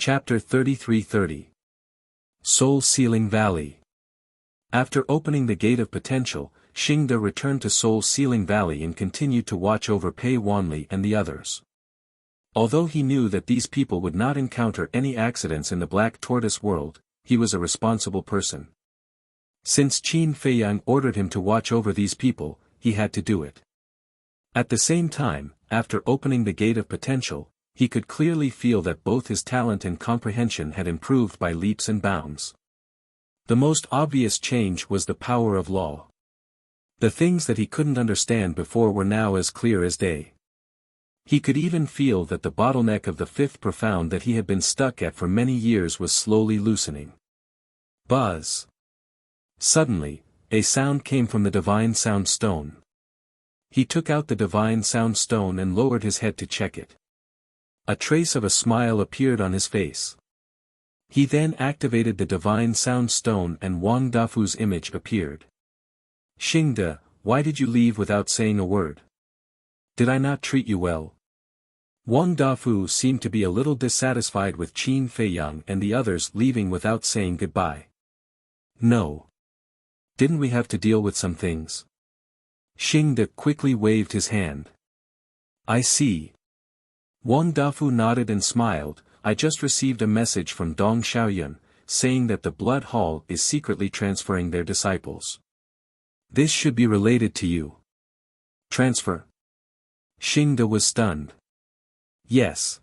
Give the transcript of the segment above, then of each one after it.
Chapter 33:30. Soul Sealing Valley. After opening the Gate of Potential, Xingde returned to Soul Sealing Valley and continued to watch over Pei Wanli and the others. Although he knew that these people would not encounter any accidents in the Black Tortoise world, he was a responsible person. Since Qin Feiyang ordered him to watch over these people, he had to do it. At the same time, after opening the Gate of Potential, he could clearly feel that both his talent and comprehension had improved by leaps and bounds. The most obvious change was the power of law. The things that he couldn't understand before were now as clear as day. He could even feel that the bottleneck of the fifth profound that he had been stuck at for many years was slowly loosening. Buzz. Suddenly, a sound came from the Divine Sound Stone. He took out the Divine Sound Stone and lowered his head to check it. A trace of a smile appeared on his face. He then activated the Divine Sound Stone and Wang Dafu's image appeared. Xingde, why did you leave without saying a word? Did I not treat you well? Wang Dafu seemed to be a little dissatisfied with Qin Feiyang and the others leaving without saying goodbye. No. Didn't we have to deal with some things? Xingde quickly waved his hand. I see. Wang Dafu nodded and smiled. I just received a message from Dong Xiaoyun, saying that the Blood Hall is secretly transferring their disciples. This should be related to you. Transfer? Xingde was stunned. Yes.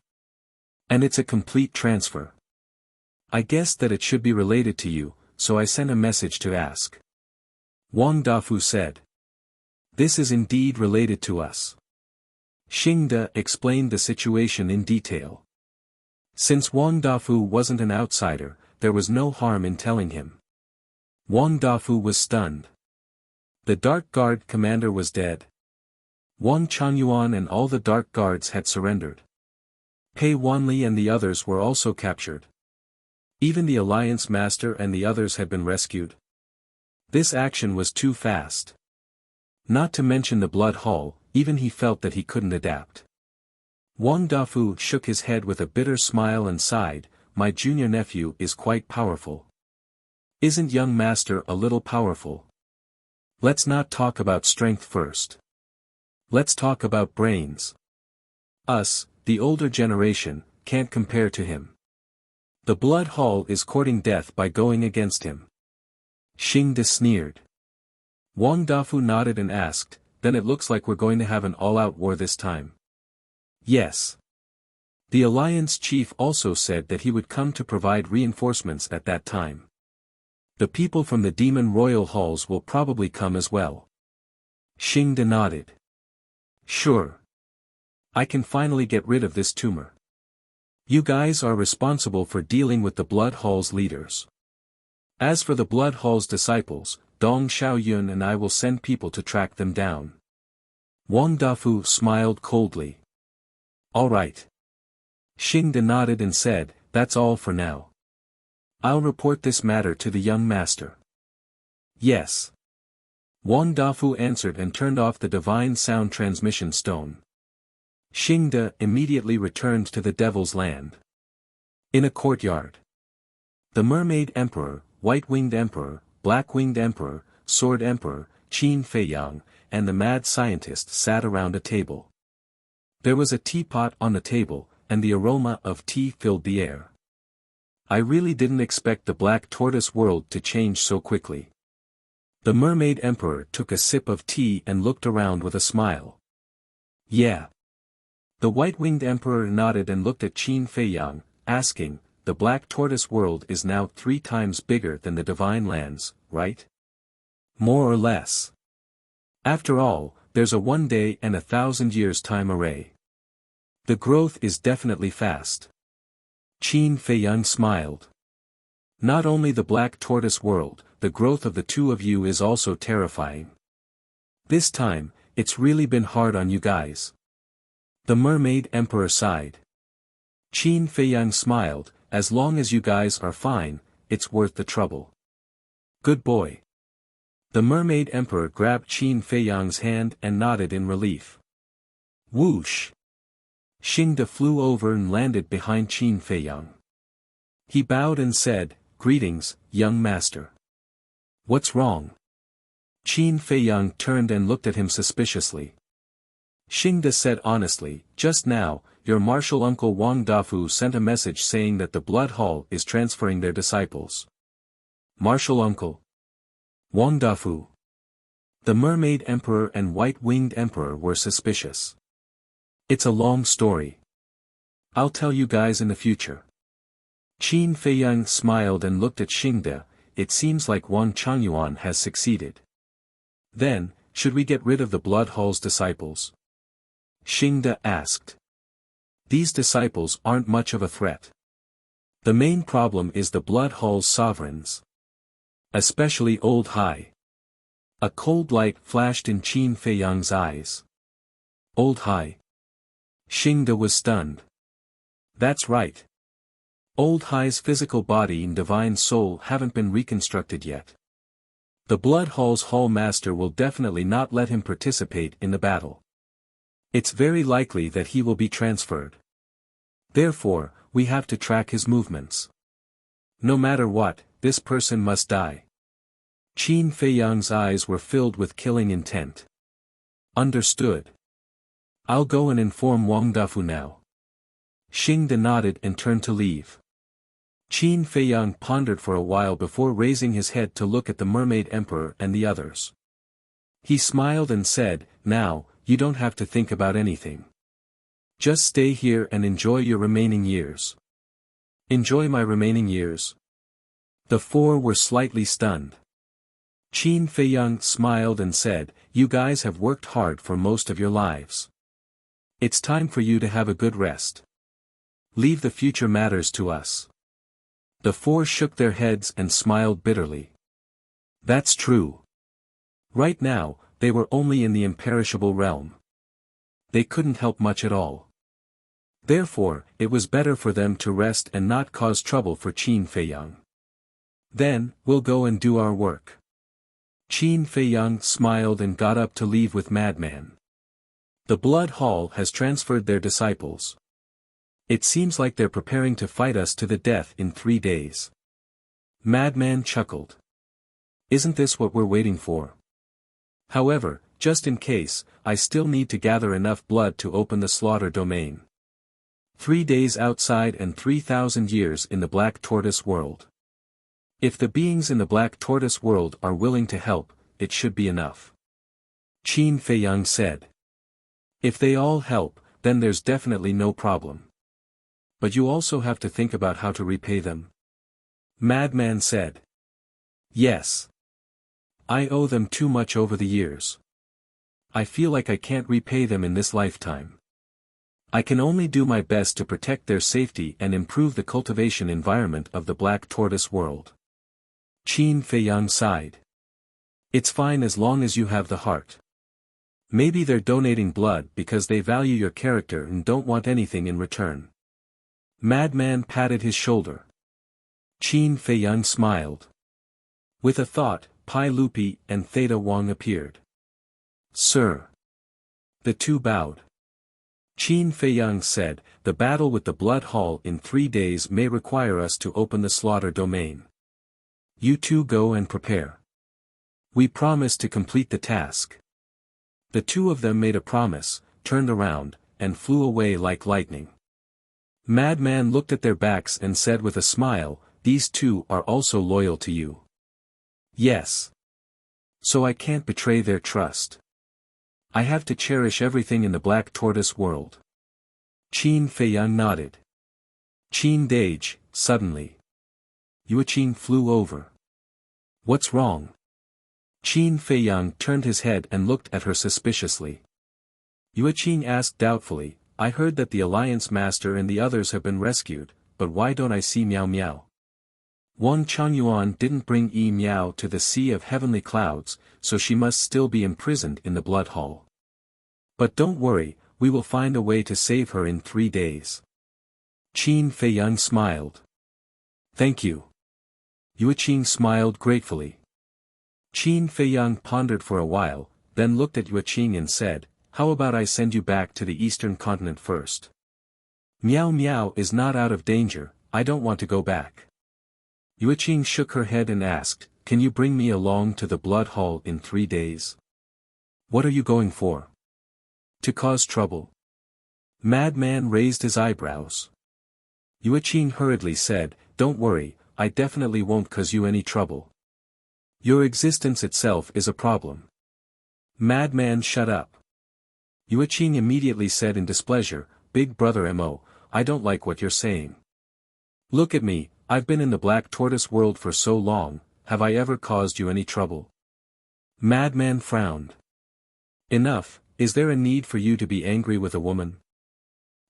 And it's a complete transfer. I guessed that it should be related to you, so I sent a message to ask. Wang Dafu said. This is indeed related to us. Xingde explained the situation in detail. Since Wang Dafu wasn't an outsider, there was no harm in telling him. Wang Dafu was stunned. The Dark Guard commander was dead. Wang Changyuan and all the Dark Guards had surrendered. Pei Wanli and the others were also captured. Even the Alliance Master and the others had been rescued. This action was too fast. Not to mention the Blood Hall, even he felt that he couldn't adapt. Wang Dafu shook his head with a bitter smile and sighed, my junior nephew is quite powerful. Isn't young master a little powerful? Let's not talk about strength first. Let's talk about brains. Us, the older generation, can't compare to him. The Blood Hall is courting death by going against him. Xingde sneered. Wang Dafu nodded and asked, then it looks like we're going to have an all-out war this time. Yes. The Alliance chief also said that he would come to provide reinforcements at that time. The people from the Demon Royal Halls will probably come as well. Xingde nodded. Sure. I can finally get rid of this tumor. You guys are responsible for dealing with the Blood Hall's leaders. As for the Blood Hall's disciples, Dong Xiaoyun and I will send people to track them down. Wang Dafu smiled coldly. All right. Xingde nodded and said, that's all for now. I'll report this matter to the young master. Yes. Wang Dafu answered and turned off the Divine Sound Transmission Stone. Xingde immediately returned to the Devil's Land. In a courtyard. The Mermaid Emperor, White-Winged Emperor, Black-Winged Emperor, Sword Emperor, Qin Feiyang, and the Mad Scientist sat around a table. There was a teapot on the table, and the aroma of tea filled the air. I really didn't expect the Black Tortoise world to change so quickly. The Mermaid Emperor took a sip of tea and looked around with a smile. Yeah. The White-Winged Emperor nodded and looked at Qin Feiyang, asking, the Black Tortoise world is now 3 times bigger than the Divine Lands, right? More or less. After all, there's a 1 day and 1,000 years time array. The growth is definitely fast. Qin Feiyang smiled. Not only the Black Tortoise world, the growth of the two of you is also terrifying. This time, it's really been hard on you guys. The Mermaid Emperor sighed. Qin Feiyang smiled, as long as you guys are fine, it's worth the trouble. Good boy. The Mermaid Emperor grabbed Qin Feiyang's hand and nodded in relief. Whoosh! Xingde flew over and landed behind Qin Feiyang. He bowed and said, "Greetings, young master." "What's wrong?" Qin Feiyang turned and looked at him suspiciously. Xingde said honestly, "Just now, your martial uncle Wang Dafu sent a message saying that the Blood Hall is transferring their disciples." "Martial uncle? Wang Dafu?" The Mermaid Emperor and White-Winged Emperor were suspicious. "It's a long story. I'll tell you guys in the future." Qin Feiyang smiled and looked at Xingde. "It seems like Wang Changyuan has succeeded. Then, should we get rid of the Blood Hall's disciples?" Xingde asked. "These disciples aren't much of a threat. The main problem is the Blood Hall's sovereigns. Especially Old Hai." A cold light flashed in Qin Feiyang's eyes. "Old Hai?" Xingde was stunned. "That's right. Old Hai's physical body and divine soul haven't been reconstructed yet. The Blood Hall's Hall Master will definitely not let him participate in the battle. It's very likely that he will be transferred. Therefore, we have to track his movements. No matter what, this person must die." Qin Feiyang's eyes were filled with killing intent. "Understood. I'll go and inform Wang Dafu now." Xingde nodded and turned to leave. Qin Feiyang pondered for a while before raising his head to look at the Mermaid Emperor and the others. He smiled and said, "Now, you don't have to think about anything. Just stay here and enjoy your remaining years." "Enjoy my remaining years?" The four were slightly stunned. Qin Feiyang smiled and said, "You guys have worked hard for most of your lives. It's time for you to have a good rest. Leave the future matters to us." The four shook their heads and smiled bitterly. That's true. Right now, they were only in the imperishable realm. They couldn't help much at all. Therefore, it was better for them to rest and not cause trouble for Qin Feiyang. "Then, we'll go and do our work." Qin Feiyang smiled and got up to leave with Madman. "The Blood Hall has transferred their disciples. It seems like they're preparing to fight us to the death in 3 days." Madman chuckled. "Isn't this what we're waiting for? However, just in case, I still need to gather enough blood to open the slaughter domain. 3 days outside and 3,000 years in the Black Tortoise world. If the beings in the Black Tortoise world are willing to help, it should be enough." Qin Feiyang said. "If they all help, then there's definitely no problem. But you also have to think about how to repay them." Madman said. "Yes. I owe them too much over the years. I feel like I can't repay them in this lifetime. I can only do my best to protect their safety and improve the cultivation environment of the Black Tortoise world." Qin Feiyang sighed. "It's fine as long as you have the heart. Maybe they're donating blood because they value your character and don't want anything in return." Madman patted his shoulder. Qin Feiyang smiled. With a thought, Pai Lupi and Theta Wang appeared. "Sir." The two bowed. Qin Feiyang said, "The battle with the Blood Hall in 3 days may require us to open the slaughter domain. You two go and prepare. We promise to complete the task." The two of them made a promise, turned around, and flew away like lightning. Madman looked at their backs and said with a smile, "These two are also loyal to you." "Yes. So I can't betray their trust. I have to cherish everything in the Black Tortoise world." Qin Feiyang nodded. Qin Dage, suddenly. Yueqing flew over. "What's wrong?" Qin Feiyang turned his head and looked at her suspiciously. Yueqing asked doubtfully, "I heard that the Alliance Master and the others have been rescued, but why don't I see Miao Miao? Wang Changyuan didn't bring Yi Miao to the Sea of Heavenly Clouds, so she must still be imprisoned in the Blood Hall. But don't worry, we will find a way to save her in 3 days." Qin Feiyang smiled. "Thank you." Yueqing smiled gratefully. Qin Feiyang pondered for a while, then looked at Yueqing and said, "How about I send you back to the Eastern continent first? Miao Miao is not out of danger, I don't want to go back. Yuqing shook her head and asked, can you bring me along to the blood hall in 3 days? What are you going for? To cause trouble? Madman raised his eyebrows. Yuqing hurriedly said, don't worry, I definitely won't cause you any trouble. Your existence itself is a problem. Madman shut up. Yuqing immediately said in displeasure, Big Brother Mo, I don't like what you're saying. Look at me, I've been in the Black Tortoise world for so long, have I ever caused you any trouble? Madman frowned. Enough, is there a need for you to be angry with a woman?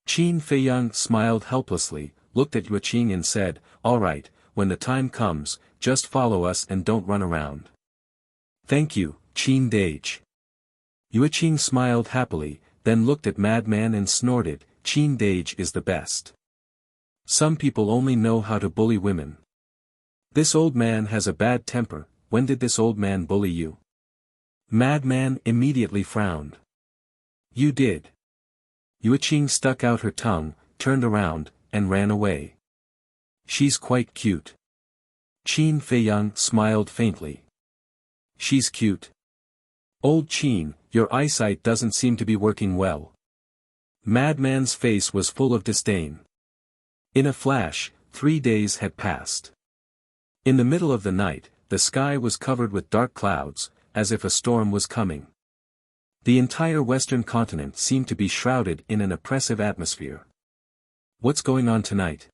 Qin Feiyang smiled helplessly, looked at Yuqing and said, all right, when the time comes, just follow us and don't run around. Thank you, Qin Dage. Yuqing smiled happily, then looked at Madman and snorted, Qin Dage is the best. Some people only know how to bully women. This old man has a bad temper, when did this old man bully you? Madman immediately frowned. You did. Yuqing stuck out her tongue, turned around, and ran away. She's quite cute. Qin Feiyang smiled faintly. She's cute. Old Qin, your eyesight doesn't seem to be working well. Madman's face was full of disdain. In a flash, 3 days had passed. In the middle of the night, the sky was covered with dark clouds, as if a storm was coming. The entire western continent seemed to be shrouded in an oppressive atmosphere. What's going on tonight?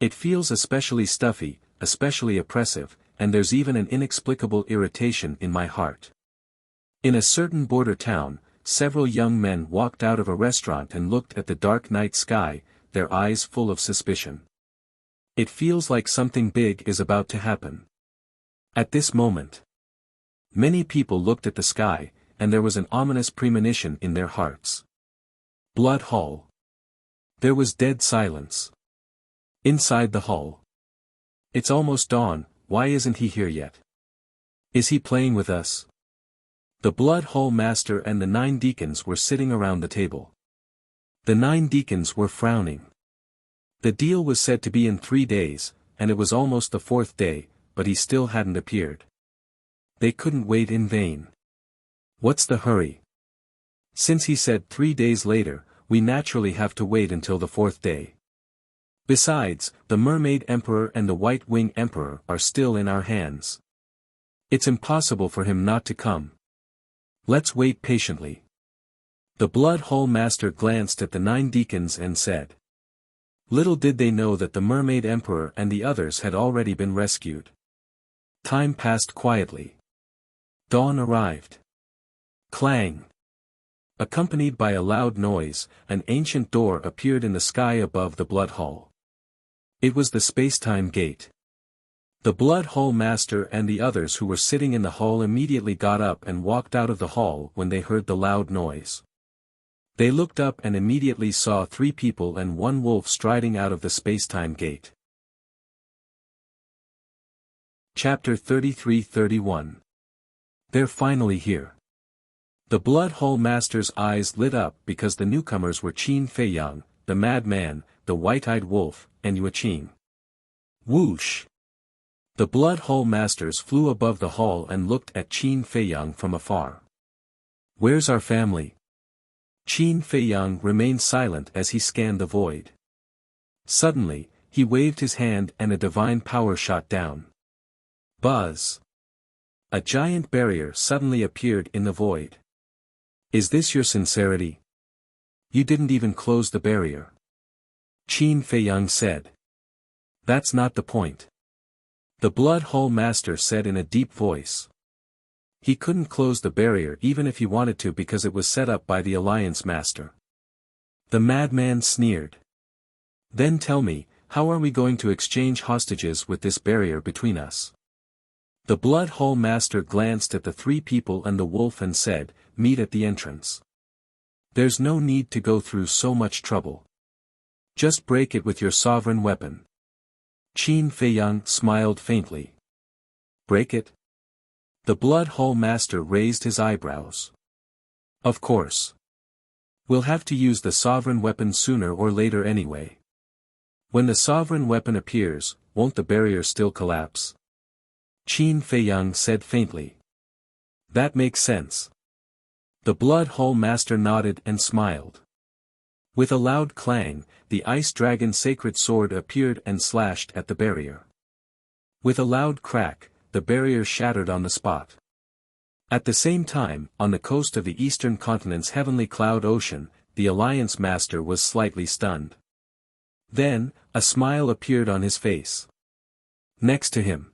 It feels especially stuffy, especially oppressive, and there's even an inexplicable irritation in my heart. In a certain border town, several young men walked out of a restaurant and looked at the dark night sky, their eyes full of suspicion. It feels like something big is about to happen. At this moment, many people looked at the sky, and there was an ominous premonition in their hearts. Blood Hall. There was dead silence. Inside the hall. It's almost dawn, why isn't he here yet? Is he playing with us? The Blood Hall Master and the 9 deacons were sitting around the table. The 9 deacons were frowning. The deal was said to be in 3 days, and it was almost the 4th day, but he still hadn't appeared. They couldn't wait in vain. What's the hurry? Since he said 3 days later, we naturally have to wait until the 4th day. Besides, the Mermaid Emperor and the White Wing Emperor are still in our hands. It's impossible for him not to come. Let's wait patiently. The Blood Hall Master glanced at the 9 deacons and said. Little did they know that the Mermaid Emperor and the others had already been rescued. Time passed quietly. Dawn arrived. Clang! Accompanied by a loud noise, an ancient door appeared in the sky above the Blood Hall. It was the Spacetime Gate. The Blood Hall Master and the others who were sitting in the hall immediately got up and walked out of the hall when they heard the loud noise. They looked up and immediately saw 3 people and 1 wolf striding out of the Spacetime Gate. Chapter 33-31. They're finally here. The Blood Hall Master's eyes lit up because the newcomers were Qin Feiyang, the Madman, the White-Eyed Wolf, and Yuqing. Whoosh! The Blood Hall Masters flew above the hall and looked at Qin Feiyang from afar. Where's our family? Qin Feiyang remained silent as he scanned the void. Suddenly, he waved his hand and a divine power shot down. Buzz! A giant barrier suddenly appeared in the void. Is this your sincerity? You didn't even close the barrier. Qin Feiyang said. That's not the point. The Blood Hall Master said in a deep voice. He couldn't close the barrier even if he wanted to because it was set up by the Alliance Master. The madman sneered. Then tell me, how are we going to exchange hostages with this barrier between us? The Blood Hall Master glanced at the 3 people and the wolf and said, meet at the entrance. There's no need to go through so much trouble. Just break it with your sovereign weapon. Qin Feiyang smiled faintly. Break it? The Blood Hall Master raised his eyebrows. Of course. We'll have to use the sovereign weapon sooner or later anyway. When the sovereign weapon appears, won't the barrier still collapse? Qin Feiyang said faintly. That makes sense. The Blood Hall Master nodded and smiled. With a loud clang, the Ice Dragon's sacred sword appeared and slashed at the barrier. With a loud crack, the barrier shattered on the spot. At the same time, on the coast of the eastern continent's heavenly cloud ocean, the Alliance Master was slightly stunned. Then, a smile appeared on his face. Next to him,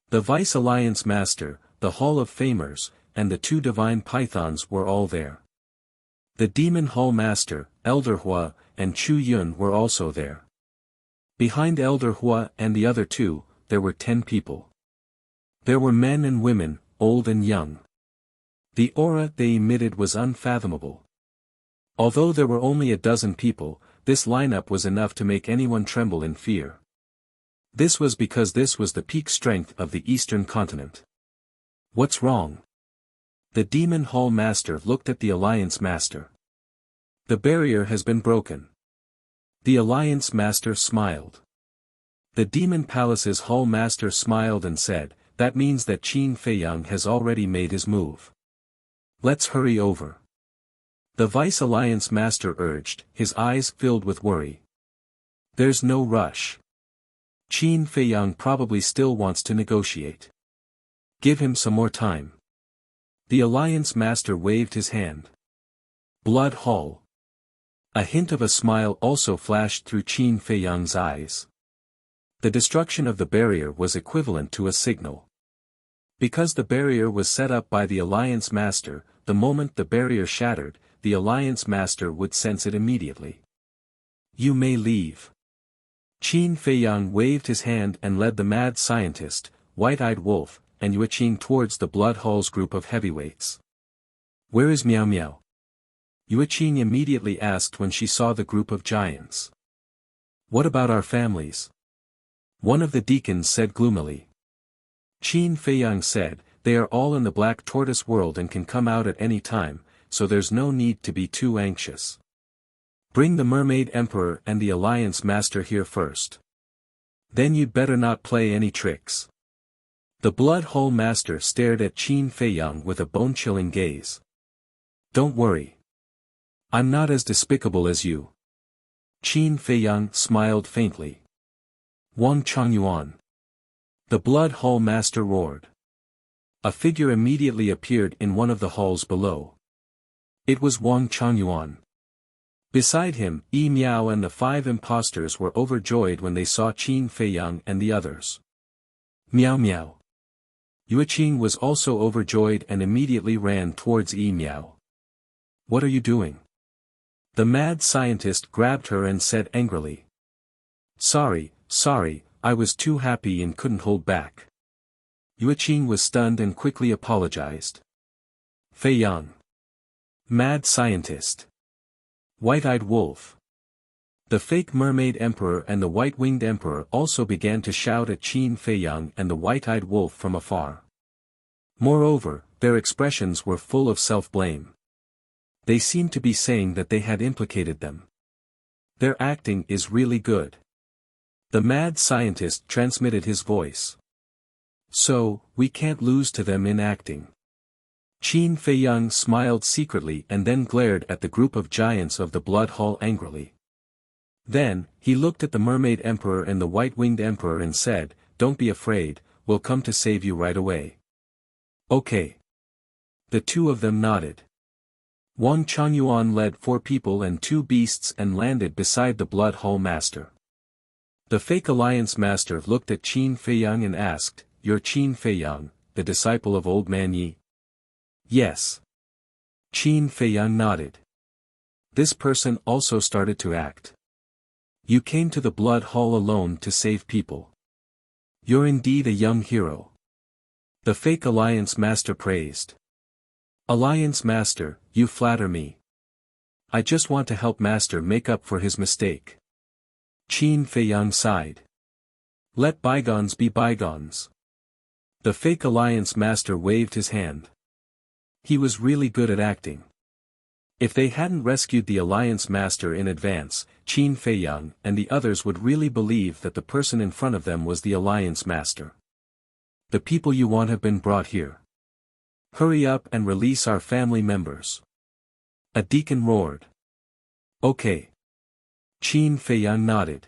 the Vice Alliance Master, the Hall of Famers, and the two divine pythons were all there. The Demon Hall Master, Elder Hua, and Chu Yun were also there. Behind Elder Hua and the other two, there were 10 people. There were men and women, old and young. The aura they emitted was unfathomable. Although there were only a dozen people, this lineup was enough to make anyone tremble in fear. This was because this was the peak strength of the Eastern Continent. What's wrong? The Demon Hall Master looked at the Alliance Master. The barrier has been broken. The Alliance Master smiled. The Demon Palace's Hall Master smiled and said, that means that Qin Feiyang has already made his move. Let's hurry over. The Vice Alliance Master urged, his eyes filled with worry. There's no rush. Qin Feiyang probably still wants to negotiate. Give him some more time. The Alliance Master waved his hand. Blood Hall. A hint of a smile also flashed through Qin Feiyang's eyes. The destruction of the barrier was equivalent to a signal. Because the barrier was set up by the Alliance Master, the moment the barrier shattered, the Alliance Master would sense it immediately. You may leave. Qin Feiyang waved his hand and led the mad scientist, White-Eyed Wolf, and Yueqing towards the Blood Hall's group of heavyweights. Where is Miao Miao? Yueqing immediately asked when she saw the group of giants. What about our families? One of the deacons said gloomily. Qin Feiyang said, they are all in the Black Tortoise world and can come out at any time, so there's no need to be too anxious. Bring the Mermaid Emperor and the Alliance Master here first. Then you'd better not play any tricks. The Blood Hall Master stared at Qin Feiyang with a bone-chilling gaze. Don't worry. I'm not as despicable as you. Qin Feiyang smiled faintly. Wang Changyuan. The Blood Hall Master roared. A figure immediately appeared in one of the halls below. It was Wang Changyuan. Beside him, Yi Miao and the 5 impostors were overjoyed when they saw Qin Feiyang and the others. Miao Miao. Yueqing was also overjoyed and immediately ran towards Yi Miao. What are you doing? The mad scientist grabbed her and said angrily. Sorry, I was too happy and couldn't hold back. Yueqing was stunned and quickly apologized. Feiyang. Mad scientist. White-Eyed Wolf. The fake Mermaid Emperor and the White-Winged Emperor also began to shout at Qin Feiyang and the White-Eyed Wolf from afar. Moreover, their expressions were full of self-blame. They seemed to be saying that they had implicated them. Their acting is really good. The mad scientist transmitted his voice. So, we can't lose to them in acting. Qin Feiyang smiled secretly and then glared at the group of giants of the Blood Hall angrily. Then, he looked at the Mermaid Emperor and the White-Winged Emperor and said, Don't be afraid, we'll come to save you right away. Okay. The two of them nodded. Wang Changyuan led 4 people and 2 beasts and landed beside the Blood Hall Master. The fake Alliance Master looked at Qin Feiyang and asked, You're Qin Feiyang, the disciple of Old Man Yi? Yes. Qin Feiyang nodded. This person also started to act. You came to the Blood Hall alone to save people. You're indeed a young hero. The fake Alliance Master praised. Alliance Master, you flatter me. I just want to help Master make up for his mistake. Qin Feiyang sighed. Let bygones be bygones. The fake Alliance Master waved his hand. He was really good at acting. If they hadn't rescued the Alliance Master in advance, Qin Feiyang and the others would really believe that the person in front of them was the Alliance Master. The people you want have been brought here. Hurry up and release our family members. A deacon roared. Okay. Qin Feiyang nodded.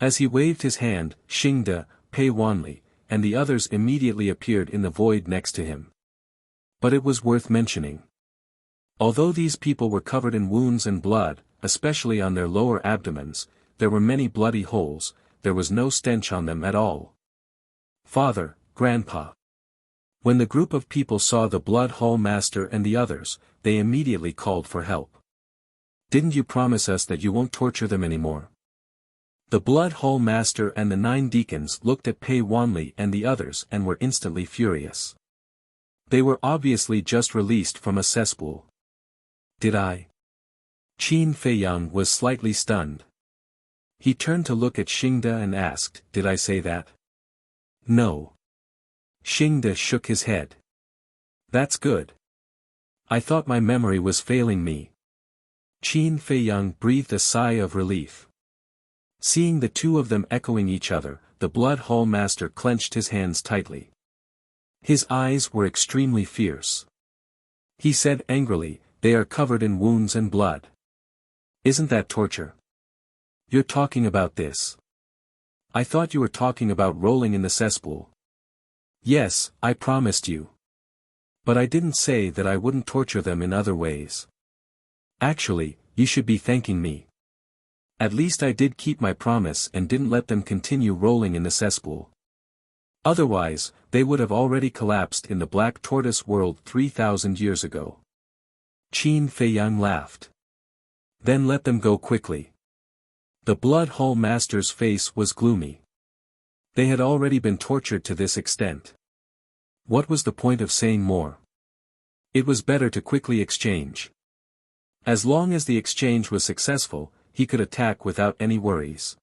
As he waved his hand, Xingde, Pei Wanli, and the others immediately appeared in the void next to him. But it was worth mentioning. Although these people were covered in wounds and blood, especially on their lower abdomens, there were many bloody holes, there was no stench on them at all. Father, Grandpa. When the group of people saw the Blood Hall Master and the others, they immediately called for help. Didn't you promise us that you won't torture them anymore? The Blood Hall Master and the 9 deacons looked at Pei Wanli and the others and were instantly furious. They were obviously just released from a cesspool. Did I? Qin Feiyang was slightly stunned. He turned to look at Xingde and asked, did I say that? No. Xingde shook his head. That's good. I thought my memory was failing me. Qin Feiyang breathed a sigh of relief. Seeing the two of them echoing each other, the Blood Hall Master clenched his hands tightly. His eyes were extremely fierce. He said angrily, they are covered in wounds and blood. Isn't that torture? You're talking about this. I thought you were talking about rolling in the cesspool. Yes, I promised you. But I didn't say that I wouldn't torture them in other ways. Actually, you should be thanking me. At least I did keep my promise and didn't let them continue rolling in the cesspool. Otherwise, they would have already collapsed in the Black Tortoise world 3,000 years ago. Qin Feiyang laughed. Then let them go quickly. The Blood Hall Master's face was gloomy. They had already been tortured to this extent. What was the point of saying more? It was better to quickly exchange. As long as the exchange was successful, he could attack without any worries.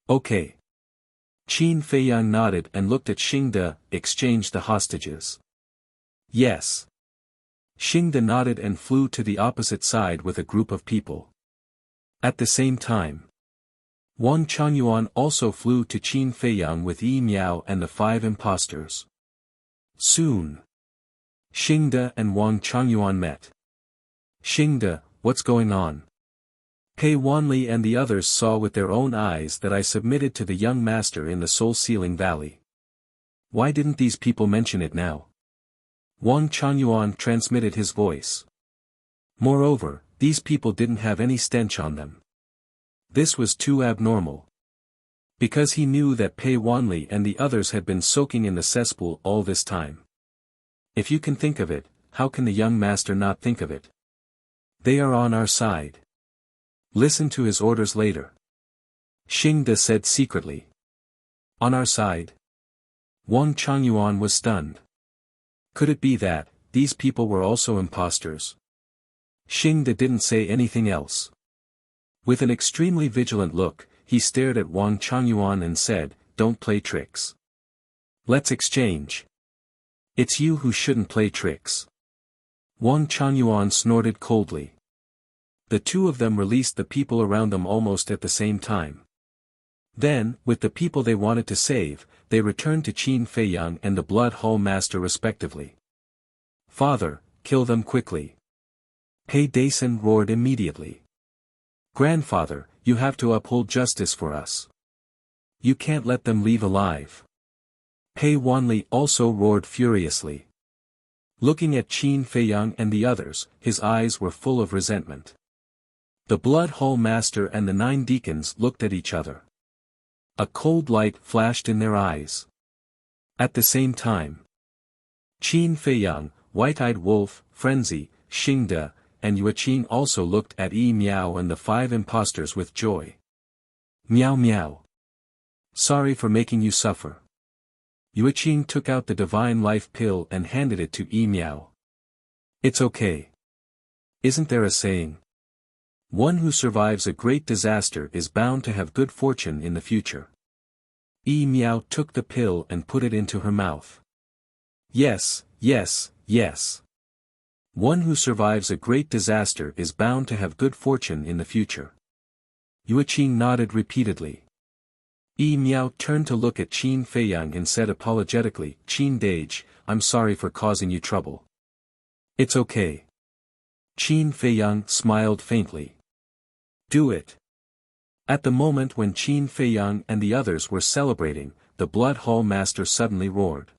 Okay. Qin Feiyang nodded and looked at Xingde, exchange the hostages. Yes. Xingde nodded and flew to the opposite side with a group of people. At the same time, Wang Changyuan also flew to Qin Feiyang with Yi Miao and the 5 impostors. Soon, Xingde and Wang Changyuan met. Xingde, what's going on? Pei Wanli and the others saw with their own eyes that I submitted to the young master in the Soul-Sealing Valley. Why didn't these people mention it now? Wang Changyuan transmitted his voice. Moreover, these people didn't have any stench on them. This was too abnormal. Because he knew that Pei Wanli and the others had been soaking in the cesspool all this time. If you can think of it, how can the young master not think of it? They are on our side. Listen to his orders later. Xingde said secretly. On our side? Wang Changyuan was stunned. Could it be that, these people were also impostors? Xingde didn't say anything else. With an extremely vigilant look, he stared at Wang Changyuan and said, don't play tricks. Let's exchange. It's you who shouldn't play tricks. Wang Changyuan snorted coldly. The two of them released the people around them almost at the same time. Then, with the people they wanted to save, they returned to Qin Feiyang and the Blood Hall Master respectively. Father, kill them quickly. Pei Daisen roared immediately. Grandfather, you have to uphold justice for us. You can't let them leave alive. Pei Wanli also roared furiously. Looking at Qin Feiyang and the others, his eyes were full of resentment. The Blood Hall Master and the 9 deacons looked at each other. A cold light flashed in their eyes. At the same time, Qin Feiyang, White-Eyed Wolf, Frenzy, Xingde, and Yueqin also looked at Yi Miao and the 5 impostors with joy. Miao Miao. Sorry for making you suffer. Yueqin took out the Divine Life pill and handed it to Yi Miao. It's okay. Isn't there a saying? One who survives a great disaster is bound to have good fortune in the future. Yi Miao took the pill and put it into her mouth. Yes, yes, yes. One who survives a great disaster is bound to have good fortune in the future. Yueqing nodded repeatedly. Yi Miao turned to look at Qin Feiyang and said apologetically, Qin Dage, I'm sorry for causing you trouble. It's okay. Qin Feiyang smiled faintly. Do it. At the moment when Qin Feiyang and the others were celebrating, the Blood Hall Master suddenly roared.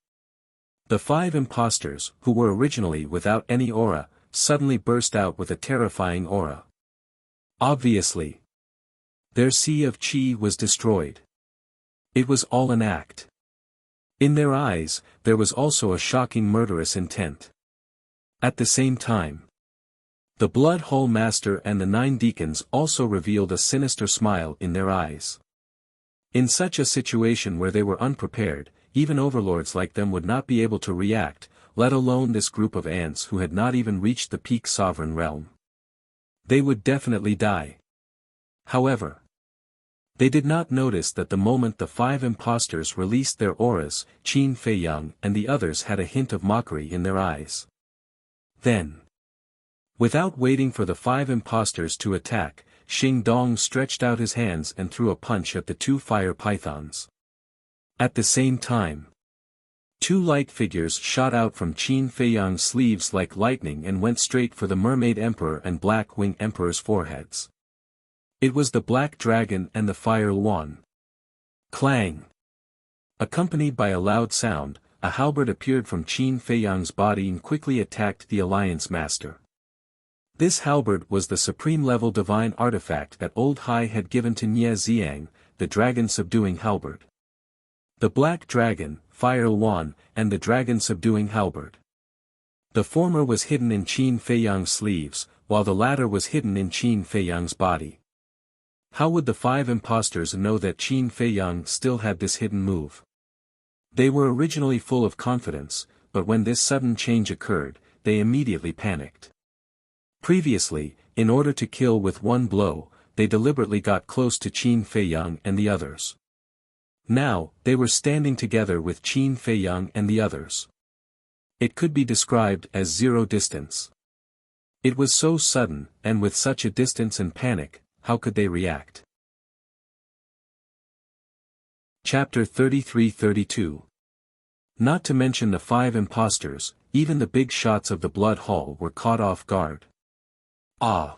The 5 impostors, who were originally without any aura, suddenly burst out with a terrifying aura. Obviously, their sea of qi was destroyed. It was all an act. In their eyes, there was also a shocking murderous intent. At the same time, the Blood Hall Master and the 9 deacons also revealed a sinister smile in their eyes. In such a situation where they were unprepared, even overlords like them would not be able to react, let alone this group of ants who had not even reached the peak sovereign realm. They would definitely die. However, they did not notice that the moment the 5 impostors released their auras, Qin Feiyang and the others had a hint of mockery in their eyes. Then, without waiting for the 5 impostors to attack, Xing Dong stretched out his hands and threw a punch at the 2 fire pythons. At the same time, 2 light figures shot out from Qin Feiyang's sleeves like lightning and went straight for the Mermaid Emperor and Black Wing Emperor's foreheads. It was the Black Dragon and the Fire Luan. Clang! Accompanied by a loud sound, a halberd appeared from Qin Feiyang's body and quickly attacked the Alliance Master. This halberd was the supreme-level divine artifact that Old Hai had given to Nie Xiang, the dragon-subduing halberd. The Black Dragon, Fire Luan, and the dragon-subduing halberd. The former was hidden in Qin Feiyang's sleeves, while the latter was hidden in Qin Feiyang's body. How would the 5 impostors know that Qin Feiyang still had this hidden move? They were originally full of confidence, but when this sudden change occurred, they immediately panicked. Previously, in order to kill with one blow, they deliberately got close to Qin Feiyang and the others. Now, they were standing together with Qin Feiyang and the others. It could be described as zero distance. It was so sudden, and with such a distance and panic, how could they react? Chapter 33-32. Not to mention the 5 impostors, even the big shots of the Blood Hall were caught off guard. Ah!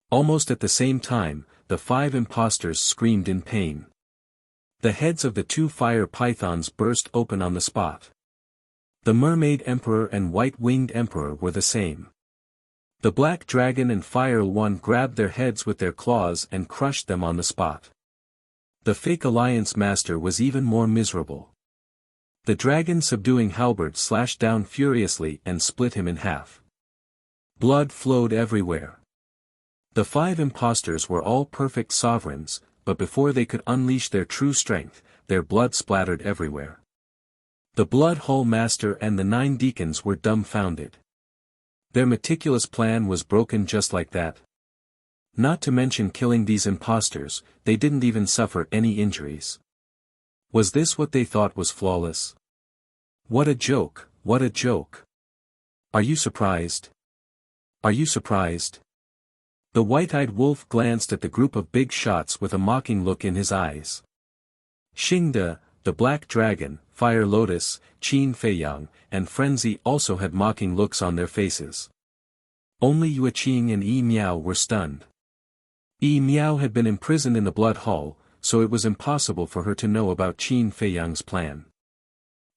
Almost at the same time, the 5 impostors screamed in pain. The heads of the 2 fire pythons burst open on the spot. The Mermaid Emperor and White-Winged Emperor were the same. The Black Dragon and Fire Luan grabbed their heads with their claws and crushed them on the spot. The fake Alliance Master was even more miserable. The dragon-subduing halberd slashed down furiously and split him in half. Blood flowed everywhere. The 5 impostors were all perfect sovereigns, but before they could unleash their true strength, their blood splattered everywhere. The Blood Hall Master and the 9 deacons were dumbfounded. Their meticulous plan was broken just like that. Not to mention killing these impostors, they didn't even suffer any injuries. Was this what they thought was flawless? What a joke, what a joke. Are you surprised? Are you surprised? The white-eyed wolf glanced at the group of big shots with a mocking look in his eyes. Xingde, the Black Dragon, Fire Lotus, Qin Feiyang, and Frenzy also had mocking looks on their faces. Only Yueqing and Yi Miao were stunned. Yi Miao had been imprisoned in the Blood Hall, so it was impossible for her to know about Qin Feiyang's plan.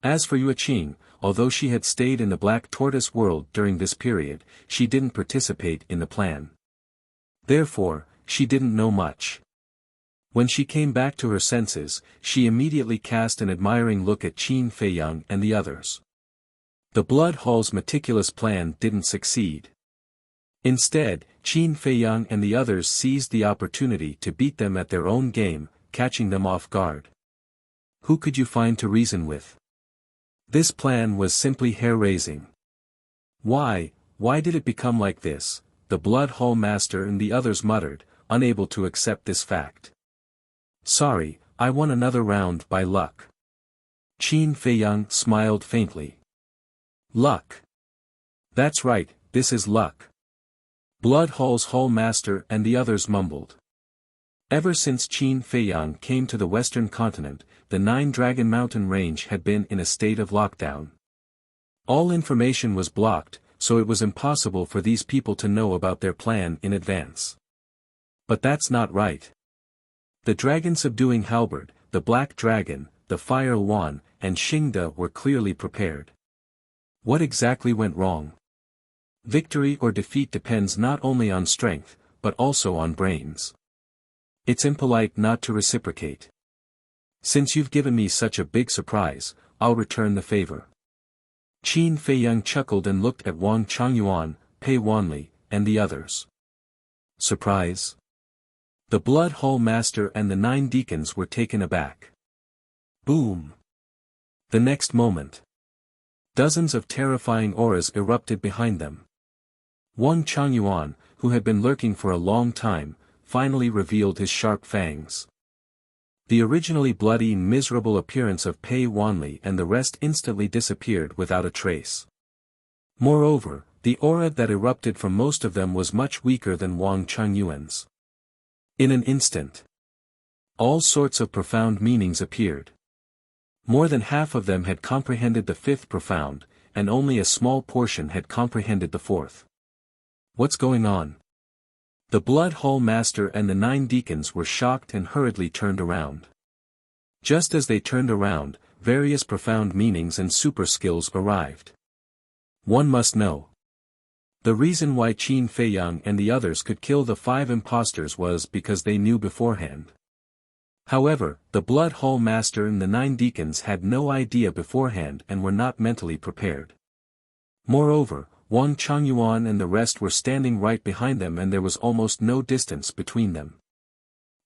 As for Yueqing, although she had stayed in the Black Tortoise world during this period, she didn't participate in the plan. Therefore, she didn't know much. When she came back to her senses, she immediately cast an admiring look at Qin Feiyang and the others. The Blood Hall's meticulous plan didn't succeed. Instead, Qin Feiyang and the others seized the opportunity to beat them at their own game, catching them off guard. Who could you find to reason with? This plan was simply hair-raising. Why did it become like this? The Blood Hall Master and the others muttered, unable to accept this fact. Sorry, I won another round by luck. Qin Feiyang smiled faintly. Luck. That's right, this is luck. Blood Hall's Hall Master and the others mumbled. Ever since Qin Feiyang came to the western continent, the Nine Dragon Mountain Range had been in a state of lockdown. All information was blocked, so it was impossible for these people to know about their plan in advance. But that's not right. The dragon-subduing halberd, the black dragon, the fire Yuan, and Xingde were clearly prepared. What exactly went wrong? Victory or defeat depends not only on strength, but also on brains. It's impolite not to reciprocate. Since you've given me such a big surprise, I'll return the favor. Qin Feiyang chuckled and looked at Wang Changyuan, Pei Wanli, and the others. Surprise? The Blood Hall Master and the 9 deacons were taken aback. Boom! The next moment, dozens of terrifying auras erupted behind them. Wang Changyuan, who had been lurking for a long time, finally revealed his sharp fangs. The originally bloody and miserable appearance of Pei Wanli and the rest instantly disappeared without a trace. Moreover, the aura that erupted from most of them was much weaker than Wang Changyuan's. In an instant, all sorts of profound meanings appeared. More than half of them had comprehended the 5th profound, and only a small portion had comprehended the 4th. What's going on? The Blood Hall Master and the 9 deacons were shocked and hurriedly turned around. Just as they turned around, various profound meanings and super skills arrived. One must know. The reason why Qin Feiyang and the others could kill the 5 impostors was because they knew beforehand. However, the Blood Hall Master and the 9 deacons had no idea beforehand and were not mentally prepared. Moreover, Wang Changyuan and the rest were standing right behind them and there was almost no distance between them.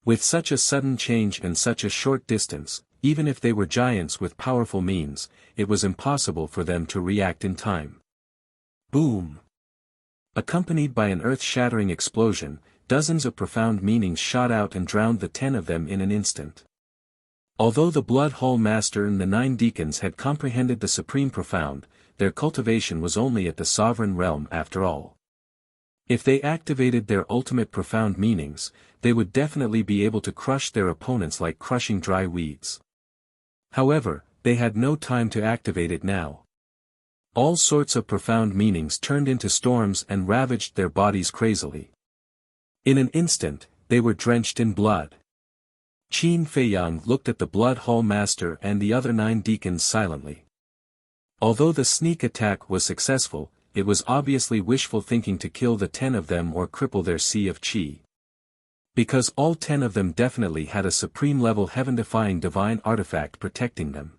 With such a sudden change and such a short distance, even if they were giants with powerful means, it was impossible for them to react in time. Boom! Accompanied by an earth-shattering explosion, dozens of profound meanings shot out and drowned the 10 of them in an instant. Although the Blood Hall Master and the 9 deacons had comprehended the supreme profound, their cultivation was only at the sovereign realm after all. If they activated their ultimate profound meanings, they would definitely be able to crush their opponents like crushing dry weeds. However, they had no time to activate it now. All sorts of profound meanings turned into storms and ravaged their bodies crazily. In an instant, they were drenched in blood. Qin Feiyang looked at the Blood Hall Master and the other 9 deacons silently. Although the sneak attack was successful, it was obviously wishful thinking to kill the 10 of them or cripple their sea of qi. Because all 10 of them definitely had a supreme-level heaven-defying divine artifact protecting them.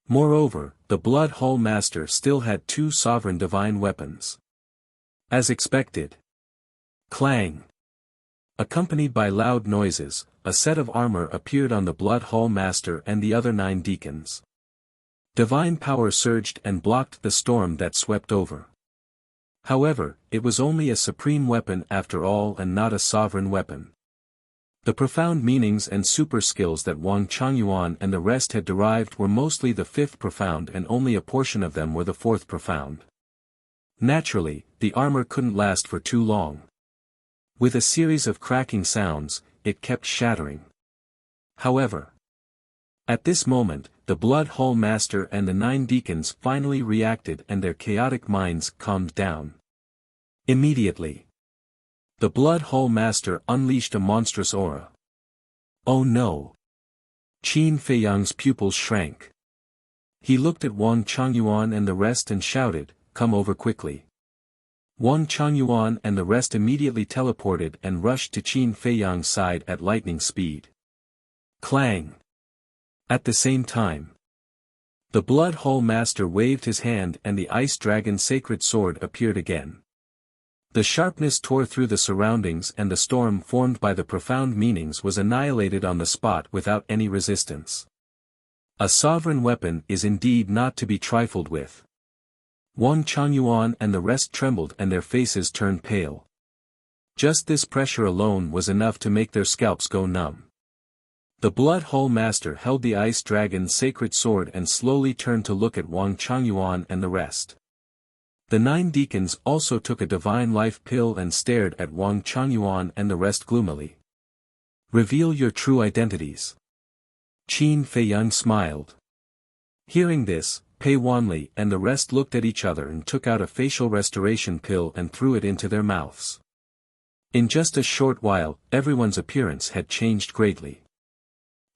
Moreover, the Blood Hall Master still had 2 sovereign divine weapons. As expected. Clang! Accompanied by loud noises, a set of armor appeared on the Blood Hall Master and the other 9 deacons. Divine power surged and blocked the storm that swept over. However, it was only a supreme weapon after all and not a sovereign weapon. The profound meanings and super skills that Wang Changyuan and the rest had derived were mostly the 5th profound and only a portion of them were the 4th profound. Naturally, the armor couldn't last for too long. With a series of cracking sounds, it kept shattering. However, at this moment, the Blood Hall Master and the 9 deacons finally reacted and their chaotic minds calmed down. Immediately, the Blood Hall Master unleashed a monstrous aura. Oh no! Qin Feiyang's pupils shrank. He looked at Wang Changyuan and the rest and shouted, "Come over quickly." Wang Changyuan and the rest immediately teleported and rushed to Qin Feiyang's side at lightning speed. Clang! At the same time, the Blood Hall Master waved his hand and the Ice Dragon Sacred Sword appeared again. The sharpness tore through the surroundings and the storm formed by the profound meanings was annihilated on the spot without any resistance. A sovereign weapon is indeed not to be trifled with. Wang Changyuan and the rest trembled and their faces turned pale. Just this pressure alone was enough to make their scalps go numb. The Blood Hall Master held the Ice Dragon's sacred sword and slowly turned to look at Wang Changyuan and the rest. The 9 deacons also took a divine life pill and stared at Wang Changyuan and the rest gloomily. Reveal your true identities. Qin Feiyang smiled. Hearing this, Pei Wanli and the rest looked at each other and took out a facial restoration pill and threw it into their mouths. In just a short while, everyone's appearance had changed greatly.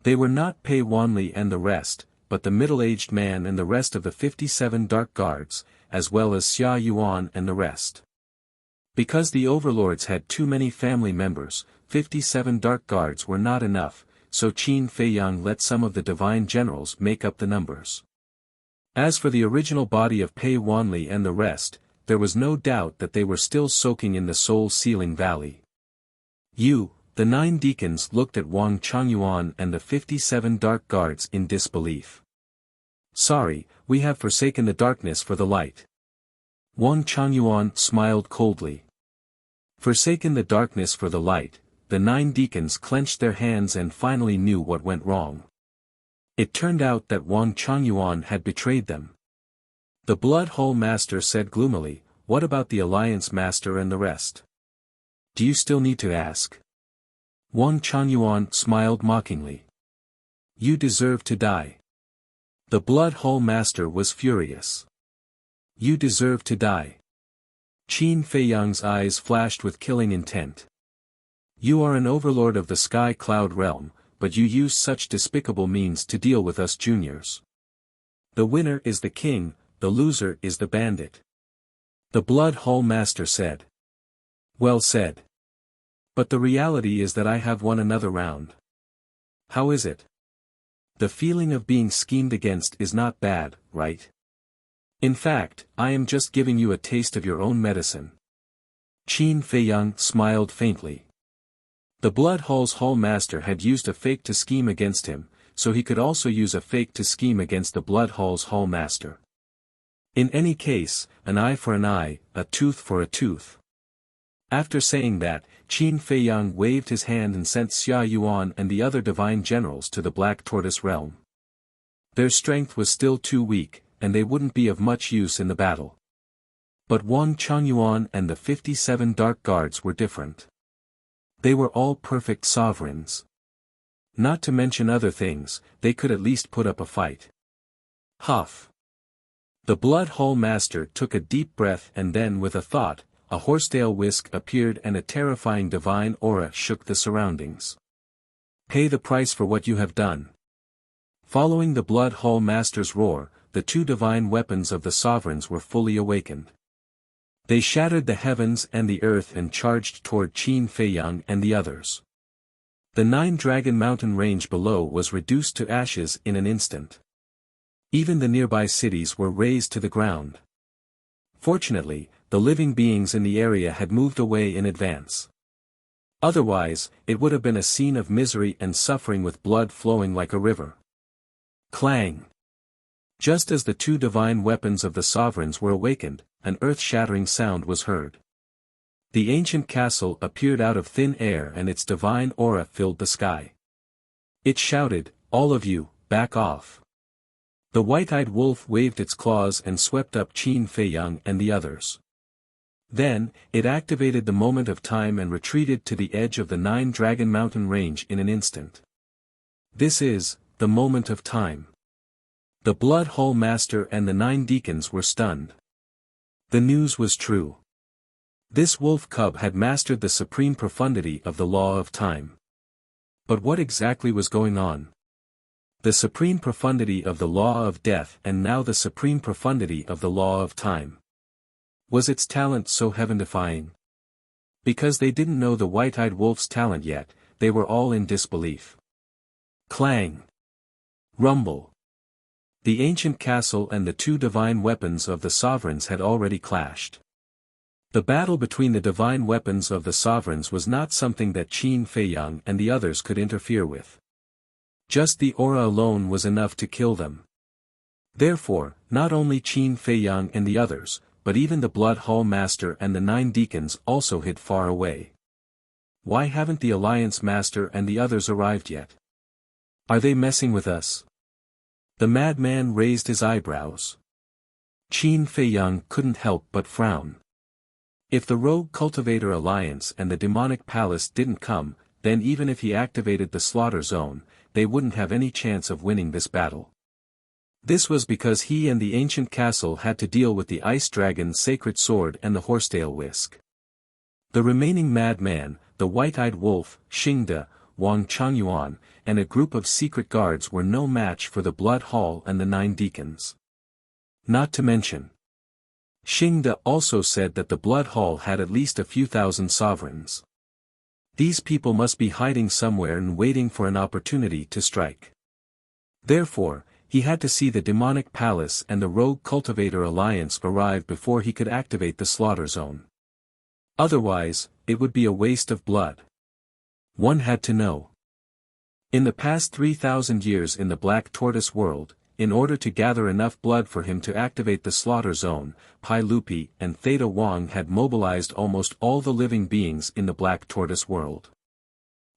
They were not Pei Wanli and the rest, but the middle-aged man and the rest of the 57 dark guards, as well as Xia Yuan and the rest. Because the overlords had too many family members, 57 dark guards were not enough, so Qin Feiyang let some of the divine generals make up the numbers. As for the original body of Pei Wanli and the rest, there was no doubt that they were still soaking in the soul-sealing valley. The 9 deacons looked at Wang Changyuan and the 57 dark guards in disbelief. Sorry, we have forsaken the darkness for the light. Wang Changyuan smiled coldly. Forsaken the darkness for the light, the 9 deacons clenched their hands and finally knew what went wrong. It turned out that Wang Changyuan had betrayed them. The Blood Hole Master said gloomily, "What about the Alliance Master and the rest? Do you still need to ask?" Wang Changyuan smiled mockingly. "You deserve to die." The Blood Hole Master was furious. "You deserve to die." Qin Feiyang's eyes flashed with killing intent. "You are an overlord of the Sky Cloud realm, but you use such despicable means to deal with us juniors. The winner is the king, the loser is the bandit." The Blood Hole Master said. "Well said. But the reality is that I have won another round." "How is it?" "The feeling of being schemed against is not bad, right? In fact, I am just giving you a taste of your own medicine." Qin Feiyang smiled faintly. The Blood Hole's Hole Master had used a fake to scheme against him, so he could also use a fake to scheme against the Blood Hole's Hole Master. In any case, an eye for an eye, a tooth for a tooth. After saying that, Qin Feiyang waved his hand and sent Xia Yuan and the other divine generals to the Black Tortoise realm. Their strength was still too weak, and they wouldn't be of much use in the battle. But Wang Changyuan and the 57 dark guards were different. They were all perfect sovereigns. Not to mention other things, they could at least put up a fight. Huff. The Blood Hole Master took a deep breath and then with a thought, a horsetail whisk appeared and a terrifying divine aura shook the surroundings. "Pay the price for what you have done." Following the Blood Hole Master's roar, the 2 divine weapons of the sovereigns were fully awakened. They shattered the heavens and the earth and charged toward Qin Feiyang and the others. The 9-dragon mountain range below was reduced to ashes in an instant. Even the nearby cities were razed to the ground. Fortunately, the living beings in the area had moved away in advance. Otherwise, it would have been a scene of misery and suffering with blood flowing like a river. Clang! Just as the 2 divine weapons of the sovereigns were awakened, an earth-shattering sound was heard. The ancient castle appeared out of thin air and its divine aura filled the sky. It shouted, "All of you, back off." The white-eyed wolf waved its claws and swept up Qin Feiyang and the others. Then, it activated the moment of time and retreated to the edge of the 9-dragon mountain range in an instant. This is, the moment of time. The Blood Hole Master and the 9 deacons were stunned. The news was true. This wolf cub had mastered the supreme profundity of the law of time. But what exactly was going on? The supreme profundity of the law of death and now the supreme profundity of the law of time. Was its talent so heaven-defying? Because they didn't know the white-eyed wolf's talent yet, they were all in disbelief. Clang! Rumble! The ancient castle and the 2 divine weapons of the sovereigns had already clashed. The battle between the divine weapons of the sovereigns was not something that Qin Feiyang and the others could interfere with. Just the aura alone was enough to kill them. Therefore, not only Qin Feiyang and the others, but even the Blood Hole Master and the 9 deacons also hid far away. Why haven't the Alliance Master and the others arrived yet? Are they messing with us? The madman raised his eyebrows. Qin Feiyang couldn't help but frown. If the Rogue Cultivator Alliance and the Demonic Palace didn't come, then even if he activated the slaughter zone, they wouldn't have any chance of winning this battle. This was because he and the ancient castle had to deal with the ice dragon's sacred sword and the horsetail whisk. The remaining madman, the white-eyed wolf, Xingde, Wang Changyuan, and a group of secret guards were no match for the Blood Hall and the 9 deacons. Not to mention, Xingde also said that the Blood Hall had at least a few thousand sovereigns. These people must be hiding somewhere and waiting for an opportunity to strike. Therefore, he had to see the demonic palace and the rogue cultivator alliance arrive before he could activate the slaughter zone. Otherwise, it would be a waste of blood. One had to know. In the past 3,000 years in the Black Tortoise world, in order to gather enough blood for him to activate the slaughter zone, Pai Lupi and Theta Wang had mobilized almost all the living beings in the Black Tortoise world.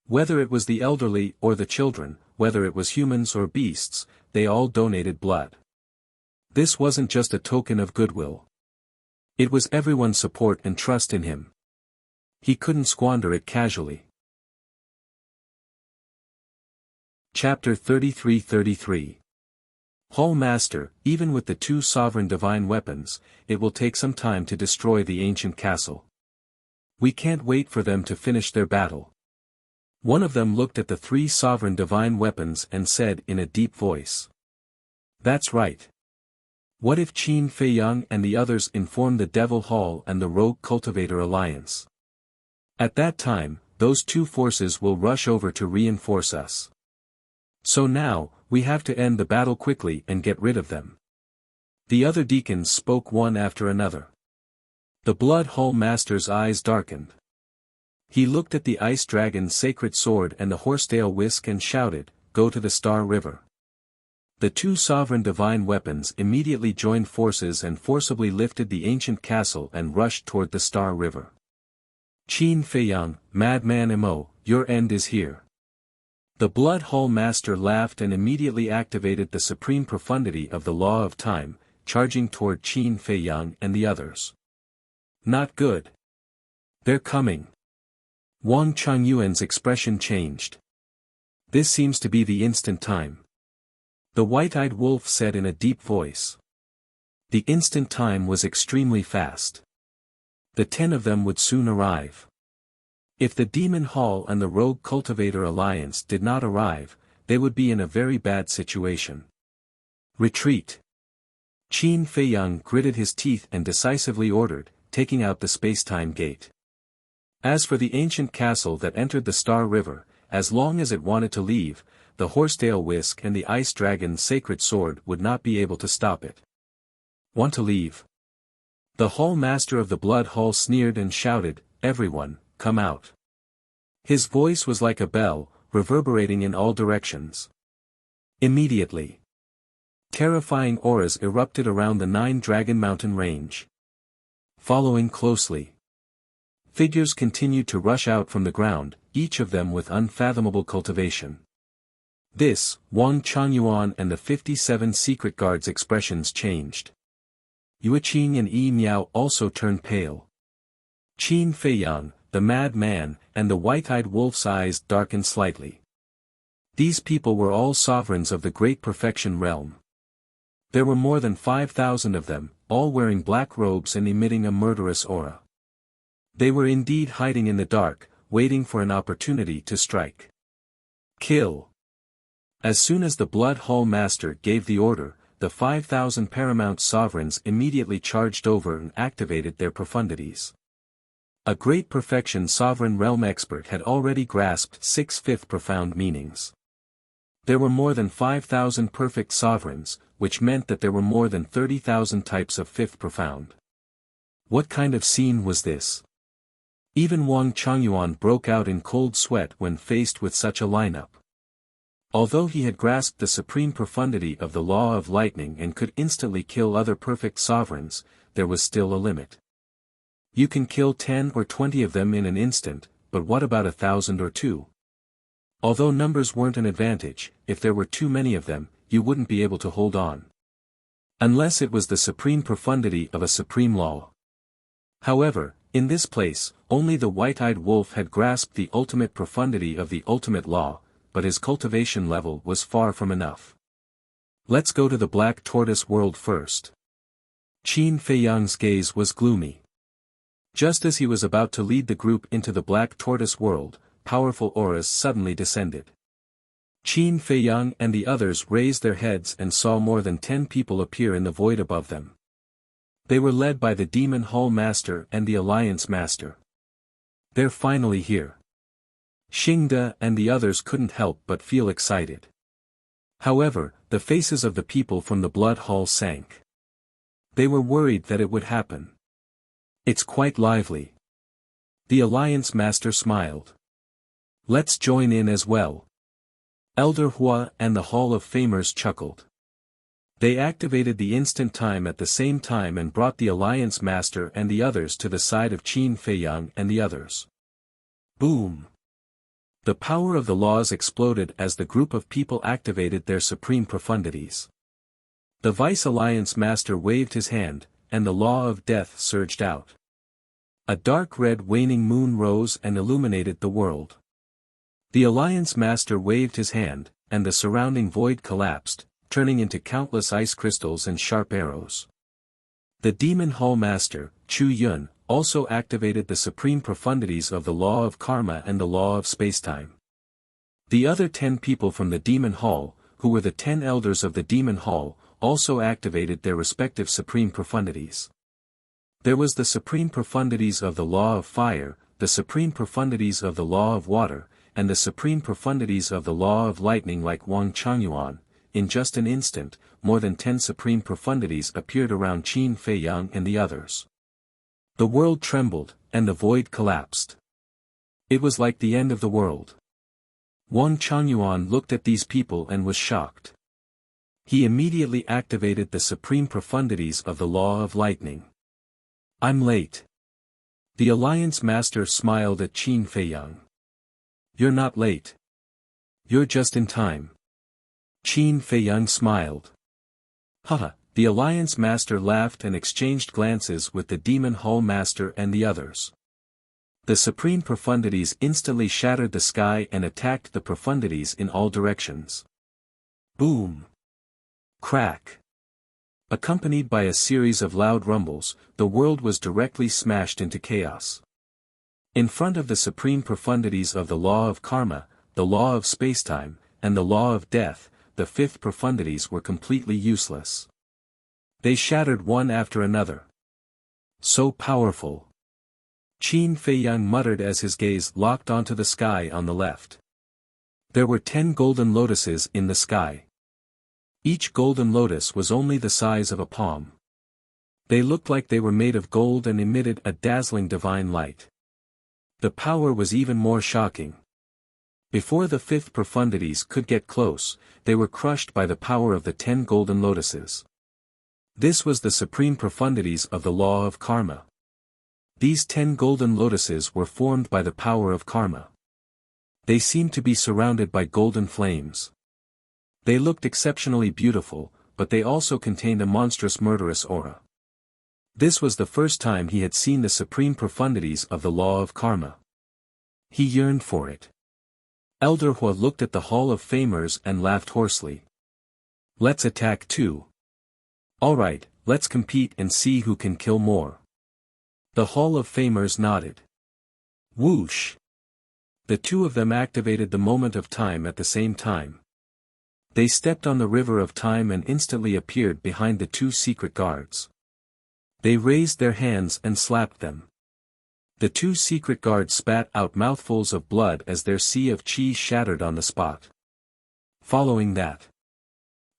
Whether it was the elderly or the children, whether it was humans or beasts, they all donated blood. This wasn't just a token of goodwill. It was everyone's support and trust in him. He couldn't squander it casually. Chapter 33-33. Hall Master, even with the 2 sovereign divine weapons, it will take some time to destroy the ancient castle. We can't wait for them to finish their battle. One of them looked at the 3 sovereign divine weapons and said in a deep voice. That's right. What if Qin Feiyang and the others inform the Devil Hall and the Rogue Cultivator Alliance? At that time, those 2 forces will rush over to reinforce us. So now, we have to end the battle quickly and get rid of them. The other deacons spoke one after another. The Blood Hall Master's eyes darkened. He looked at the ice dragon's sacred sword and the horsetail whisk and shouted, "Go to the Star River." The 2 sovereign divine weapons immediately joined forces and forcibly lifted the ancient castle and rushed toward the Star River. Qin Feiyang, Madman Mo, your end is here. The Blood Hall Master laughed and immediately activated the supreme profundity of the Law of Time, charging toward Qin Feiyang and the others. Not good. They're coming. Wang Changyuan's expression changed. This seems to be the instant time. The white-eyed wolf said in a deep voice. The instant time was extremely fast. The 10 of them would soon arrive. If the Demon Hall and the Rogue Cultivator Alliance did not arrive, they would be in a very bad situation. Retreat. Qin Feiyang gritted his teeth and decisively ordered, taking out the space-time gate. As for the ancient castle that entered the Star River, as long as it wanted to leave, the horsetail whisk and the ice dragon's sacred sword would not be able to stop it. Want to leave? The Hall Master of the Blood Hall sneered and shouted, "Everyone, come out." His voice was like a bell, reverberating in all directions. Immediately, terrifying auras erupted around the 9 Dragon Mountain range. Following closely, figures continued to rush out from the ground, each of them with unfathomable cultivation. This, Wang Changyuan and the 57 secret guards' expressions changed. Yueqing and Yi Miao also turned pale. Qin Feiyang, the mad man, and the white-eyed wolf's eyes darkened slightly. These people were all sovereigns of the Great Perfection realm. There were more than 5,000 of them, all wearing black robes and emitting a murderous aura. They were indeed hiding in the dark, waiting for an opportunity to strike. Kill. As soon as the Blood Hall Master gave the order, the 5,000 paramount sovereigns immediately charged over and activated their profundities. A Great Perfection sovereign realm expert had already grasped 6 fifth profound meanings. There were more than 5,000 perfect sovereigns, which meant that there were more than 30,000 types of fifth profound. What kind of scene was this? Even Wang Changyuan broke out in cold sweat when faced with such a lineup. Although he had grasped the supreme profundity of the law of lightning and could instantly kill other perfect sovereigns, there was still a limit. You can kill 10 or 20 of them in an instant, but what about 1,000 or 2? Although numbers weren't an advantage, if there were too many of them, you wouldn't be able to hold on. Unless it was the supreme profundity of a supreme law. However, In this place, only the white-eyed wolf had grasped the ultimate profundity of the ultimate law, but his cultivation level was far from enough. Let's go to the black tortoise world first. Qin Feiyang's gaze was gloomy. Just as he was about to lead the group into the black tortoise world, powerful auras suddenly descended. Qin Feiyang and the others raised their heads and saw more than 10 people appear in the void above them. They were led by the Demon Hall Master and the Alliance Master. They're finally here. Xingde and the others couldn't help but feel excited. However, the faces of the people from the Blood Hall sank. They were worried that it would happen. It's quite lively. The Alliance Master smiled. Let's join in as well. Elder Hua and the Hall of Famers chuckled. They activated the instant time at the same time and brought the Alliance Master and the others to the side of Qin Feiyang and the others. Boom! The power of the laws exploded as the group of people activated their supreme profundities. The Vice Alliance Master waved his hand, and the law of death surged out. A dark red waning moon rose and illuminated the world. The Alliance Master waved his hand, and the surrounding void collapsed, turning into countless ice crystals and sharp arrows. The Demon Hall Master, Chu Yun, also activated the supreme profundities of the law of karma and the law of spacetime. The other 10 people from the Demon Hall, who were the 10 elders of the Demon Hall, also activated their respective supreme profundities. There was the supreme profundities of the law of fire, the supreme profundities of the law of water, and the supreme profundities of the law of lightning like Wang Changyuan. In just an instant, more than 10 supreme profundities appeared around Qin Feiyang and the others. The world trembled, and the void collapsed. It was like the end of the world. Wang Changyuan looked at these people and was shocked. He immediately activated the supreme profundities of the law of lightning. I'm late. The Alliance Master smiled at Qin Feiyang. You're not late. You're just in time. Qin Feiyang smiled. Haha, the Alliance Master laughed and exchanged glances with the Demon Hall Master and the others. The supreme profundities instantly shattered the sky and attacked the profundities in all directions. Boom! Crack! Accompanied by a series of loud rumbles, the world was directly smashed into chaos. In front of the supreme profundities of the law of karma, the law of spacetime, and the law of death, the 5th profundities were completely useless. They shattered one after another. So powerful. Qin Feiyang muttered as his gaze locked onto the sky on the left. There were 10 golden lotuses in the sky. Each golden lotus was only the size of a palm. They looked like they were made of gold and emitted a dazzling divine light. The power was even more shocking. Before the 5th profundities could get close, they were crushed by the power of the 10 golden lotuses. This was the supreme profundities of the law of karma. These 10 golden lotuses were formed by the power of karma. They seemed to be surrounded by golden flames. They looked exceptionally beautiful, but they also contained a monstrous murderous aura. This was the first time he had seen the supreme profundities of the law of karma. He yearned for it. Elder Hua looked at the Hall of Famers and laughed hoarsely. Let's attack too. Alright, let's compete and see who can kill more. The Hall of Famers nodded. Whoosh! The 2 of them activated the moment of time at the same time. They stepped on the river of time and instantly appeared behind the 2 secret guards. They raised their hands and slapped them. The 2 secret guards spat out mouthfuls of blood as their sea of chi shattered on the spot. Following that,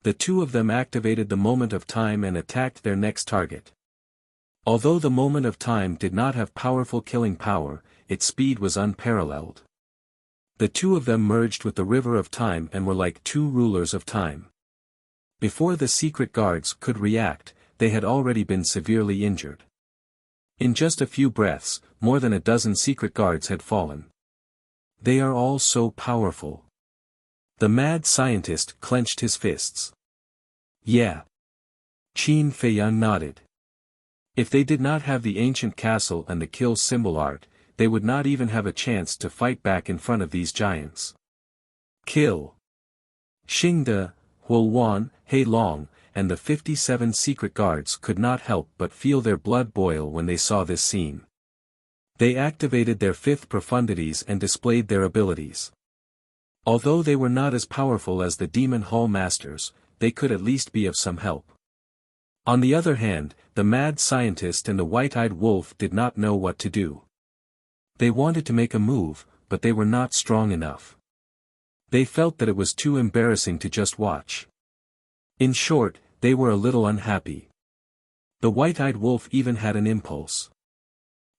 the 2 of them activated the moment of time and attacked their next target. Although the moment of time did not have powerful killing power, its speed was unparalleled. The 2 of them merged with the river of time and were like 2 rulers of time. Before the secret guards could react, they had already been severely injured. In just a few breaths, more than a dozen secret guards had fallen. They are all so powerful. The mad scientist clenched his fists. Yeah. Qin Feiyang nodded. If they did not have the ancient castle and the kill symbol art, they would not even have a chance to fight back in front of these giants. Kill. Xingde, Huoluan, He Long, and the 57 secret guards could not help but feel their blood boil when they saw this scene. They activated their fifth profundities and displayed their abilities. Although they were not as powerful as the Demon Hall Masters, they could at least be of some help. On the other hand, the mad scientist and the white-eyed wolf did not know what to do. They wanted to make a move, but they were not strong enough. They felt that it was too embarrassing to just watch. In short, they were a little unhappy. The white-eyed wolf even had an impulse.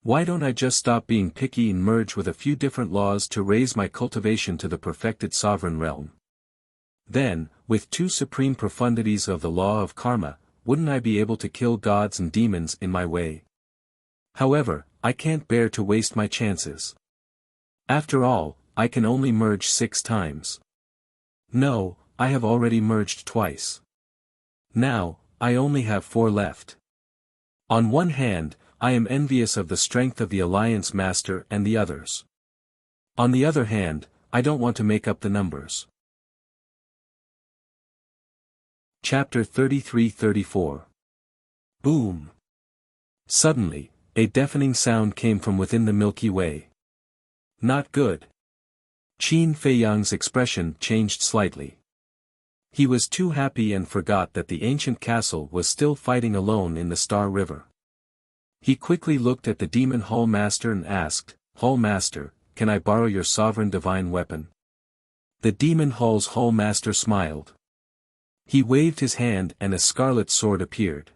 Why don't I just stop being picky and merge with a few different laws to raise my cultivation to the perfected sovereign realm? Then, with 2 supreme profundities of the law of karma, wouldn't I be able to kill gods and demons in my way? However, I can't bear to waste my chances. After all, I can only merge 6 times. No, I have already merged twice. Now, I only have 4 left. On one hand, I am envious of the strength of the Alliance Master and the others. On the other hand, I don't want to make up the numbers. Chapter 33-34. Boom! Suddenly, a deafening sound came from within the Milky Way. Not good. Qin Feiyang's expression changed slightly. He was too happy and forgot that the ancient castle was still fighting alone in the Star River. He quickly looked at the Demon Hall Master and asked, "Hall Master, can I borrow your sovereign divine weapon?" The Demon Hall's Hall Master smiled. He waved his hand and a scarlet sword appeared.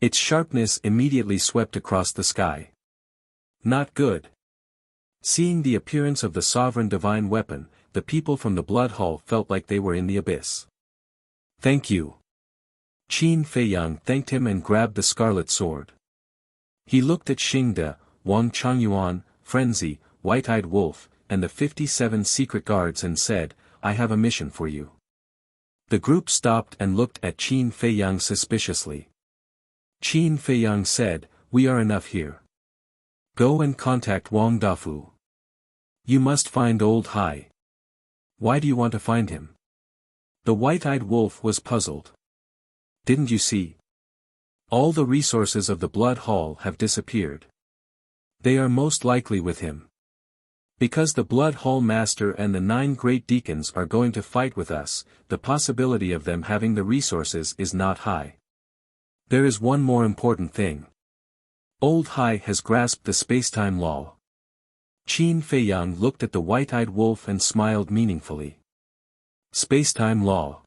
Its sharpness immediately swept across the sky. Not good. Seeing the appearance of the sovereign divine weapon, the people from the Blood Hall felt like they were in the abyss. "Thank you." Qin Feiyang thanked him and grabbed the scarlet sword. He looked at Xingde, Wang Changyuan, Frenzy, White-Eyed Wolf, and the 57 secret guards and said, "I have a mission for you." The group stopped and looked at Qin Feiyang suspiciously. Qin Feiyang said, "We are enough here. Go and contact Wang Dafu. You must find Old Hai." "Why do you want to find him?" The White-Eyed Wolf was puzzled. "Didn't you see? All the resources of the Blood Hall have disappeared. They are most likely with him. Because the Blood Hall Master and the 9 Great Deacons are going to fight with us, the possibility of them having the resources is not high. There is one more important thing. Old Hai has grasped the spacetime law." Qin Feiyang looked at the White-Eyed Wolf and smiled meaningfully. Spacetime law.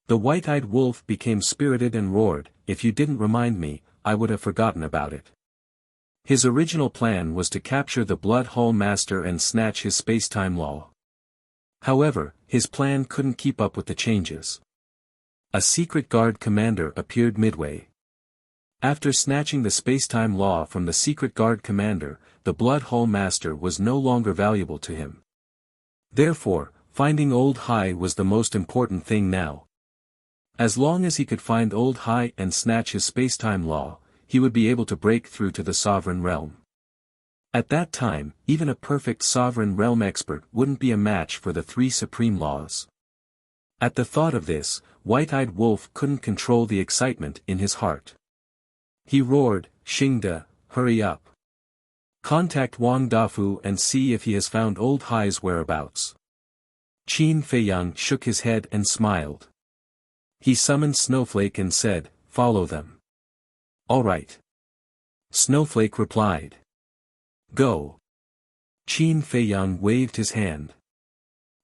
The White-Eyed Wolf became spirited and roared, "If you didn't remind me, I would have forgotten about it." His original plan was to capture the Blood Hall Master and snatch his spacetime law. However, his plan couldn't keep up with the changes. A secret guard commander appeared midway. After snatching the spacetime law from the secret guard commander, the Blood Hall Master was no longer valuable to him. Therefore, finding Old Hai was the most important thing now. As long as he could find Old Hai and snatch his spacetime law, he would be able to break through to the sovereign realm. At that time, even a perfect sovereign realm expert wouldn't be a match for the 3 supreme laws. At the thought of this, White-Eyed Wolf couldn't control the excitement in his heart. He roared, "Xingde, hurry up. Contact Wang Dafu and see if he has found Old Hai's whereabouts." Qin Feiyang shook his head and smiled. He summoned Snowflake and said, "Follow them." "All right." Snowflake replied. "Go." Qin Feiyang waved his hand.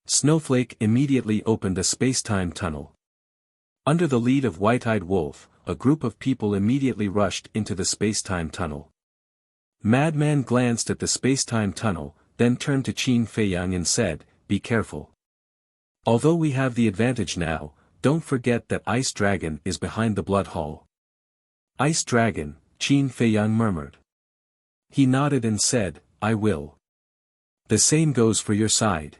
Snowflake immediately opened a spacetime tunnel. Under the lead of White-Eyed Wolf, a group of people immediately rushed into the spacetime tunnel. Madman glanced at the spacetime tunnel, then turned to Qin Feiyang and said, "Be careful. Although we have the advantage now, don't forget that Ice Dragon is behind the Blood Hall." "Ice Dragon," Qin Feiyang murmured. He nodded and said, "I will. The same goes for your side.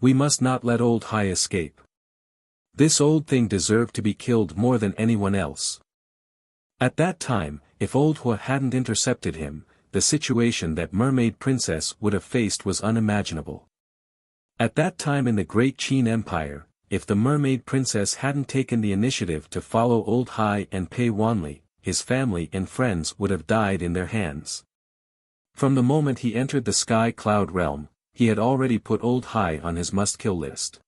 We must not let Old Hai escape. This old thing deserved to be killed more than anyone else." At that time, if Old Hua hadn't intercepted him, the situation that Mermaid Princess would have faced was unimaginable. At that time in the Great Qin Empire, if the Mermaid Princess hadn't taken the initiative to follow Old Hai and Pei Wanli, his family and friends would have died in their hands. From the moment he entered the Sky Cloud realm, he had already put Old Hai on his must-kill list.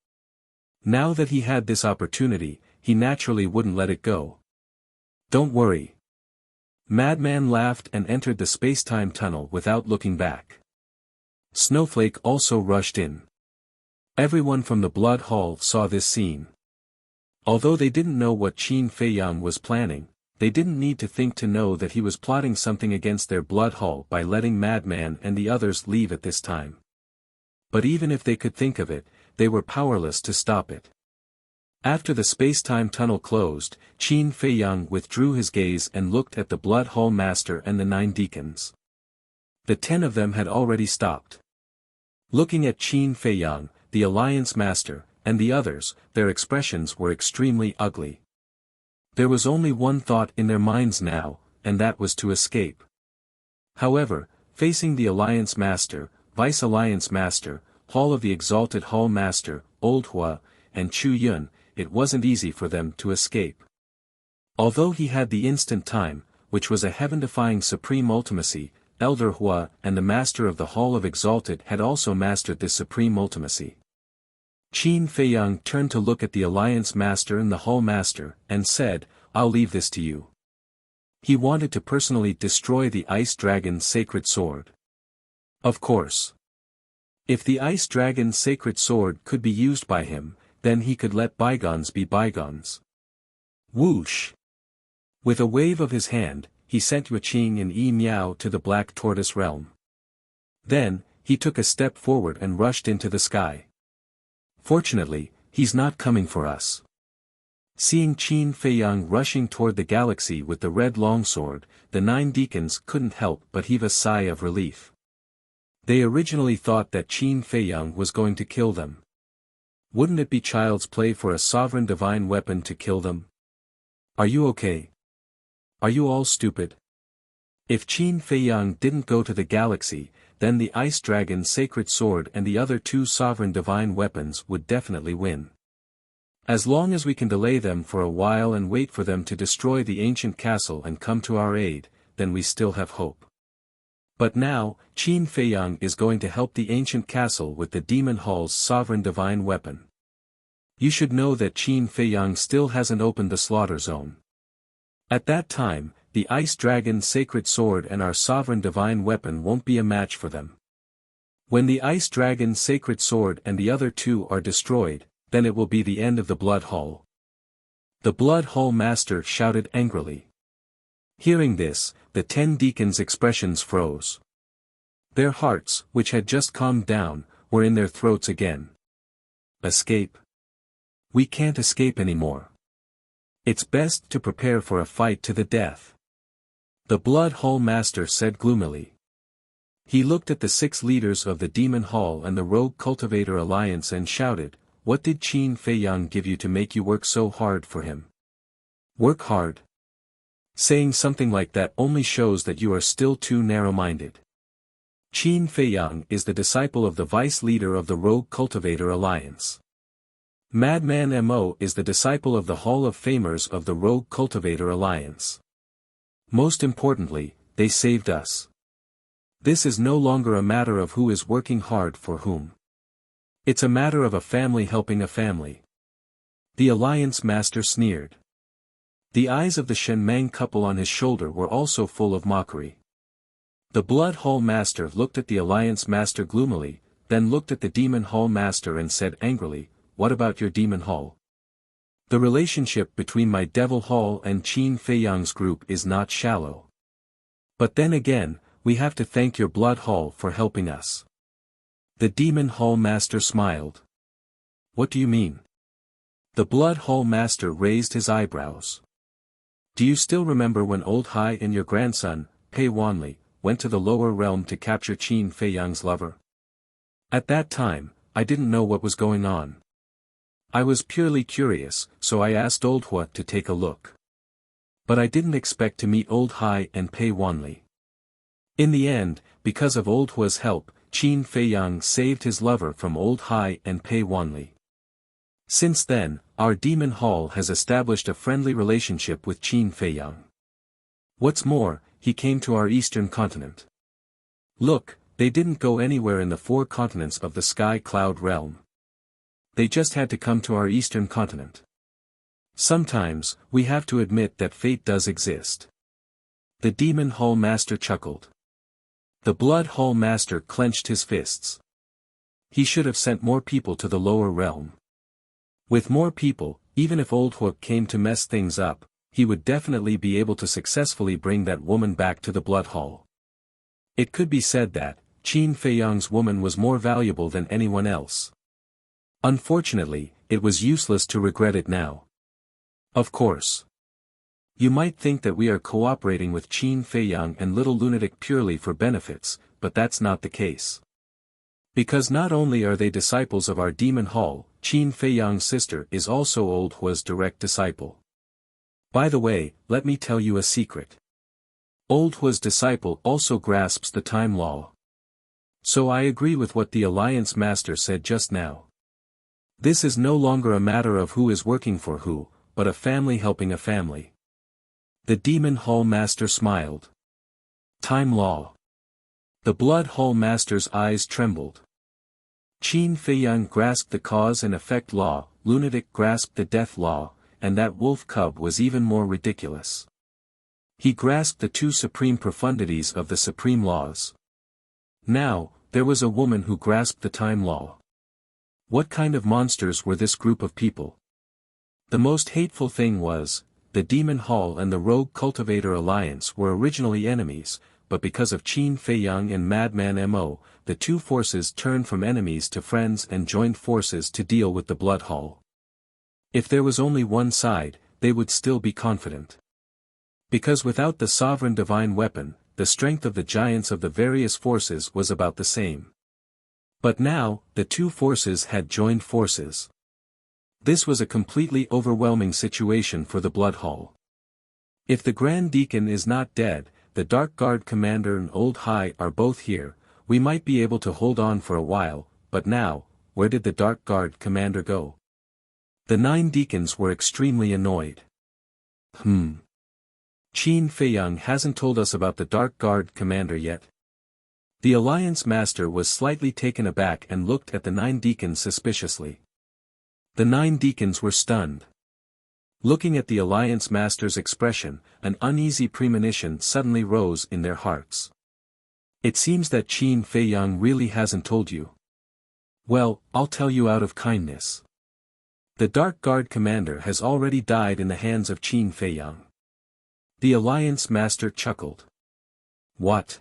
Now that he had this opportunity, he naturally wouldn't let it go. Don't worry. Madman laughed and entered the space-time tunnel without looking back. Snowflake also rushed in. Everyone from the Blood Hall saw this scene. Although they didn't know what Qin Feiyang was planning, they didn't need to think to know that he was plotting something against their Blood Hall by letting Madman and the others leave at this time. But even if they could think of it, they were powerless to stop it. After the space-time tunnel closed, Qin Feiyang withdrew his gaze and looked at the Blood Hall Master and the 9 deacons. The 10 of them had already stopped. Looking at Qin Feiyang, the Alliance Master, and the others, their expressions were extremely ugly. There was only one thought in their minds now, and that was to escape. However, facing the Alliance Master, Vice Alliance Master, Hall of the Exalted Hall Master, Old Hua, and Chu Yun, it wasn't easy for them to escape. Although he had the instant time, which was a heaven-defying supreme ultimacy, Elder Hua and the Master of the Hall of Exalted had also mastered this supreme ultimacy. Qin Feiyang turned to look at the Alliance Master and the Hall Master, and said, "I'll leave this to you." He wanted to personally destroy the Ice Dragon's sacred sword. Of course. If the Ice Dragon's sacred sword could be used by him, then he could let bygones be bygones. Whoosh! With a wave of his hand, he sent Yuqing and Yi Miao to the Black Tortoise realm. Then, he took a step forward and rushed into the sky. Fortunately, he's not coming for us. Seeing Qin Feiyang rushing toward the galaxy with the red longsword, the 9 deacons couldn't help but heave a sigh of relief. They originally thought that Qin Feiyang was going to kill them. Wouldn't it be child's play for a sovereign divine weapon to kill them? Are you okay? Are you all stupid? If Qin Feiyang didn't go to the galaxy, then the Ice Dragon's sacred sword and the other 2 sovereign divine weapons would definitely win. As long as we can delay them for a while and wait for them to destroy the ancient castle and come to our aid, then we still have hope. But now, Qin Feiyang is going to help the ancient castle with the Demon Hall's sovereign divine weapon. You should know that Qin Feiyang still hasn't opened the slaughter zone. At that time, the Ice Dragon's sacred sword and our sovereign divine weapon won't be a match for them. When the Ice Dragon's sacred sword and the other 2 are destroyed, then it will be the end of the Blood Hall. The Blood Hall Master shouted angrily. Hearing this, the 10 deacons' expressions froze. Their hearts, which had just calmed down, were in their throats again. Escape? We can't escape anymore. It's best to prepare for a fight to the death. The Blood Hall Master said gloomily. He looked at the 6 leaders of the Demon Hall and the Rogue Cultivator Alliance and shouted, "What did Qin Feiyang give you to make you work so hard for him? Work hard?" Saying something like that only shows that you are still too narrow-minded. Qin Feiyang is the disciple of the vice leader of the Rogue Cultivator Alliance. Madman Mo is the disciple of the Hall of Famers of the Rogue Cultivator Alliance. Most importantly, they saved us. This is no longer a matter of who is working hard for whom. It's a matter of a family helping a family. The Alliance Master sneered. The eyes of the Shenmeng couple on his shoulder were also full of mockery. The Blood Hall Master looked at the Alliance Master gloomily, then looked at the Demon Hall Master and said angrily, "What about your Demon Hall? The relationship between my Devil Hall and Qin Feiyang's group is not shallow. But then again, we have to thank your Blood Hall for helping us." The Demon Hall Master smiled. "What do you mean?" The Blood Hall Master raised his eyebrows. "Do you still remember when Old Hai and your grandson, Pei Wanli, went to the lower realm to capture Qin Feiyang's lover? At that time, I didn't know what was going on. I was purely curious, so I asked Old Hua to take a look. But I didn't expect to meet Old Hai and Pei Wanli. In the end, because of Old Hua's help, Qin Feiyang saved his lover from Old Hai and Pei Wanli. Since then, our demon hall has established a friendly relationship with Qin Feiyang. What's more, he came to our eastern continent. Look, they didn't go anywhere in the 4 continents of the Sky Cloud realm. They just had to come to our eastern continent. Sometimes, we have to admit that fate does exist. The Demon Hall Master chuckled. The Blood Hall Master clenched his fists. He should have sent more people to the lower realm. With more people, even if Old Hua came to mess things up, he would definitely be able to successfully bring that woman back to the Blood Hall. It could be said that, Qin Feiyang's woman was more valuable than anyone else. Unfortunately, it was useless to regret it now. Of course. You might think that we are cooperating with Qin Feiyang and Little Lunatic purely for benefits, but that's not the case. Because not only are they disciples of our Demon Hall, Qin Feiyang's sister is also Old Hua's direct disciple. By the way, let me tell you a secret. Old Hua's disciple also grasps the time law. So I agree with what the Alliance Master said just now. This is no longer a matter of who is working for who, but a family helping a family. The Demon Hall Master smiled. Time law. The Blood Hall Master's eyes trembled. Qin Feiyang grasped the cause and effect law, Lunatic grasped the death law, and that wolf cub was even more ridiculous. He grasped the 2 supreme profundities of the supreme laws. Now, there was a woman who grasped the time law. What kind of monsters were this group of people? The most hateful thing was, the Demon Hall and the Rogue Cultivator Alliance were originally enemies, but because of Qin Feiyang and Madman Mo, the 2 forces turned from enemies to friends and joined forces to deal with the Blood Hall. If there was only one side, they would still be confident. Because without the sovereign divine weapon, the strength of the giants of the various forces was about the same. But now, the 2 forces had joined forces. This was a completely overwhelming situation for the Blood Hall. If the Grand Deacon is not dead, the Dark Guard Commander and Old Hai are both here, we might be able to hold on for a while, but now, where did the Dark Guard Commander go? The 9 deacons were extremely annoyed. Qin Feiyang hasn't told us about the Dark Guard Commander yet. The Alliance Master was slightly taken aback and looked at the 9 deacons suspiciously. The 9 deacons were stunned. Looking at the Alliance Master's expression, an uneasy premonition suddenly rose in their hearts. It seems that Qin Feiyang really hasn't told you. Well, I'll tell you out of kindness. The Dark Guard Commander has already died in the hands of Qin Feiyang. The Alliance Master chuckled. What?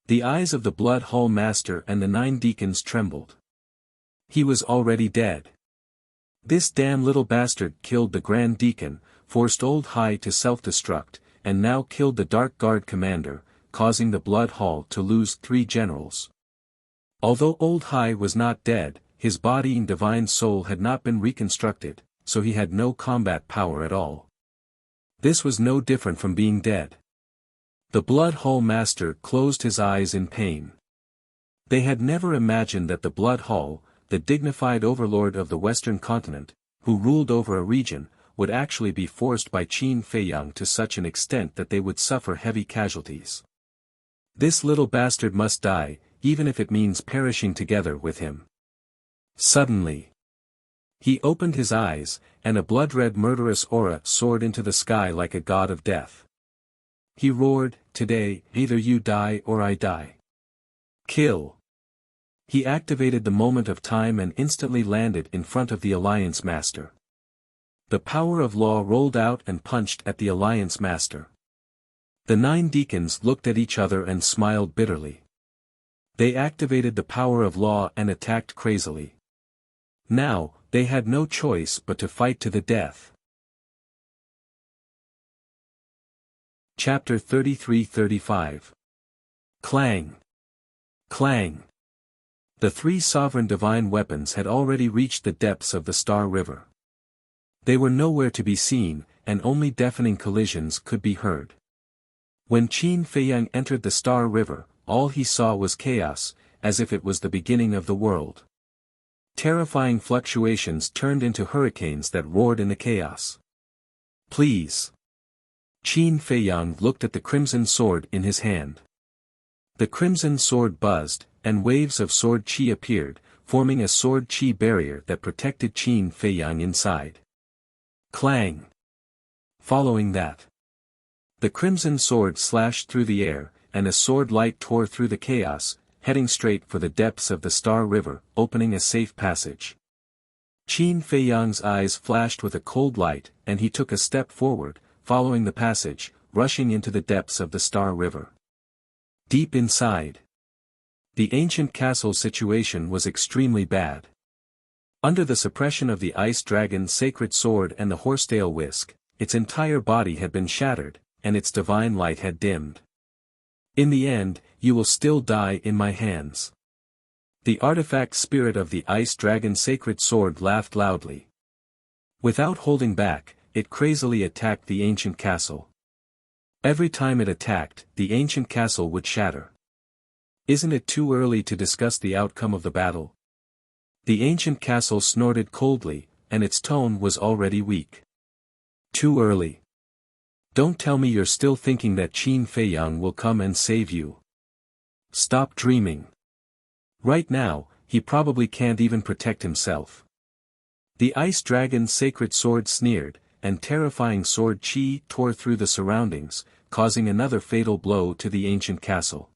The eyes of the Blood Hall Master and the 9 deacons trembled. He was already dead. This damn little bastard killed the Grand Deacon, forced Old Hai to self-destruct, and now killed the Dark Guard Commander, causing the Blood Hall to lose 3 generals. Although Old Hai was not dead, his body and divine soul had not been reconstructed, so he had no combat power at all. This was no different from being dead. The Blood Hall Master closed his eyes in pain. They had never imagined that the Blood Hall, the dignified overlord of the Western continent, who ruled over a region, would actually be forced by Qin Feiyang to such an extent that they would suffer heavy casualties. This little bastard must die, even if it means perishing together with him. Suddenly, he opened his eyes, and a blood-red murderous aura soared into the sky like a god of death. He roared, "Today, either you die or I die. Kill!" He activated the moment of time and instantly landed in front of the Alliance Master. The power of law rolled out and punched at the Alliance Master. The 9 deacons looked at each other and smiled bitterly. They activated the power of law and attacked crazily. Now, they had no choice but to fight to the death. Chapter 33-35. Clang! Clang! The 3 sovereign divine weapons had already reached the depths of the Star River. They were nowhere to be seen, and only deafening collisions could be heard. When Qin Feiyang entered the Star River, all he saw was chaos, as if it was the beginning of the world. Terrifying fluctuations turned into hurricanes that roared in the chaos. "Please." Qin Feiyang looked at the crimson sword in his hand. The crimson sword buzzed, and waves of sword qi appeared, forming a sword qi barrier that protected Qin Feiyang inside. Clang! Following that, the crimson sword slashed through the air, and a sword light tore through the chaos, heading straight for the depths of the Star River, opening a safe passage. Qin Feiyang's eyes flashed with a cold light, and he took a step forward, following the passage, rushing into the depths of the Star River. Deep inside, the ancient castle situation was extremely bad. Under the suppression of the ice dragon's sacred sword and the horsetail whisk, its entire body had been shattered, and its divine light had dimmed. "In the end, you will still die in my hands." The artifact spirit of the ice dragon's sacred sword laughed loudly. Without holding back, it crazily attacked the ancient castle. Every time it attacked, the ancient castle would shatter. "Isn't it too early to discuss the outcome of the battle?" The ancient castle snorted coldly, and its tone was already weak. "Too early? Don't tell me you're still thinking that Qin Feiyang will come and save you. Stop dreaming. Right now, he probably can't even protect himself." The ice dragon's sacred sword sneered, and terrifying sword qi tore through the surroundings, causing another fatal blow to the ancient castle.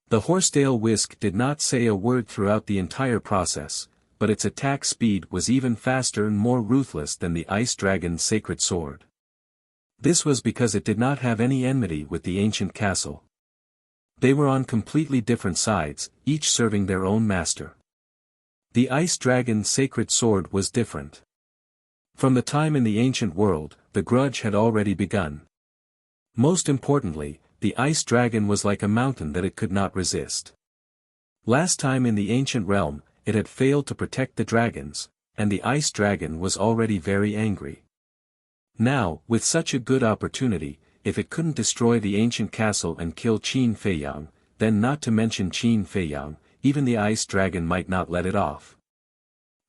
The horsetail whisk did not say a word throughout the entire process, but its attack speed was even faster and more ruthless than the ice dragon's sacred sword. This was because it did not have any enmity with the ancient castle. They were on completely different sides, each serving their own master. The ice dragon's sacred sword was different. From the time in the ancient world, the grudge had already begun. Most importantly, the ice dragon was like a mountain that it could not resist. Last time in the ancient realm, it had failed to protect the dragons, and the ice dragon was already very angry. Now, with such a good opportunity, if it couldn't destroy the ancient castle and kill Qin Feiyang, then not to mention Qin Feiyang, even the ice dragon might not let it off.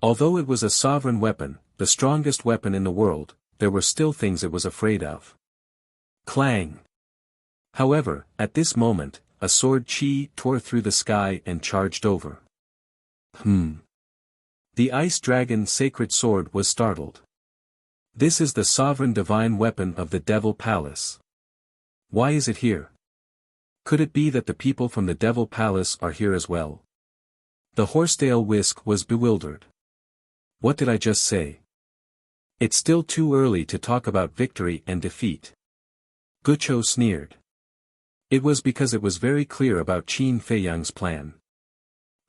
Although it was a sovereign weapon, the strongest weapon in the world, there were still things it was afraid of. Clang! However, at this moment, a sword qi tore through the sky and charged over. The ice dragon's sacred sword was startled. "This is the sovereign divine weapon of the Devil Palace. Why is it here? Could it be that the people from the Devil Palace are here as well?" The horsetail whisk was bewildered. "What did I just say? It's still too early to talk about victory and defeat." Gucho sneered. It was because it was very clear about Qin Feiyang's plan.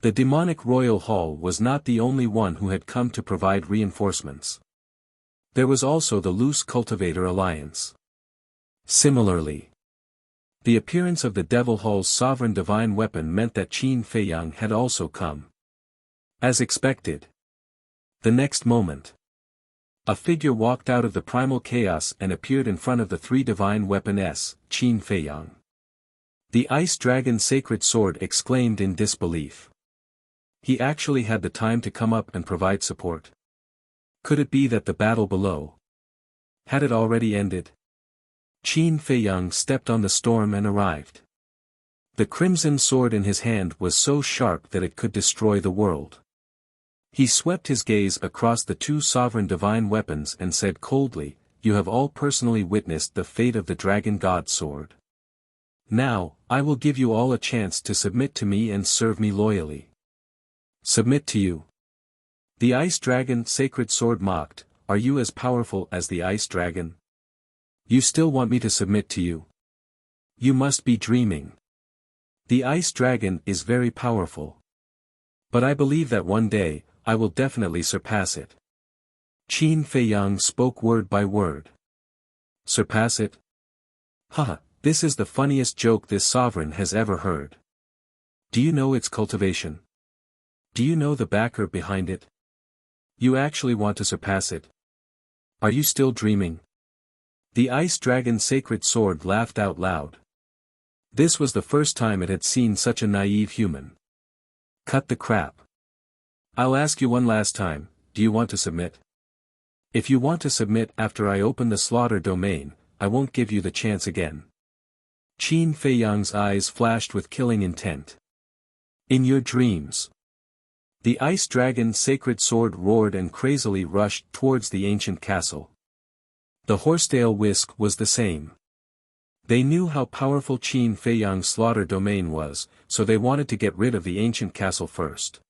The demonic royal hall was not the only one who had come to provide reinforcements. There was also the loose cultivator alliance. Similarly, the appearance of the Devil Hall's sovereign divine weapon meant that Qin Feiyang had also come. As expected. The next moment, a figure walked out of the primal chaos and appeared in front of the three divine weapons, Qin Feiyang. The ice dragon's sacred sword exclaimed in disbelief. He actually had the time to come up and provide support. Could it be that the battle below had it already ended? Qin Feiyang stepped on the storm and arrived. The crimson sword in his hand was so sharp that it could destroy the world. He swept his gaze across the two sovereign divine weapons and said coldly, "You have all personally witnessed the fate of the dragon god sword. Now, I will give you all a chance to submit to me and serve me loyally." "Submit to you?" The ice dragon sacred sword mocked, "Are you as powerful as the ice dragon? You still want me to submit to you? You must be dreaming. The ice dragon is very powerful. But I believe that one day, I will definitely surpass it." Qin Feiyang spoke word by word. "Surpass it? Haha, this is the funniest joke this sovereign has ever heard. Do you know its cultivation? Do you know the backer behind it? You actually want to surpass it? Are you still dreaming?" The ice dragon's sacred sword laughed out loud. This was the first time it had seen such a naive human. Cut the crap. I'll ask you one last time, do you want to submit? If you want to submit after I open the slaughter domain, I won't give you the chance again. Qin Feiyang's eyes flashed with killing intent. In your dreams. The ice dragon's sacred sword roared and crazily rushed towards the ancient castle. The horsetail whisk was the same. They knew how powerful Qin Feiyang's slaughter domain was, so they wanted to get rid of the ancient castle first.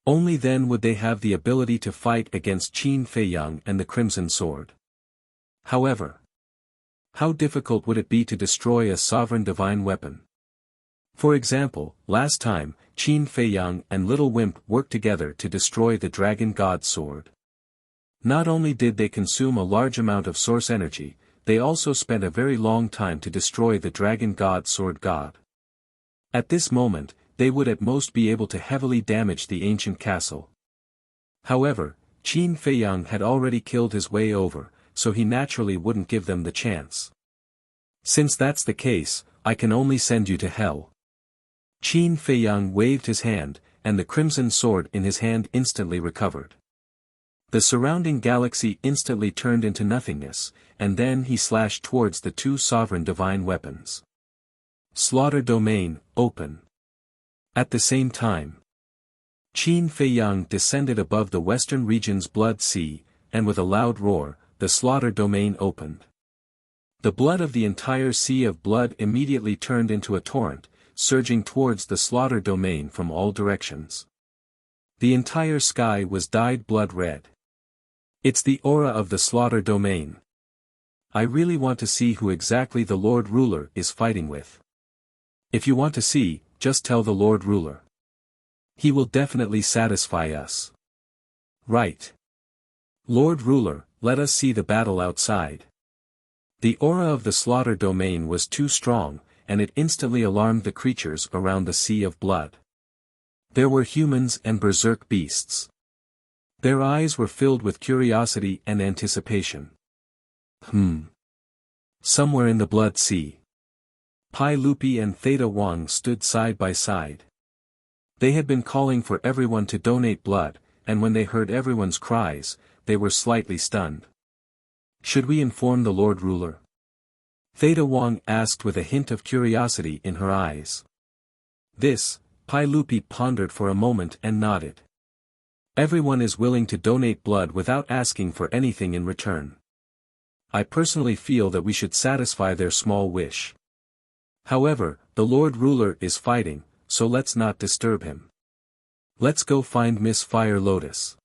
Only then would they have the ability to fight against Qin Feiyang and the Crimson Sword. However, how difficult would it be to destroy a sovereign divine weapon? For example, last time, Qin Feiyang and Little Wimp worked together to destroy the Dragon God's sword. Not only did they consume a large amount of source energy, they also spent a very long time to destroy the Dragon God's sword god. At this moment, they would at most be able to heavily damage the ancient castle. However, Qin Feiyang had already killed his way over, so he naturally wouldn't give them the chance. Since that's the case, I can only send you to hell. Qin Feiyang waved his hand, and the crimson sword in his hand instantly recovered. The surrounding galaxy instantly turned into nothingness, and then he slashed towards the two sovereign divine weapons. Slaughter domain, open. At the same time, Qin Feiyang descended above the western region's blood sea, and with a loud roar, the slaughter domain opened. The blood of the entire sea of blood immediately turned into a torrent, surging towards the slaughter domain from all directions. The entire sky was dyed blood red. It's the aura of the slaughter domain. I really want to see who exactly the Lord Ruler is fighting with. If you want to see, just tell the Lord Ruler. He will definitely satisfy us. Right. Lord Ruler, let us see the battle outside. The aura of the slaughter domain was too strong, and it instantly alarmed the creatures around the sea of blood. There were humans and berserk beasts. Their eyes were filled with curiosity and anticipation. Somewhere in the blood sea. Pai Lupi and Theta Wang stood side by side. They had been calling for everyone to donate blood, and when they heard everyone's cries, they were slightly stunned. Should we inform the Lord Ruler? Theta Wang asked with a hint of curiosity in her eyes. This, Pai Lupi pondered for a moment and nodded. Everyone is willing to donate blood without asking for anything in return. I personally feel that we should satisfy their small wish. However, the Lord Ruler is fighting, so let's not disturb him. Let's go find Miss Fire Lotus.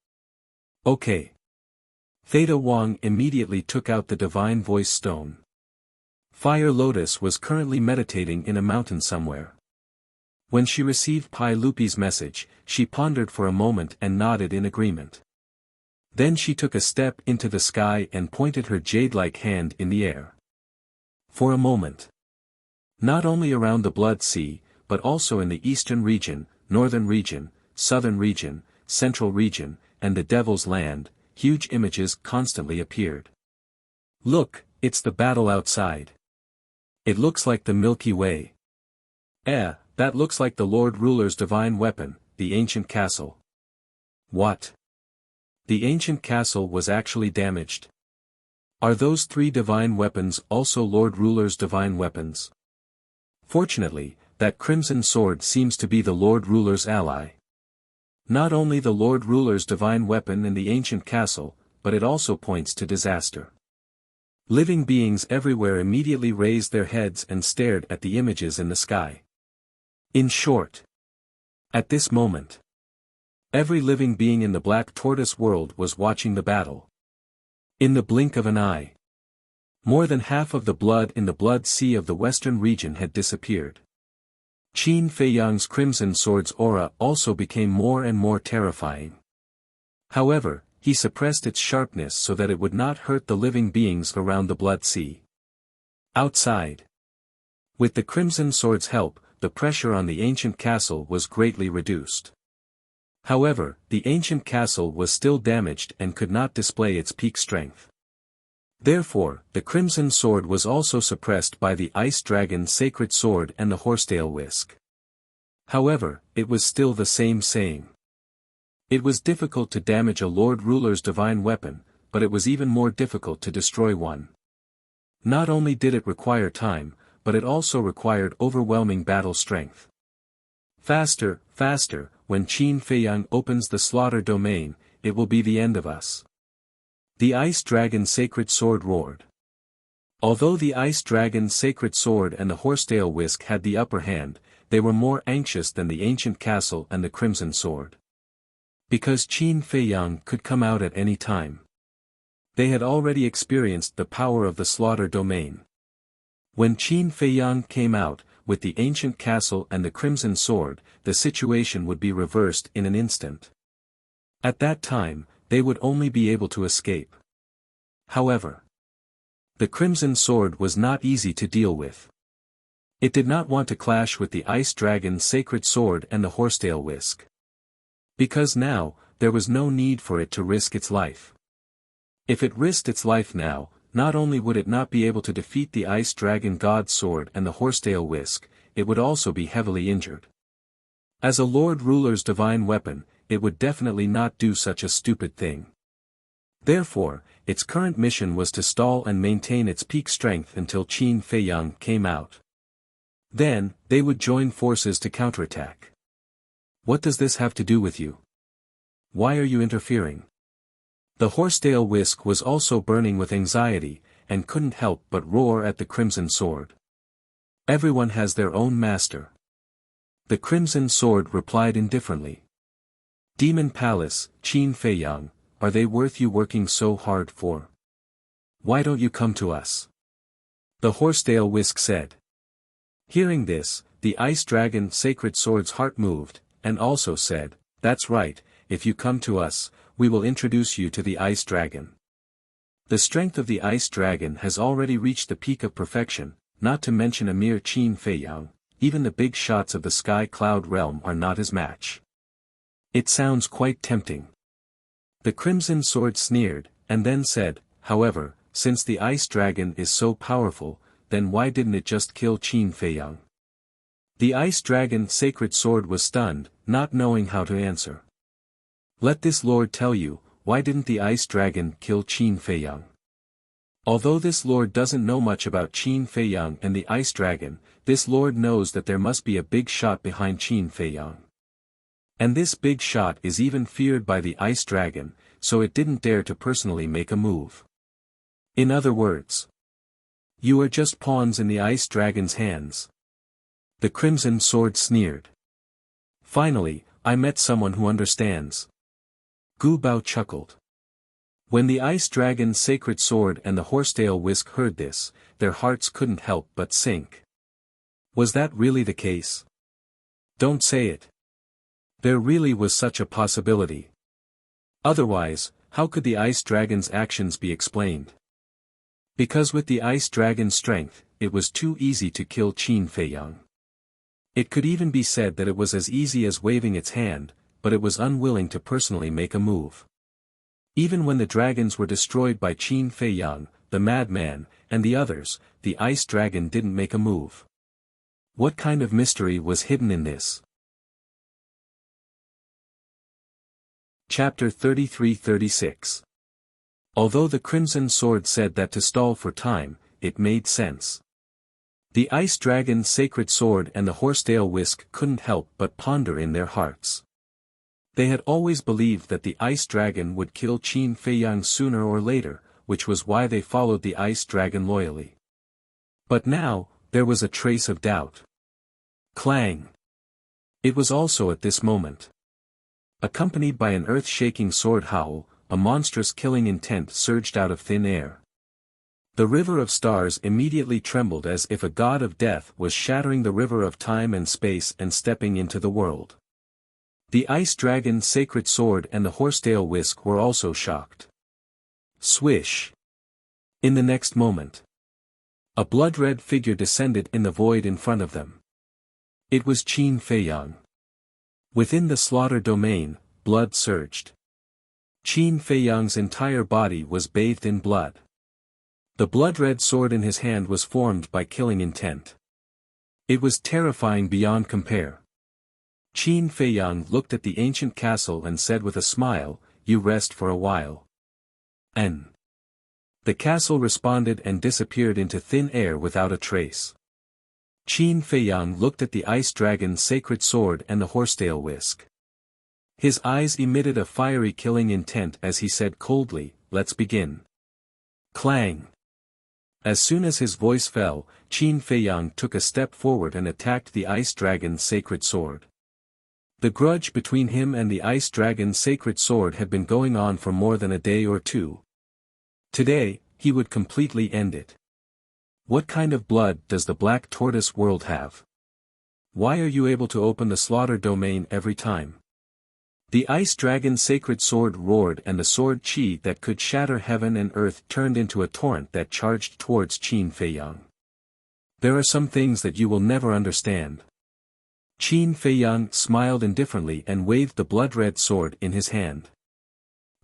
Okay. Theta Wang immediately took out the Divine Voice Stone. Fire Lotus was currently meditating in a mountain somewhere. When she received Pai Lupi's message, she pondered for a moment and nodded in agreement. Then she took a step into the sky and pointed her jade-like hand in the air. For a moment. Not only around the Blood Sea, but also in the eastern region, northern region, southern region, central region, and the Devil's Land, huge images constantly appeared. Look, it's the battle outside. It looks like the Milky Way. That looks like the Lord Ruler's divine weapon, the ancient castle. What? The ancient castle was actually damaged. Are those three divine weapons also Lord Ruler's divine weapons? Fortunately, that crimson sword seems to be the Lord Ruler's ally. Not only the Lord Ruler's divine weapon in the ancient castle, but it also points to disaster. Living beings everywhere immediately raised their heads and stared at the images in the sky. In short, at this moment, every living being in the Black Tortoise world was watching the battle. In the blink of an eye, more than half of the blood in the blood sea of the western region had disappeared. Qin Feiyang's crimson sword's aura also became more and more terrifying. However, he suppressed its sharpness so that it would not hurt the living beings around the blood sea. Outside, with the crimson sword's help, the pressure on the ancient castle was greatly reduced. However, the ancient castle was still damaged and could not display its peak strength. Therefore, the Crimson Sword was also suppressed by the Ice Dragon's Sacred Sword and the Horsetail Whisk. However, it was still the same saying. It was difficult to damage a Lord Ruler's divine weapon, but it was even more difficult to destroy one. Not only did it require time, but it also required overwhelming battle strength. Faster, faster, when Qin Feiyang opens the slaughter domain, it will be the end of us. The Ice Dragon's Sacred Sword roared. Although the Ice Dragon's Sacred Sword and the Horsetail Whisk had the upper hand, they were more anxious than the Ancient Castle and the Crimson Sword. Because Qin Feiyang could come out at any time. They had already experienced the power of the slaughter domain. When Qin Feiyang came out, with the Ancient Castle and the Crimson Sword, the situation would be reversed in an instant. At that time, they would only be able to escape. However, the Crimson Sword was not easy to deal with. It did not want to clash with the Ice Dragon's Sacred Sword and the Horsetail Whisk. Because now, there was no need for it to risk its life. If it risked its life now, not only would it not be able to defeat the Ice Dragon God's Sword and the Horsetail Whisk, it would also be heavily injured. As a Lord Ruler's divine weapon, it would definitely not do such a stupid thing. Therefore, its current mission was to stall and maintain its peak strength until Qin Feiyang came out. Then, they would join forces to counterattack. What does this have to do with you? Why are you interfering? The Horsetail Whisk was also burning with anxiety, and couldn't help but roar at the Crimson Sword. Everyone has their own master. The Crimson Sword replied indifferently. Demon Palace, Qin Feiyang, are they worth you working so hard for? Why don't you come to us? The Horsetail Whisk said. Hearing this, the Ice Dragon Sacred Sword's heart moved, and also said, "That's right, if you come to us, we will introduce you to the Ice Dragon." The strength of the Ice Dragon has already reached the peak of perfection, not to mention a mere Qin Feiyang, even the big shots of the Sky Cloud realm are not his match. It sounds quite tempting. The Crimson Sword sneered, and then said, "However, since the Ice Dragon is so powerful, then why didn't it just kill Qin Feiyang?" The Ice Dragon's Sacred Sword was stunned, not knowing how to answer. Let this lord tell you, why didn't the Ice Dragon kill Qin Feiyang? Although this lord doesn't know much about Qin Feiyang and the Ice Dragon, this lord knows that there must be a big shot behind Qin Feiyang. And this big shot is even feared by the Ice Dragon, so it didn't dare to personally make a move. In other words, you are just pawns in the Ice Dragon's hands. The Crimson Sword sneered. Finally, I met someone who understands. Gu Bao chuckled. When the Ice Dragon's Sacred Sword and the Horsetail Whisk heard this, their hearts couldn't help but sink. Was that really the case? Don't say it. There really was such a possibility. Otherwise, how could the Ice Dragon's actions be explained? Because with the Ice Dragon's strength, it was too easy to kill Qin Feiyang. It could even be said that it was as easy as waving its hand, but it was unwilling to personally make a move. Even when the dragons were destroyed by Qin Feiyang, the madman, and the others, the Ice Dragon didn't make a move. What kind of mystery was hidden in this? Chapter 33-36. Although the Crimson Sword said that to stall for time, it made sense. The Ice Dragon's Sacred Sword and the Horsetail Whisk couldn't help but ponder in their hearts. They had always believed that the Ice Dragon would kill Qin Feiyang sooner or later, which was why they followed the Ice Dragon loyally. But now, there was a trace of doubt. Clang! It was also at this moment. Accompanied by an earth-shaking sword howl, a monstrous killing intent surged out of thin air. The river of stars immediately trembled as if a god of death was shattering the river of time and space and stepping into the world. The Ice Dragon's Sacred Sword and the Horsetail Whisk were also shocked. Swish! In the next moment, a blood-red figure descended in the void in front of them. It was Qin Feiyang. Within the slaughter domain, blood surged. Qin Feiyang's entire body was bathed in blood. The blood-red sword in his hand was formed by killing intent. It was terrifying beyond compare. Qin Feiyang looked at the ancient castle and said with a smile, "You rest for a while." And the castle responded and disappeared into thin air without a trace. Qin Feiyang looked at the ice dragon's sacred sword and the horsetail whisk. His eyes emitted a fiery killing intent as he said coldly, "Let's begin." Clang! As soon as his voice fell, Qin Feiyang took a step forward and attacked the ice dragon's sacred sword. The grudge between him and the ice dragon's sacred sword had been going on for more than a day or two. Today, he would completely end it. What kind of blood does the Black Tortoise world have? Why are you able to open the slaughter domain every time? The ice dragon's sacred sword roared and the sword chi that could shatter heaven and earth turned into a torrent that charged towards Qin Feiyang. There are some things that you will never understand. Qin Feiyang smiled indifferently and waved the blood-red sword in his hand.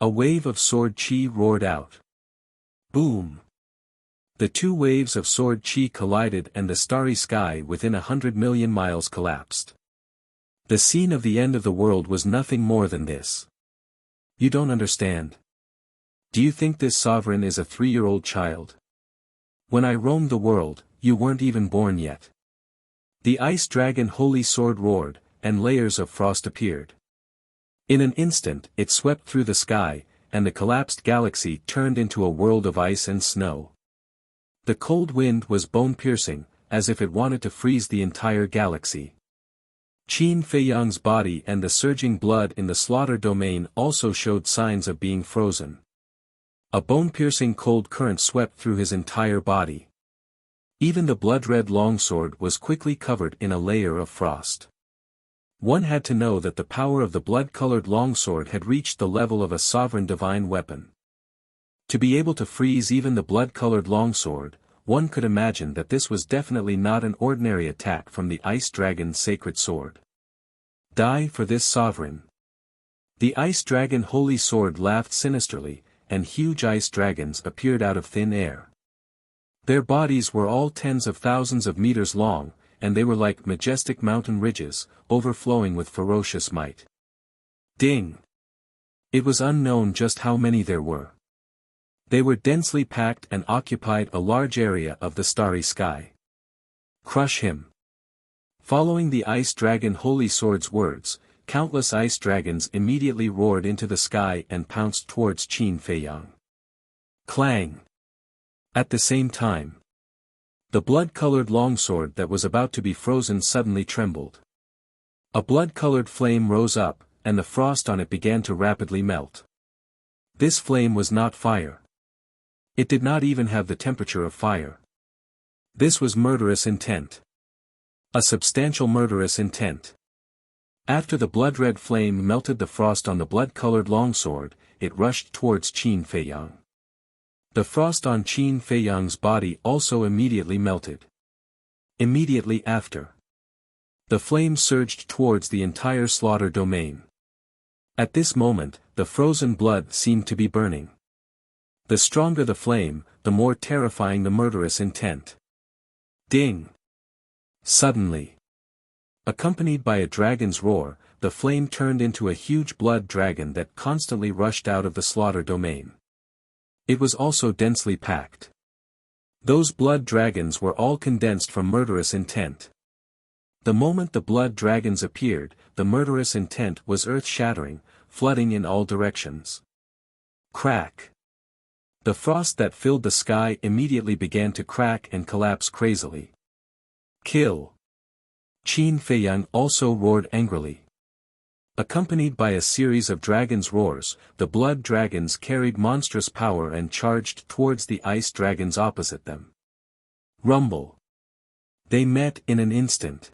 A wave of sword chi roared out. Boom! The two waves of sword chi collided and the starry sky within 100 million miles collapsed. The scene of the end of the world was nothing more than this. You don't understand. Do you think this sovereign is a 3-year-old child? When I roamed the world, you weren't even born yet. The ice dragon holy sword roared, and layers of frost appeared. In an instant it swept through the sky, and the collapsed galaxy turned into a world of ice and snow. The cold wind was bone-piercing, as if it wanted to freeze the entire galaxy. Qin Feiyang's body and the surging blood in the slaughter domain also showed signs of being frozen. A bone-piercing cold current swept through his entire body. Even the blood-red longsword was quickly covered in a layer of frost. One had to know that the power of the blood-colored longsword had reached the level of a sovereign divine weapon. To be able to freeze even the blood-colored longsword, one could imagine that this was definitely not an ordinary attack from the ice dragon's sacred sword. Die for this sovereign. The ice dragon holy sword laughed sinisterly, and huge ice dragons appeared out of thin air. Their bodies were all tens of thousands of meters long, and they were like majestic mountain ridges, overflowing with ferocious might. Ding! It was unknown just how many there were. They were densely packed and occupied a large area of the starry sky. Crush him. Following the ice dragon holy sword's words, countless ice dragons immediately roared into the sky and pounced towards Qin Feiyang. Clang! At the same time, the blood-colored longsword that was about to be frozen suddenly trembled. A blood-colored flame rose up, and the frost on it began to rapidly melt. This flame was not fire. It did not even have the temperature of fire. This was murderous intent. A substantial murderous intent. After the blood-red flame melted the frost on the blood-colored longsword, it rushed towards Qin Feiyang. The frost on Qin Feiyang's body also immediately melted. Immediately after, the flame surged towards the entire slaughter domain. At this moment, the frozen blood seemed to be burning. The stronger the flame, the more terrifying the murderous intent. Ding! Suddenly, accompanied by a dragon's roar, the flame turned into a huge blood dragon that constantly rushed out of the slaughter domain. It was also densely packed. Those blood dragons were all condensed from murderous intent. The moment the blood dragons appeared, the murderous intent was earth-shattering, flooding in all directions. Crack! The frost that filled the sky immediately began to crack and collapse crazily. Kill! Qin Feiyang also roared angrily. Accompanied by a series of dragons' roars, the blood dragons carried monstrous power and charged towards the ice dragons opposite them. Rumble! They met in an instant.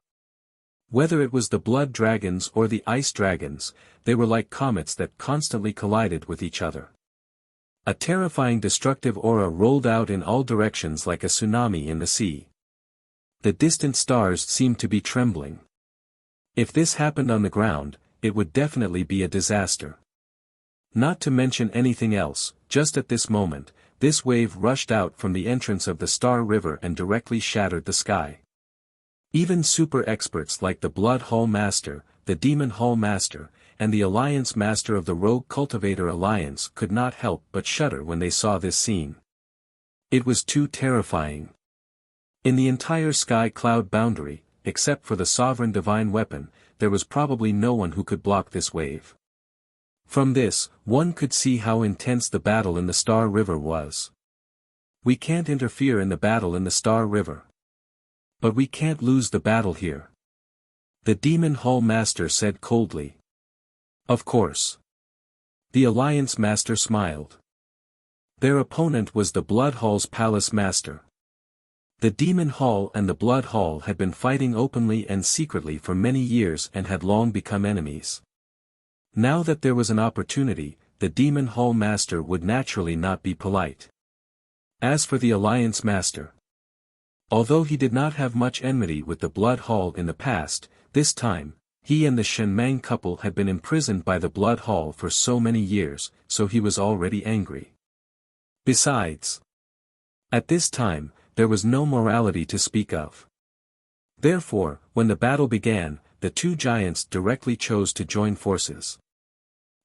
Whether it was the blood dragons or the ice dragons, they were like comets that constantly collided with each other. A terrifying destructive aura rolled out in all directions like a tsunami in the sea. The distant stars seemed to be trembling. If this happened on the ground, it would definitely be a disaster. Not to mention anything else, just at this moment, this wave rushed out from the entrance of the Star River and directly shattered the sky. Even super experts like the Blood Hall Master, the Demon Hall Master, and the Alliance Master of the Rogue Cultivator Alliance could not help but shudder when they saw this scene. It was too terrifying. In the entire sky cloud boundary, except for the Sovereign Divine Weapon, there was probably no one who could block this wave. From this, one could see how intense the battle in the Star River was. We can't interfere in the battle in the Star River. But we can't lose the battle here. The Demon Hall Master said coldly. Of course. The Alliance Master smiled. Their opponent was the Blood Hall's Palace Master. The Demon Hall and the Blood Hall had been fighting openly and secretly for many years and had long become enemies. Now that there was an opportunity, the Demon Hall Master would naturally not be polite. As for the Alliance Master, although he did not have much enmity with the Blood Hall in the past, this time, he and the Shenmang couple had been imprisoned by the Blood Hall for so many years, so he was already angry. Besides, at this time, there was no morality to speak of. Therefore, when the battle began, the two giants directly chose to join forces.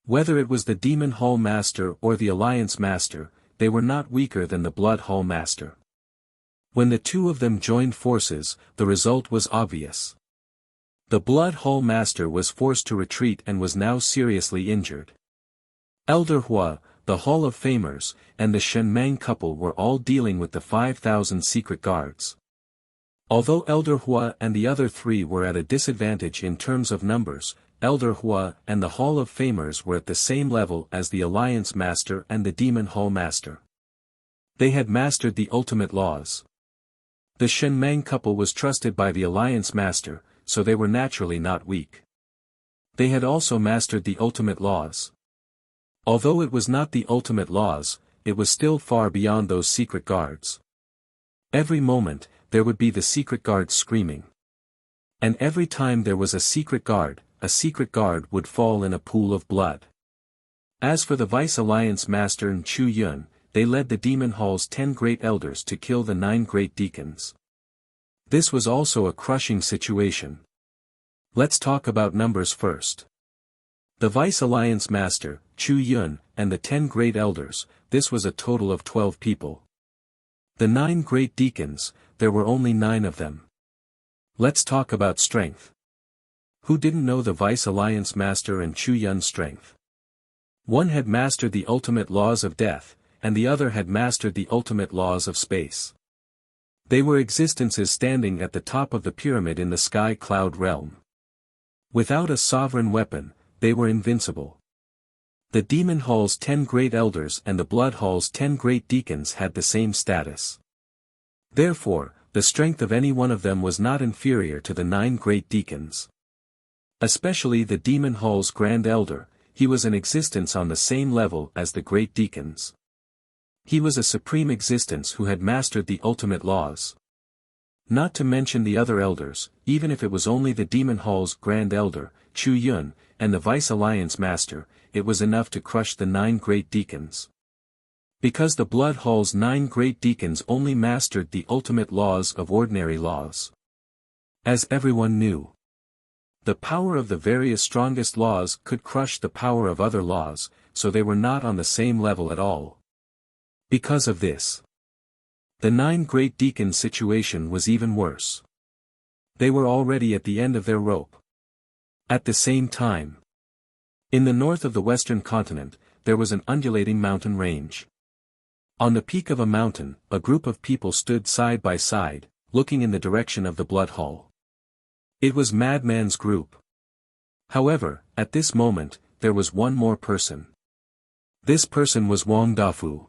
Whether it was the Demon Hall Master or the Alliance Master, they were not weaker than the Blood Hall Master. When the two of them joined forces, the result was obvious. The Blood Hall Master was forced to retreat and was now seriously injured. Elder Hua, the Hall of Famers, and the Shenmang couple were all dealing with the 5,000 secret guards. Although Elder Hua and the other three were at a disadvantage in terms of numbers, Elder Hua and the Hall of Famers were at the same level as the Alliance Master and the Demon Hall Master. They had mastered the ultimate laws. The Shenmang couple was trusted by the Alliance Master, so they were naturally not weak. They had also mastered the ultimate laws. Although it was not the ultimate laws, it was still far beyond those secret guards. Every moment, there would be the secret guards screaming. And every time there was a secret guard would fall in a pool of blood. As for the Vice Alliance Master and Chu Yun, they led the Demon Hall's 10 great elders to kill the 9 great deacons. This was also a crushing situation. Let's talk about numbers first. The Vice Alliance Master, Chu Yun, and the 10 great elders, this was a total of 12 people. The 9 great deacons, there were only 9 of them. Let's talk about strength. Who didn't know the Vice Alliance Master and Chu Yun's strength? One had mastered the ultimate laws of death, and the other had mastered the ultimate laws of space. They were existences standing at the top of the pyramid in the sky cloud realm. Without a sovereign weapon, they were invincible. The Demon Hall's 10 great elders and the Blood Hall's 10 great deacons had the same status. Therefore, the strength of any one of them was not inferior to the 9 great deacons. Especially the Demon Hall's Grand Elder, he was an existence on the same level as the great deacons. He was a supreme existence who had mastered the ultimate laws. Not to mention the other elders, even if it was only the Demon Hall's Grand Elder, Chu Yun, and the Vice Alliance Master, it was enough to crush the 9 great deacons. Because the Blood Hall's 9 great deacons only mastered the ultimate laws of ordinary laws. As everyone knew, the power of the various strongest laws could crush the power of other laws, so they were not on the same level at all. Because of this, the 9 great deacons' situation was even worse. They were already at the end of their rope. At the same time, in the north of the western continent, there was an undulating mountain range. On the peak of a mountain, a group of people stood side by side, looking in the direction of the Blood Hall. It was Madman's group. However, at this moment, there was one more person. This person was Wang Dafu.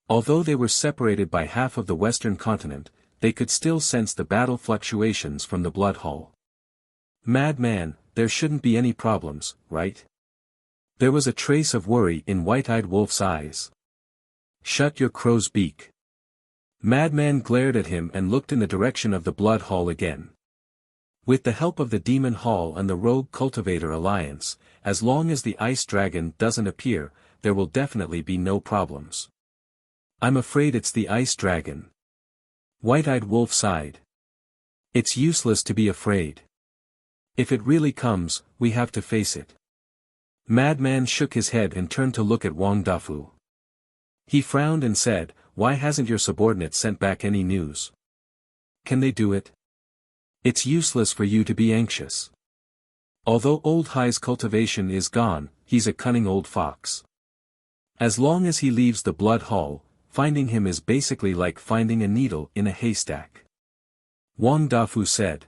Although they were separated by half of the western continent, they could still sense the battle fluctuations from the Blood Hall. Madman, there shouldn't be any problems, right? There was a trace of worry in White-Eyed Wolf's eyes. Shut your crow's beak. Madman glared at him and looked in the direction of the Blood Hall again. With the help of the Demon Hall and the Rogue Cultivator Alliance, as long as the Ice Dragon doesn't appear, there will definitely be no problems. I'm afraid it's the ice dragon. White-Eyed Wolf sighed. It's useless to be afraid. If it really comes, we have to face it. Madman shook his head and turned to look at Wang Dafu. He frowned and said, "Why hasn't your subordinate sent back any news? Can they do it? It's useless for you to be anxious. Although Old Hai's cultivation is gone, he's a cunning old fox. As long as he leaves the blood hall, finding him is basically like finding a needle in a haystack." Wang Dafu said.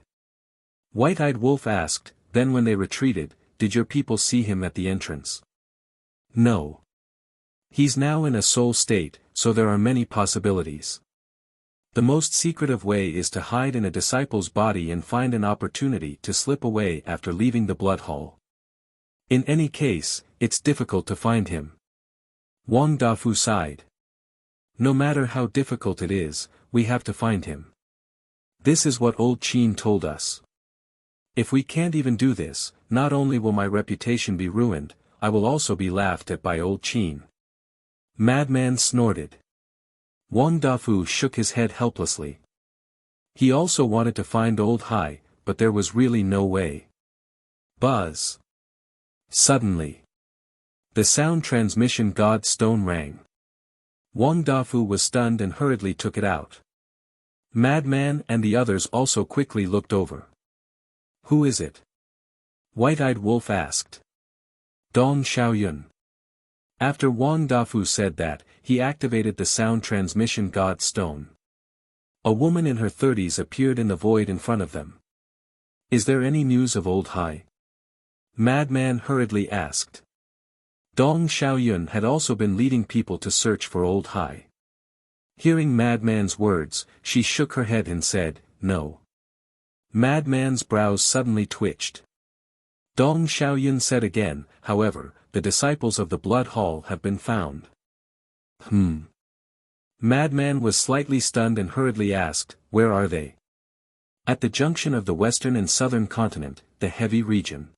White-Eyed Wolf asked, "Then when they retreated, did your people see him at the entrance?" "No. He's now in a soul state, so there are many possibilities. The most secretive way is to hide in a disciple's body and find an opportunity to slip away after leaving the blood hall. In any case, it's difficult to find him." Wang Dafu sighed. "No matter how difficult it is, we have to find him. This is what old Qin told us. If we can't even do this, not only will my reputation be ruined, I will also be laughed at by old Qin." Madman snorted. Wang Dafu shook his head helplessly. He also wanted to find Old Hai, but there was really no way. Buzz. Suddenly, the sound transmission god stone rang. Wang Dafu was stunned and hurriedly took it out. Madman and the others also quickly looked over. "Who is it?" White-Eyed Wolf asked. "Dong Xiaoyun." After Wang Dafu said that, he activated the sound transmission god stone. A woman in her 30s appeared in the void in front of them. "Is there any news of Old Hai?" Madman hurriedly asked. Dong Xiaoyun had also been leading people to search for Old Hai. Hearing Madman's words, she shook her head and said, "No." Madman's brows suddenly twitched. Dong Xiaoyun said again, "However, the disciples of the Blood Hall have been found." Madman was slightly stunned and hurriedly asked, "Where are they?" "At the junction of the western and southern continent, the heavy region."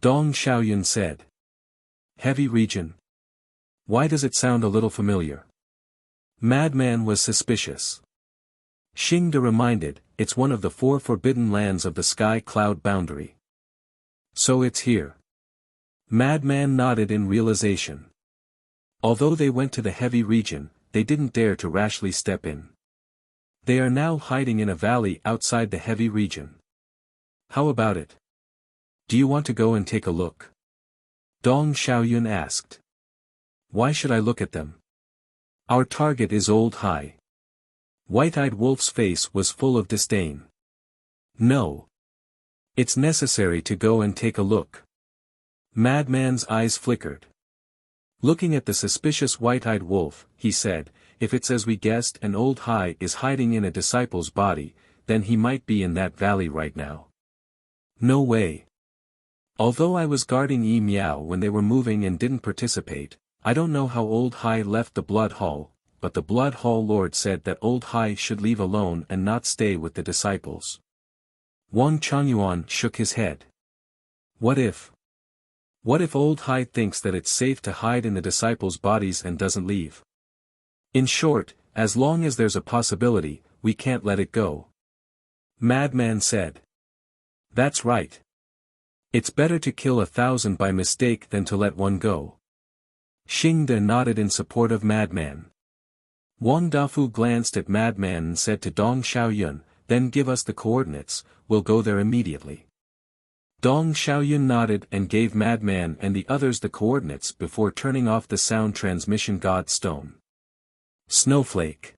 Dong Xiaoyun said. "Heavy region? Why does it sound a little familiar?" Madman was suspicious. Xingde reminded, "It's one of the 4 forbidden lands of the sky-cloud boundary." "So it's here." Madman nodded in realization. Although they went to the heavy region, they didn't dare to rashly step in. They are now hiding in a valley outside the heavy region. "How about it? Do you want to go and take a look?" Dong Xiaoyun asked. "Why should I look at them? Our target is Old Hai." White-Eyed Wolf's face was full of disdain. "No. It's necessary to go and take a look." Madman's eyes flickered. Looking at the suspicious White-Eyed Wolf, he said, "If it's as we guessed and Old Hai is hiding in a disciple's body, then he might be in that valley right now." "No way. Although I was guarding Yi Miao when they were moving and didn't participate, I don't know how Old Hai left the Blood Hall, but the Blood Hall Lord said that Old Hai should leave alone and not stay with the disciples." Wang Changyuan shook his head. What if Old Hai thinks that it's safe to hide in the disciples' bodies and doesn't leave? In short, as long as there's a possibility, we can't let it go. Madman said. That's right. It's better to kill 1,000 by mistake than to let one go. Xingde nodded in support of Madman. Wang Dafu glanced at Madman and said to Dong Xiaoyun, "Then give us the coordinates, we'll go there immediately." Dong Xiaoyun nodded and gave Madman and the others the coordinates before turning off the sound transmission god stone. Snowflake.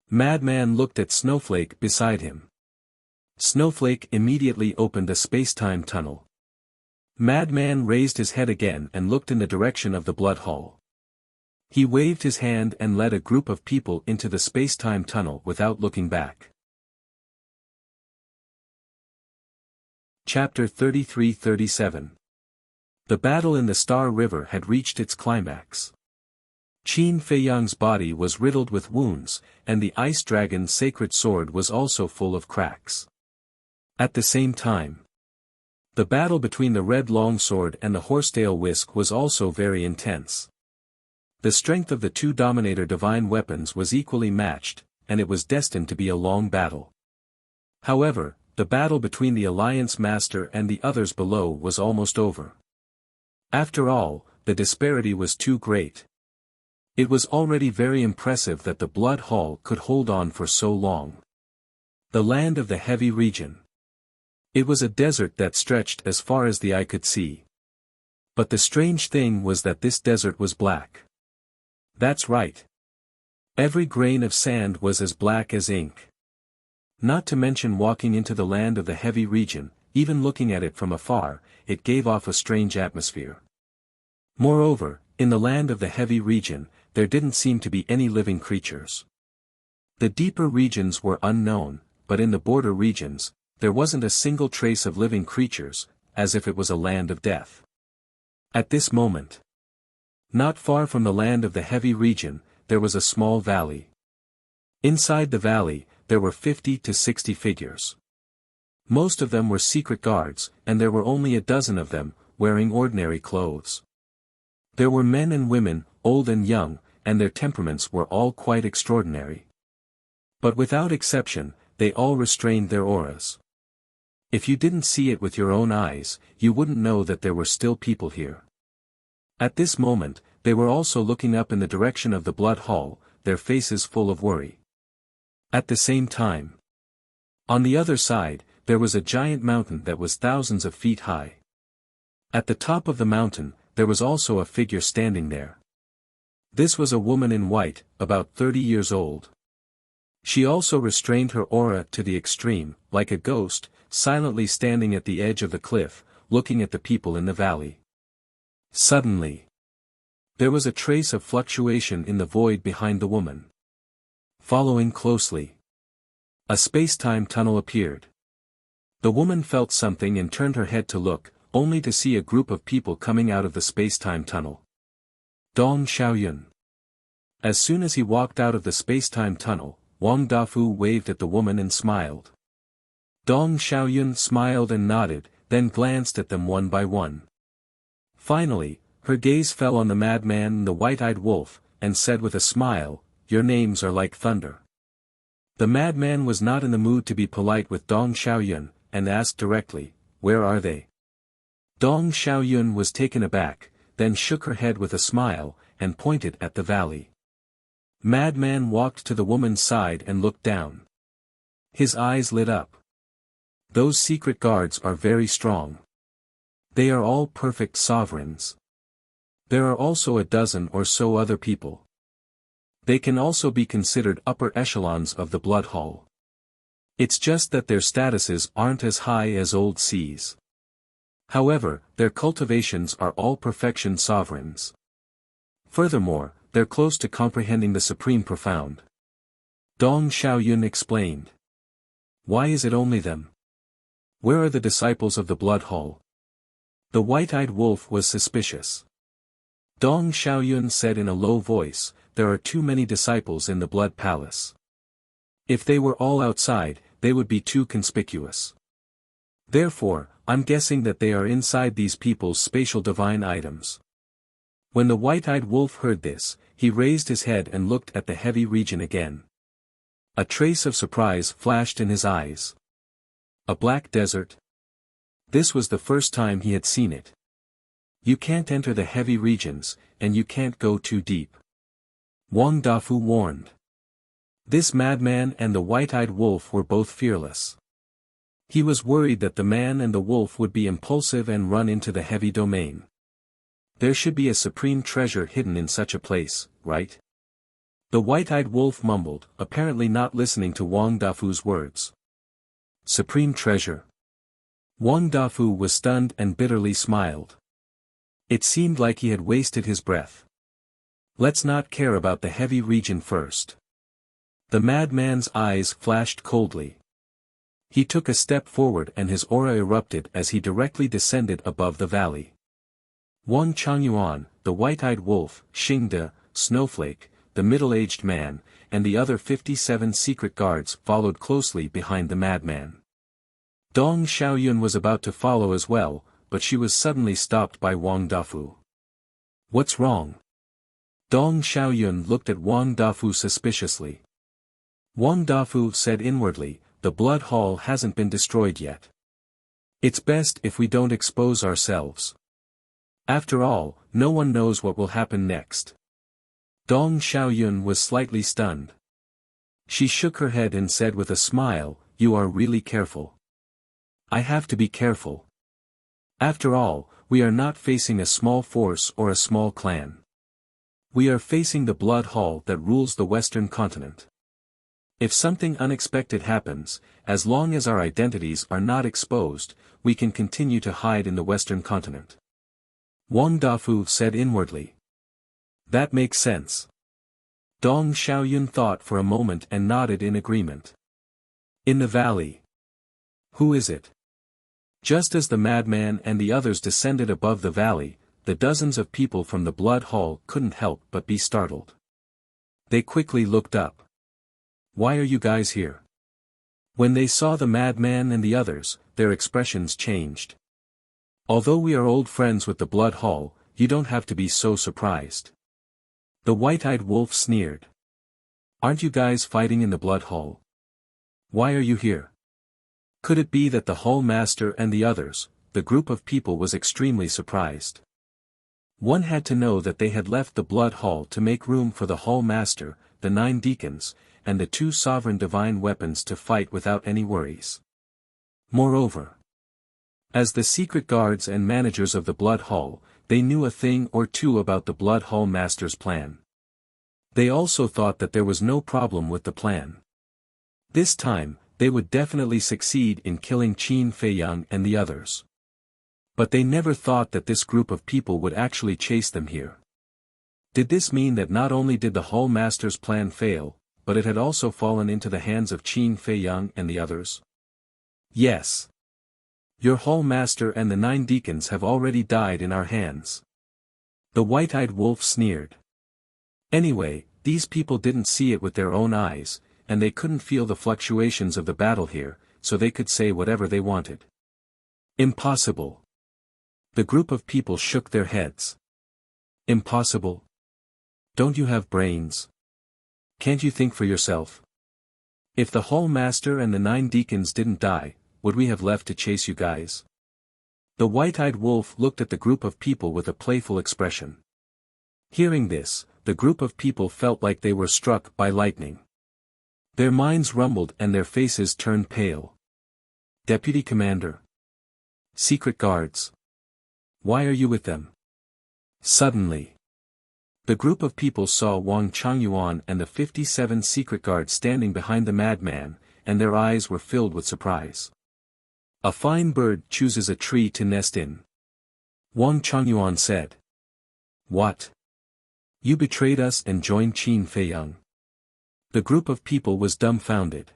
Madman looked at Snowflake beside him. Snowflake immediately opened a space-time tunnel. Madman raised his head again and looked in the direction of the Blood Hall. He waved his hand and led a group of people into the space-time tunnel without looking back. Chapter 33-37. The battle in the Star River had reached its climax. Qin Feiyang's body was riddled with wounds, and the Ice Dragon's sacred sword was also full of cracks. At the same time, the battle between the Red Longsword and the Horsetail Whisk was also very intense. The strength of the two Dominator divine weapons was equally matched, and it was destined to be a long battle. However, the battle between the Alliance Master and the others below was almost over. After all, the disparity was too great. It was already very impressive that the Blood Hall could hold on for so long. The land of the heavy region. It was a desert that stretched as far as the eye could see. But the strange thing was that this desert was black. That's right. Every grain of sand was as black as ink. Not to mention walking into the land of the heavy region, even looking at it from afar, it gave off a strange atmosphere. Moreover, in the land of the heavy region, there didn't seem to be any living creatures. The deeper regions were unknown, but in the border regions, there wasn't a single trace of living creatures, as if it was a land of death. At this moment, not far from the land of the heavy region, there was a small valley. Inside the valley, there were 50 to 60 figures. Most of them were secret guards, and there were only a dozen of them, wearing ordinary clothes. There were men and women, old and young, and their temperaments were all quite extraordinary. But without exception, they all restrained their auras. If you didn't see it with your own eyes, you wouldn't know that there were still people here. At this moment, they were also looking up in the direction of the Blood Hall, their faces full of worry. At the same time, on the other side, there was a giant mountain that was thousands of feet high. At the top of the mountain, there was also a figure standing there. This was a woman in white, about 30 years old. She also restrained her aura to the extreme, like a ghost, silently standing at the edge of the cliff, looking at the people in the valley. Suddenly, there was a trace of fluctuation in the void behind the woman. Following closely, a space-time tunnel appeared. The woman felt something and turned her head to look, only to see a group of people coming out of the space-time tunnel. Dong Xiaoyun. As soon as he walked out of the space-time tunnel, Wang Dafu waved at the woman and smiled. Dong Xiaoyun smiled and nodded, then glanced at them one by one. Finally, her gaze fell on the madman and the white-eyed wolf, and said with a smile, "Your names are like thunder." The madman was not in the mood to be polite with Dong Xiaoyun, and asked directly, "Where are they?" Dong Xiaoyun was taken aback, then shook her head with a smile, and pointed at the valley. Madman walked to the woman's side and looked down. His eyes lit up. Those secret guards are very strong. They are all perfect sovereigns. There are also a dozen or so other people. They can also be considered upper echelons of the Blood Hall. It's just that their statuses aren't as high as old seas. However, their cultivations are all perfection sovereigns. Furthermore, they're close to comprehending the Supreme Profound. Dong Xiaoyun explained. Why is it only them? Where are the disciples of the Blood Hall? The white-eyed wolf was suspicious. Dong Xiaoyun said in a low voice, "There are too many disciples in the Blood Palace. If they were all outside, they would be too conspicuous. Therefore, I'm guessing that they are inside these people's spatial divine items." When the white-eyed wolf heard this, he raised his head and looked at the heavy region again. A trace of surprise flashed in his eyes. A black desert? This was the first time he had seen it. You can't enter the heavy regions, and you can't go too deep. Wang Dafu warned. This madman and the white-eyed wolf were both fearless. He was worried that the man and the wolf would be impulsive and run into the heavy domain. There should be a supreme treasure hidden in such a place, right? The white-eyed wolf mumbled, apparently not listening to Wang Dafu's words. Supreme treasure. Wang Dafu was stunned and bitterly smiled. It seemed like he had wasted his breath. Let's not care about the heavy region first. The madman's eyes flashed coldly. He took a step forward and his aura erupted as he directly descended above the valley. Wang Changyuan, the white-eyed wolf, Xingde, Snowflake, the middle-aged man, and the other 57 secret guards followed closely behind the madman. Dong Xiaoyun was about to follow as well, but she was suddenly stopped by Wang Dafu. What's wrong? Dong Xiaoyun looked at Wang Dafu suspiciously. Wang Dafu said inwardly, the blood hall hasn't been destroyed yet. It's best if we don't expose ourselves. After all, no one knows what will happen next. Dong Xiaoyun was slightly stunned. She shook her head and said with a smile, you are really careful. I have to be careful. After all, we are not facing a small force or a small clan. We are facing the blood hall that rules the Western continent. If something unexpected happens, as long as our identities are not exposed, we can continue to hide in the Western continent. Wang Dafu said inwardly. That makes sense. Dong Xiaoyun thought for a moment and nodded in agreement. In the valley. Who is it? Just as the madman and the others descended above the valley, the dozens of people from the blood hall couldn't help but be startled. They quickly looked up. Why are you guys here? When they saw the madman and the others, their expressions changed. Although we are old friends with the blood hall, you don't have to be so surprised. The white-eyed wolf sneered. Aren't you guys fighting in the blood hall? Why are you here? Could it be that the hall master and the others, the group of people was extremely surprised? One had to know that they had left the blood hall to make room for the hall master, the 9 deacons, and the 2 sovereign divine weapons to fight without any worries. Moreover, as the secret guards and managers of the blood hall, they knew a thing or two about the blood hall master's plan. They also thought that there was no problem with the plan. This time, they would definitely succeed in killing Qin Feiyang and the others. But they never thought that this group of people would actually chase them here. Did this mean that not only did the hall master's plan fail, but it had also fallen into the hands of Qin Feiyang and the others? Yes. Your hall master and the 9 deacons have already died in our hands. The white-eyed wolf sneered. Anyway, these people didn't see it with their own eyes, and they couldn't feel the fluctuations of the battle here, so they could say whatever they wanted. Impossible. The group of people shook their heads. Impossible? Don't you have brains? Can't you think for yourself? If the hall master and the 9 deacons didn't die, would we have left to chase you guys? The white-eyed wolf looked at the group of people with a playful expression. Hearing this, the group of people felt like they were struck by lightning. Their minds rumbled and their faces turned pale. Deputy Commander. Secret guards. Why are you with them? Suddenly, the group of people saw Wang Changyuan and the 57 secret guards standing behind the madman, and their eyes were filled with surprise. A fine bird chooses a tree to nest in. Wang Changyuan said. What? You betrayed us and joined Qin Feiyang. The group of people was dumbfounded.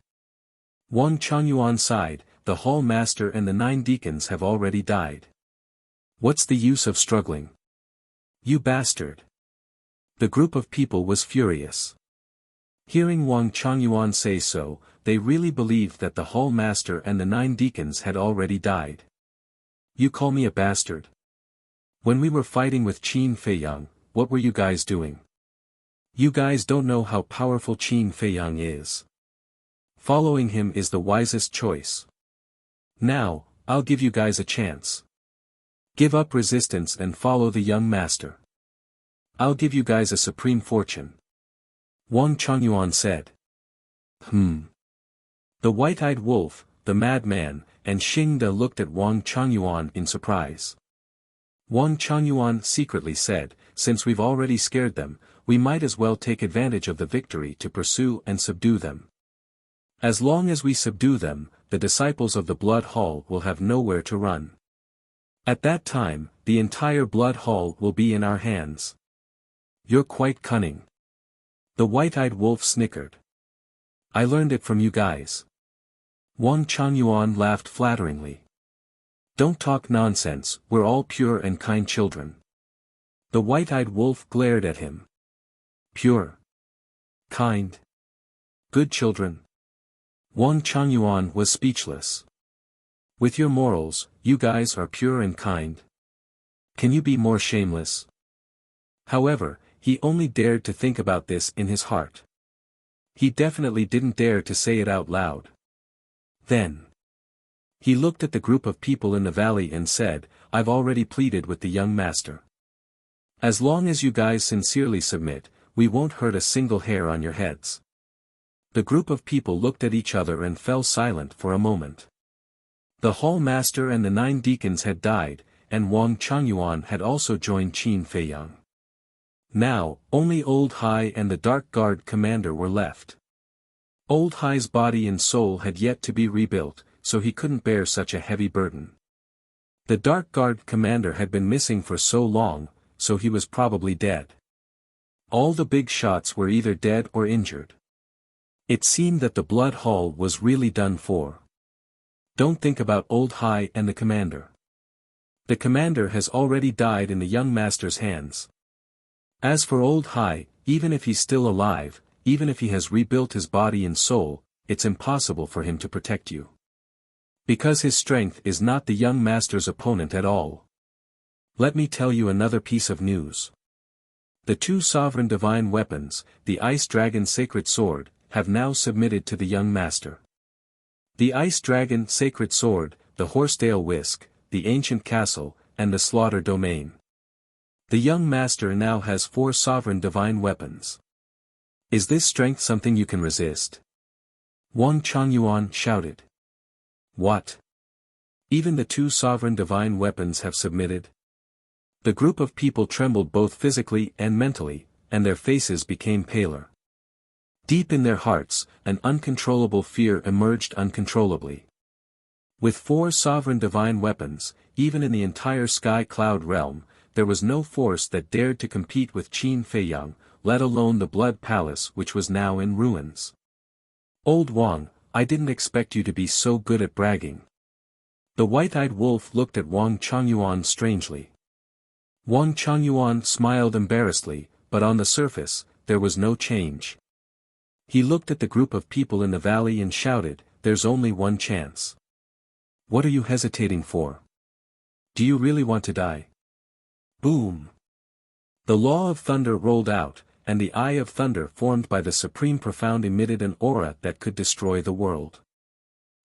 Wang Changyuan sighed, the hall master and the 9 deacons have already died. What's the use of struggling? You bastard. The group of people was furious. Hearing Wang Changyuan say so, they really believed that the hall master and the 9 deacons had already died. You call me a bastard? When we were fighting with Qin Feiyang, what were you guys doing? You guys don't know how powerful Qin Feiyang is. Following him is the wisest choice. Now, I'll give you guys a chance. Give up resistance and follow the young master. I'll give you guys a supreme fortune. Wang Changyuan said. The white-eyed wolf, the madman, and Xingda looked at Wang Changyuan in surprise. Wang Changyuan secretly said, since we've already scared them, we might as well take advantage of the victory to pursue and subdue them. As long as we subdue them, the disciples of the Blood Hall will have nowhere to run. At that time, the entire Blood Hall will be in our hands. You're quite cunning. The white-eyed wolf snickered. I learned it from you guys. Wang Changyuan laughed flatteringly. Don't talk nonsense, we're all pure and kind children. The white-eyed wolf glared at him. Pure. Kind. Good children. Wang Changyuan was speechless. With your morals, you guys are pure and kind. Can you be more shameless? However, he only dared to think about this in his heart. He definitely didn't dare to say it out loud. Then he looked at the group of people in the valley and said, "I've already pleaded with the young master. As long as you guys sincerely submit, we won't hurt a single hair on your heads." The group of people looked at each other and fell silent for a moment. The hall master and the 9 deacons had died, and Wang Changyuan had also joined Qin Feiyang. Now, only Old Hai and the Dark Guard commander were left. Old Hai's body and soul had yet to be rebuilt, so he couldn't bear such a heavy burden. The Dark Guard commander had been missing for so long, so he was probably dead. All the big shots were either dead or injured. It seemed that the blood hall was really done for. Don't think about Old Hai and the commander. The commander has already died in the young master's hands. As for Old Hai, even if he's still alive, even if he has rebuilt his body and soul, it's impossible for him to protect you. Because his strength is not the young master's opponent at all. Let me tell you another piece of news. The 2 sovereign divine weapons, the Ice Dragon Sacred Sword, have now submitted to the young master. The Ice Dragon Sacred Sword, the Horsetail Whisk, the Ancient Castle, and the Slaughter Domain. The young master now has 4 sovereign divine weapons. Is this strength something you can resist? Wang Changyuan shouted. What? Even the 2 sovereign divine weapons have submitted? The group of people trembled both physically and mentally, and their faces became paler. Deep in their hearts, an uncontrollable fear emerged uncontrollably. With 4 sovereign divine weapons, even in the entire Sky Cloud realm, there was no force that dared to compete with Qin Feiyang, let alone the Blood Palace which was now in ruins. Old Wang, I didn't expect you to be so good at bragging. The white-eyed wolf looked at Wang Changyuan strangely. Wang Changyuan smiled embarrassedly, but on the surface, there was no change. He looked at the group of people in the valley and shouted, "There's only one chance. What are you hesitating for? Do you really want to die?" Boom! The Law of Thunder rolled out, and the Eye of Thunder formed by the Supreme Profound emitted an aura that could destroy the world.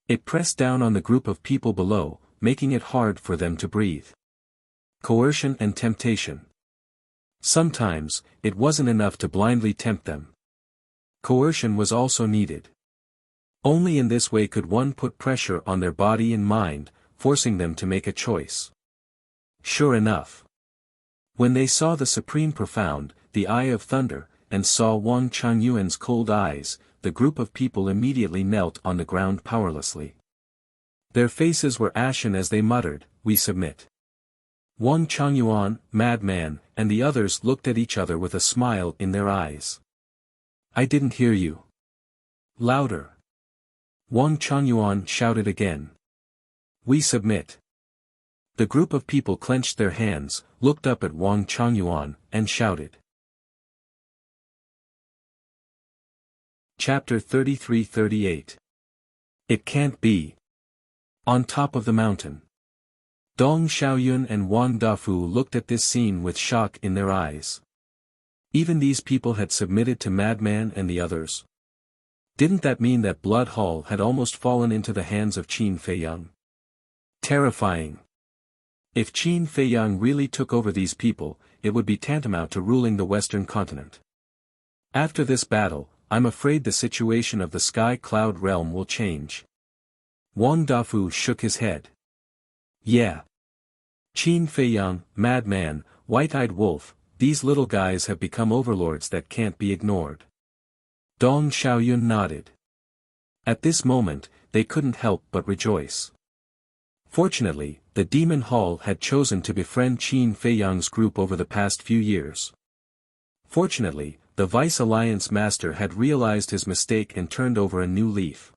It pressed down on the group of people below, making it hard for them to breathe. Coercion and temptation. Sometimes, it wasn't enough to blindly tempt them. Coercion was also needed. Only in this way could one put pressure on their body and mind, forcing them to make a choice. Sure enough. When they saw the Supreme Profound, the Eye of Thunder, and saw Wang Changyuan's cold eyes, the group of people immediately knelt on the ground powerlessly. Their faces were ashen as they muttered, "We submit." Wang Changyuan, Madman, and the others looked at each other with a smile in their eyes. "I didn't hear you." Louder. Wang Changyuan shouted again. "We submit." The group of people clenched their hands, looked up at Wang Changyuan, and shouted. Chapter 33-38. It can't be. On top of the mountain. Dong Xiaoyun and Wang Dafu looked at this scene with shock in their eyes. Even these people had submitted to Madman and the others. Didn't that mean that Blood Hall had almost fallen into the hands of Qin Feiyang? Terrifying. If Qin Feiyang really took over these people, it would be tantamount to ruling the Western continent. After this battle, I'm afraid the situation of the Sky Cloud realm will change. Wang Dafu shook his head. Yeah. Qin Feiyang, Madman, White-Eyed Wolf, these little guys have become overlords that can't be ignored. Dong Xiaoyun nodded. At this moment, they couldn't help but rejoice. Fortunately, the Demon Hall had chosen to befriend Qin Feiyang's group over the past few years. Fortunately, the Vice Alliance Master had realized his mistake and turned over a new leaf.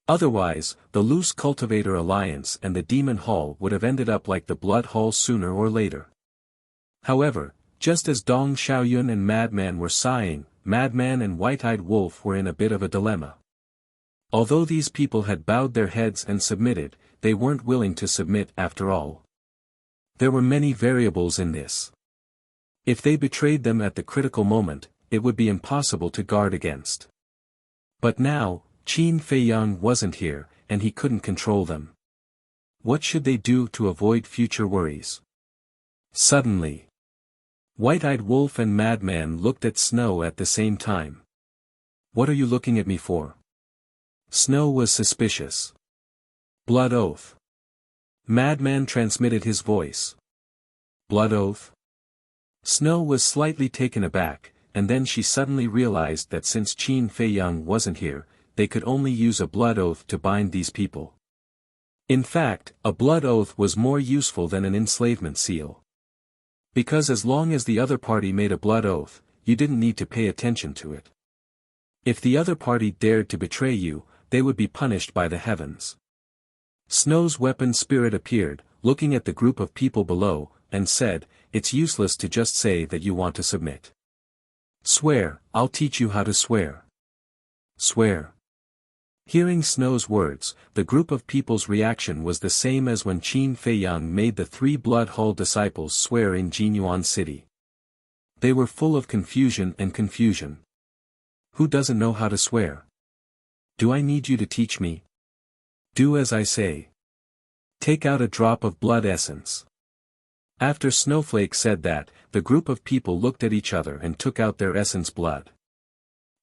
Otherwise, the Loose Cultivator Alliance and the Demon Hall would have ended up like the Blood Hall sooner or later. However, just as Dong Xiaoyun and Madman were sighing, Madman and White-Eyed Wolf were in a bit of a dilemma. Although these people had bowed their heads and submitted, they weren't willing to submit after all. There were many variables in this. If they betrayed them at the critical moment, it would be impossible to guard against. But now, Qin Feiyang wasn't here, and he couldn't control them. What should they do to avoid future worries? Suddenly, White-Eyed Wolf and Madman looked at Snow at the same time. "What are you looking at me for?" Snow was suspicious. "Blood oath." Madman transmitted his voice. "Blood oath?" Snow was slightly taken aback, and then she suddenly realized that since Qin Feiyang wasn't here, they could only use a blood oath to bind these people. In fact, a blood oath was more useful than an enslavement seal. Because as long as the other party made a blood oath, you didn't need to pay attention to it. If the other party dared to betray you, they would be punished by the heavens. Snow's weapon spirit appeared, looking at the group of people below, and said, "It's useless to just say that you want to submit. Swear, I'll teach you how to swear." "Swear." Hearing Snow's words, the group of people's reaction was the same as when Qin Feiyang made the 3 Blood Hall disciples swear in Jinyuan City. They were full of confusion and confusion. "Who doesn't know how to swear? Do I need you to teach me? Do as I say. Take out a drop of blood essence." After Snowflake said that, the group of people looked at each other and took out their essence blood.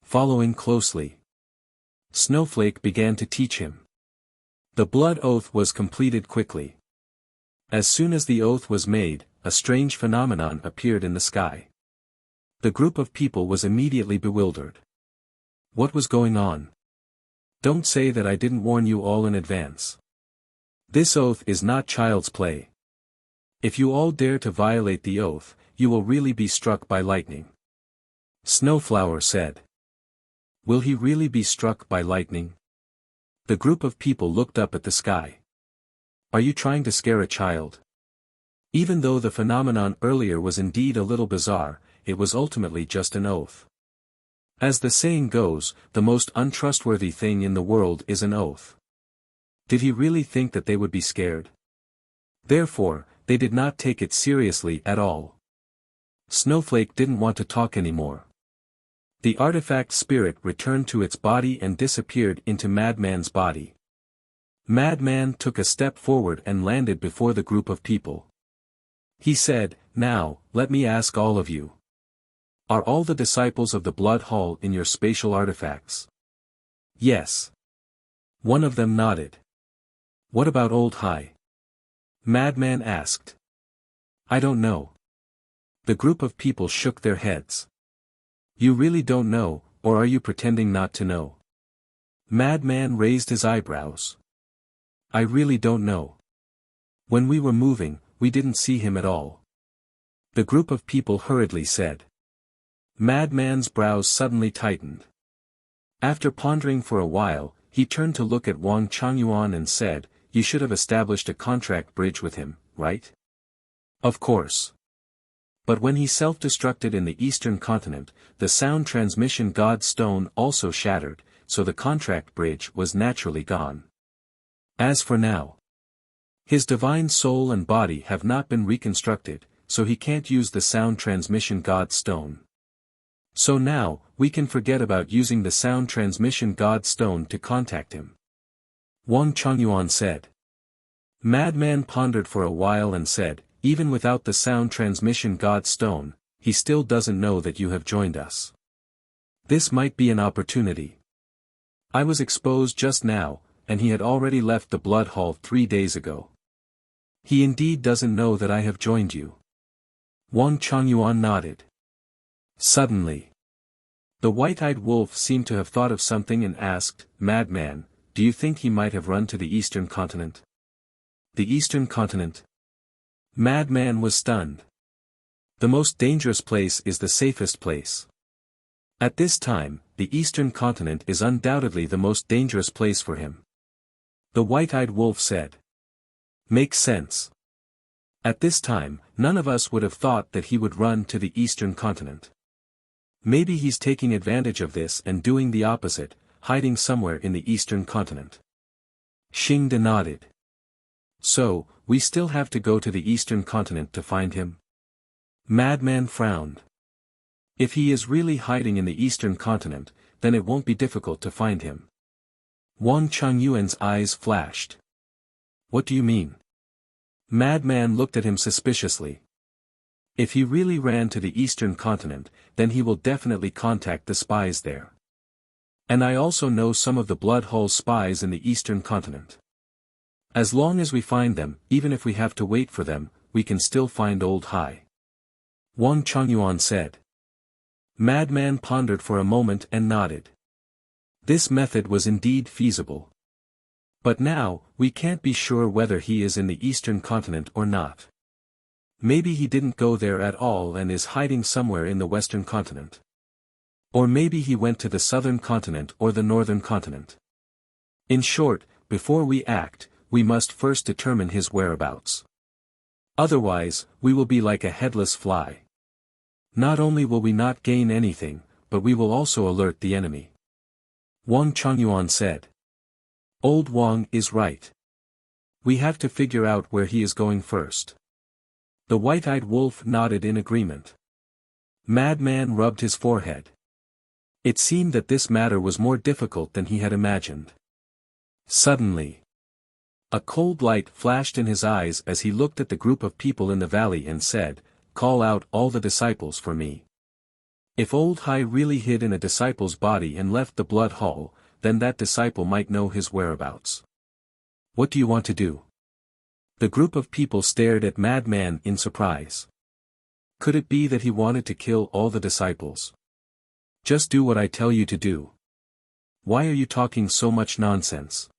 Following closely, Snowflake began to teach him. The blood oath was completed quickly. As soon as the oath was made, a strange phenomenon appeared in the sky. The group of people was immediately bewildered. What was going on? Don't say that I didn't warn you all in advance. This oath is not child's play. If you all dare to violate the oath, you will really be struck by lightning. Snowflower said. Will he really be struck by lightning? The group of people looked up at the sky. Are you trying to scare a child? Even though the phenomenon earlier was indeed a little bizarre, it was ultimately just an oath. As the saying goes, the most untrustworthy thing in the world is an oath. Did he really think that they would be scared? Therefore, they did not take it seriously at all. Snowflake didn't want to talk anymore. The artifact spirit returned to its body and disappeared into Madman's body. Madman took a step forward and landed before the group of people. He said, "Now, let me ask all of you. Are all the disciples of the Blood Hall in your spatial artifacts?" Yes. One of them nodded. What about Old High? Madman asked. I don't know. The group of people shook their heads. You really don't know, or are you pretending not to know? Madman raised his eyebrows. I really don't know. When we were moving, we didn't see him at all. The group of people hurriedly said. Madman's brows suddenly tightened. After pondering for a while, he turned to look at Wang Changyuan and said, You should have established a contract bridge with him, right? Of course. But when he self-destructed in the eastern continent, the sound transmission god stone also shattered, so the contract bridge was naturally gone. As for now, his divine soul and body have not been reconstructed, so he can't use the sound transmission god stone. So now, we can forget about using the sound transmission god stone to contact him. Wang Changyuan said. Madman pondered for a while and said, Even without the sound transmission god stone, he still doesn't know that you have joined us. This might be an opportunity. I was exposed just now, and he had already left the Blood Hall 3 days ago. He indeed doesn't know that I have joined you. Wang Changyuan nodded. Suddenly, the white-eyed wolf seemed to have thought of something and asked, Madman, do you think he might have run to the eastern continent? The eastern continent? Madman was stunned. The most dangerous place is the safest place. At this time, the eastern continent is undoubtedly the most dangerous place for him. The white-eyed wolf said. Makes sense. At this time, none of us would have thought that he would run to the eastern continent. Maybe he's taking advantage of this and doing the opposite, hiding somewhere in the eastern continent. Xingda nodded. So, we still have to go to the eastern continent to find him? Madman frowned. If he is really hiding in the eastern continent, then it won't be difficult to find him. Wang Changyuan's eyes flashed. What do you mean? Madman looked at him suspiciously. If he really ran to the eastern continent, then he will definitely contact the spies there. And I also know some of the Blood Hall spies in the eastern continent. As long as we find them, even if we have to wait for them, we can still find Old Hai. Wang Changyuan said. Madman pondered for a moment and nodded. This method was indeed feasible. But now, we can't be sure whether he is in the eastern continent or not. Maybe he didn't go there at all and is hiding somewhere in the western continent. Or maybe he went to the southern continent or the northern continent. In short, before we act, we must first determine his whereabouts. Otherwise, we will be like a headless fly. Not only will we not gain anything, but we will also alert the enemy. Wang Changyuan said. Old Wang is right. We have to figure out where he is going first. The white-eyed wolf nodded in agreement. Madman rubbed his forehead. It seemed that this matter was more difficult than he had imagined. Suddenly, a cold light flashed in his eyes as he looked at the group of people in the valley and said, "Call out all the disciples for me." If Old Hai really hid in a disciple's body and left the blood hall, then that disciple might know his whereabouts. What do you want to do? The group of people stared at Madman in surprise. Could it be that he wanted to kill all the disciples? Just do what I tell you to do. Why are you talking so much nonsense?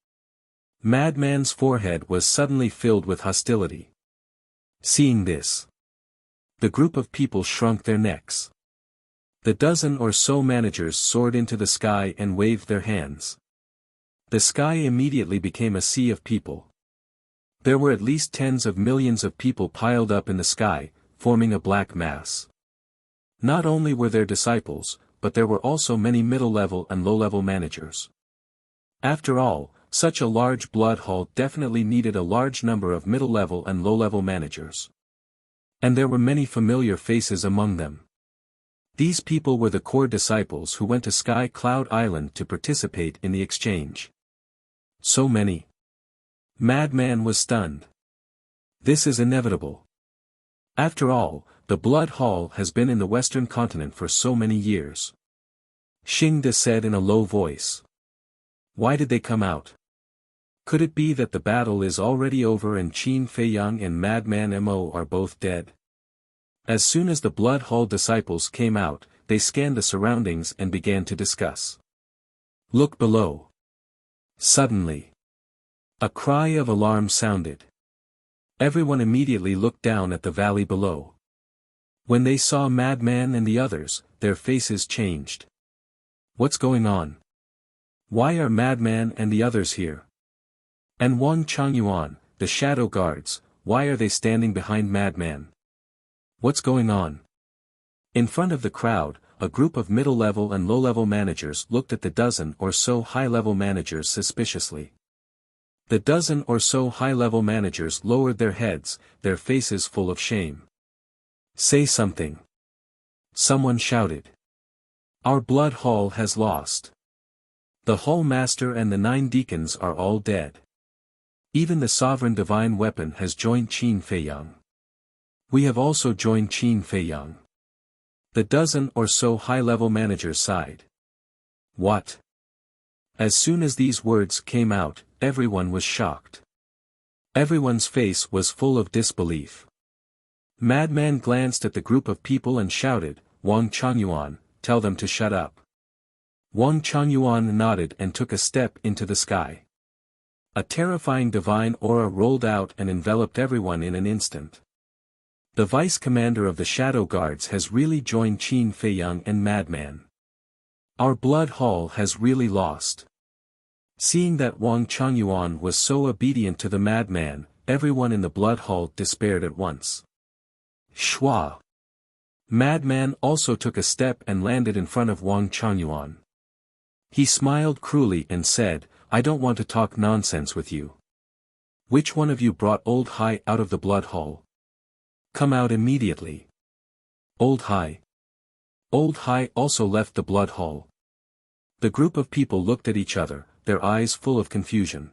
Madman's forehead was suddenly filled with hostility. Seeing this, the group of people shrunk their necks. The dozen or so managers soared into the sky and waved their hands. The sky immediately became a sea of people. There were at least tens of millions of people piled up in the sky, forming a black mass. Not only were there disciples, but there were also many middle-level and low-level managers. After all, such a large blood hall definitely needed a large number of middle-level and low-level managers. And there were many familiar faces among them. These people were the core disciples who went to Sky Cloud Island to participate in the exchange. So many. Madman was stunned. This is inevitable. After all, the Blood Hall has been in the Western continent for so many years. Xingde said in a low voice. Why did they come out? Could it be that the battle is already over and Qin Feiyang and Madman Mo are both dead? As soon as the Blood Hall disciples came out, they scanned the surroundings and began to discuss. Look below. Suddenly, a cry of alarm sounded. Everyone immediately looked down at the valley below. When they saw Madman and the others, their faces changed. What's going on? Why are Madman and the others here? And Wang Changyuan, the shadow guards, why are they standing behind Madman? What's going on? In front of the crowd, a group of middle-level and low-level managers looked at the dozen or so high-level managers suspiciously. The dozen or so high-level managers lowered their heads, their faces full of shame. Say something. Someone shouted. Our blood hall has lost. The hall master and the 9 deacons are all dead. Even the sovereign divine weapon has joined Qin Feiyang. We have also joined Qin Feiyang. The dozen or so high-level managers sighed. What? As soon as these words came out, everyone was shocked. Everyone's face was full of disbelief. Madman glanced at the group of people and shouted, Wang Changyuan, tell them to shut up. Wang Changyuan nodded and took a step into the sky. A terrifying divine aura rolled out and enveloped everyone in an instant. The vice commander of the Shadow Guards has really joined Qin Feiyang and Madman. Our blood hall has really lost. Seeing that Wang Changyuan was so obedient to the madman, everyone in the blood hall despaired at once. Shua! Madman also took a step and landed in front of Wang Changyuan. He smiled cruelly and said, I don't want to talk nonsense with you. Which one of you brought Old Hai out of the blood hall? Come out immediately. Old Hai. Old Hai also left the blood hall. The group of people looked at each other, their eyes full of confusion.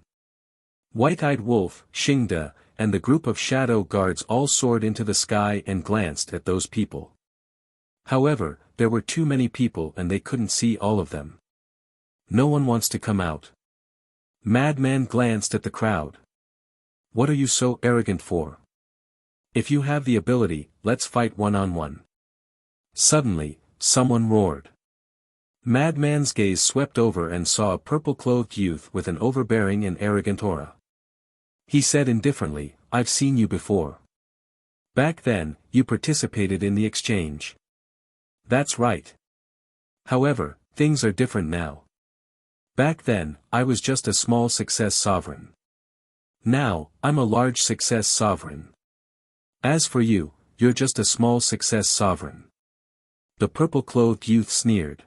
White-eyed Wolf, Xingde, and the group of shadow guards all soared into the sky and glanced at those people. However, there were too many people and they couldn't see all of them. No one wants to come out. Madman glanced at the crowd. What are you so arrogant for? If you have the ability, let's fight one-on-one. Suddenly, someone roared. Madman's gaze swept over and saw a purple-clothed youth with an overbearing and arrogant aura. He said indifferently, I've seen you before. Back then, you participated in the exchange. That's right. However, things are different now. Back then, I was just a small success sovereign. Now, I'm a large success sovereign. As for you, you're just a small success sovereign. The purple-clothed youth sneered.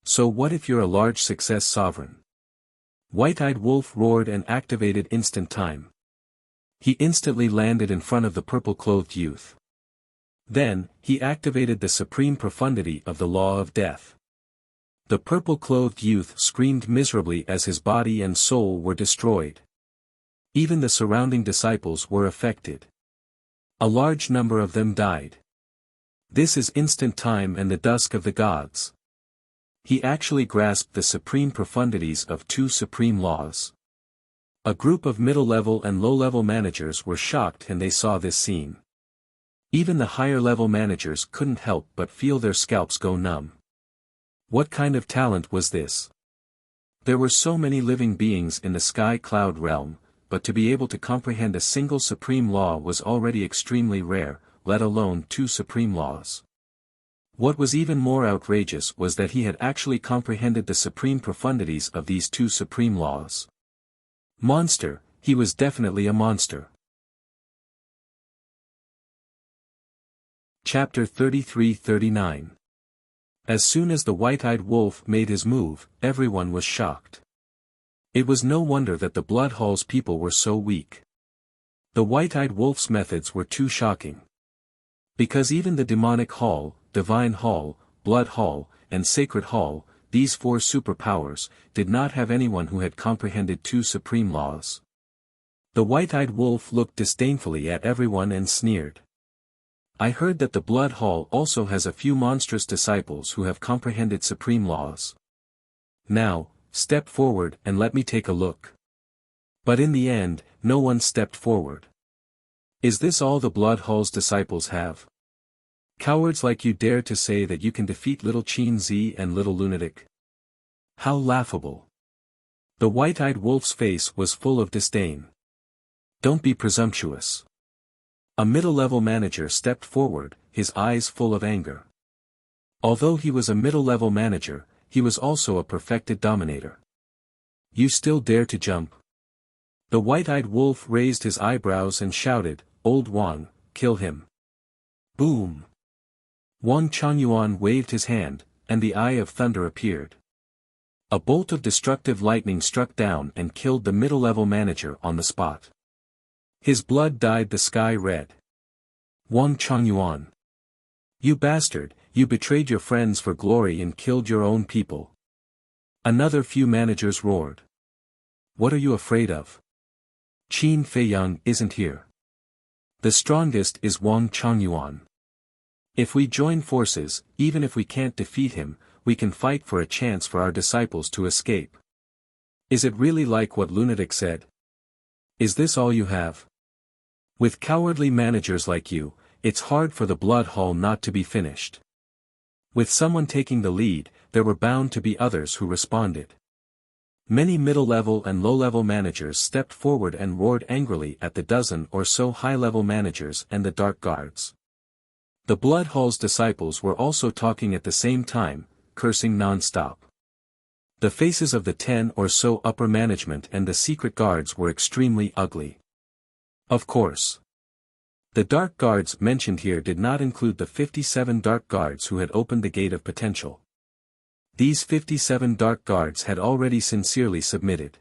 So what if you're a large success sovereign? White-eyed Wolf roared and activated instant time. He instantly landed in front of the purple-clothed youth. Then, he activated the supreme profundity of the law of death. The purple-clothed youth screamed miserably as his body and soul were destroyed. Even the surrounding disciples were affected. A large number of them died. This is instant time and the dusk of the gods. He actually grasped the supreme profundities of two supreme laws. A group of middle-level and low-level managers were shocked and they saw this scene. Even the higher-level managers couldn't help but feel their scalps go numb. What kind of talent was this? There were so many living beings in the sky cloud realm, but to be able to comprehend a single supreme law was already extremely rare, let alone two supreme laws. What was even more outrageous was that he had actually comprehended the supreme profundities of these two supreme laws. Monster, he was definitely a monster. Chapter 33-39. As soon as the white-eyed wolf made his move, everyone was shocked. It was no wonder that the Blood Hall's people were so weak. The white-eyed wolf's methods were too shocking. Because even the demonic hall, divine hall, blood hall, and sacred hall, these four superpowers, did not have anyone who had comprehended two supreme laws. The white-eyed wolf looked disdainfully at everyone and sneered. I heard that the blood hall also has a few monstrous disciples who have comprehended supreme laws. Now, step forward and let me take a look. But in the end, no one stepped forward. Is this all the blood hall's disciples have? Cowards like you dare to say that you can defeat little Qin Zi and little lunatic? How laughable. The white-eyed wolf's face was full of disdain. Don't be presumptuous. A middle-level manager stepped forward, his eyes full of anger. Although he was a middle-level manager, he was also a perfected dominator. You still dare to jump? The white-eyed wolf raised his eyebrows and shouted, Old Wang, kill him. Boom! Wang Changyuan waved his hand, and the Eye of Thunder appeared. A bolt of destructive lightning struck down and killed the middle-level manager on the spot. His blood dyed the sky red. Wang Changyuan. You bastard, you betrayed your friends for glory and killed your own people. Another few managers roared. What are you afraid of? Qin Feiyang isn't here. The strongest is Wang Changyuan. If we join forces, even if we can't defeat him, we can fight for a chance for our disciples to escape. Is it really like what Lunatic said? Is this all you have? With cowardly managers like you, it's hard for the blood hall not to be finished. With someone taking the lead, there were bound to be others who responded. Many middle-level and low-level managers stepped forward and roared angrily at the dozen or so high-level managers and the dark guards. The blood hall's disciples were also talking at the same time, cursing non-stop. The faces of the 10 or so upper management and the secret guards were extremely ugly. Of course. The dark guards mentioned here did not include the 57 dark guards who had opened the gate of potential. These 57 dark guards had already sincerely submitted.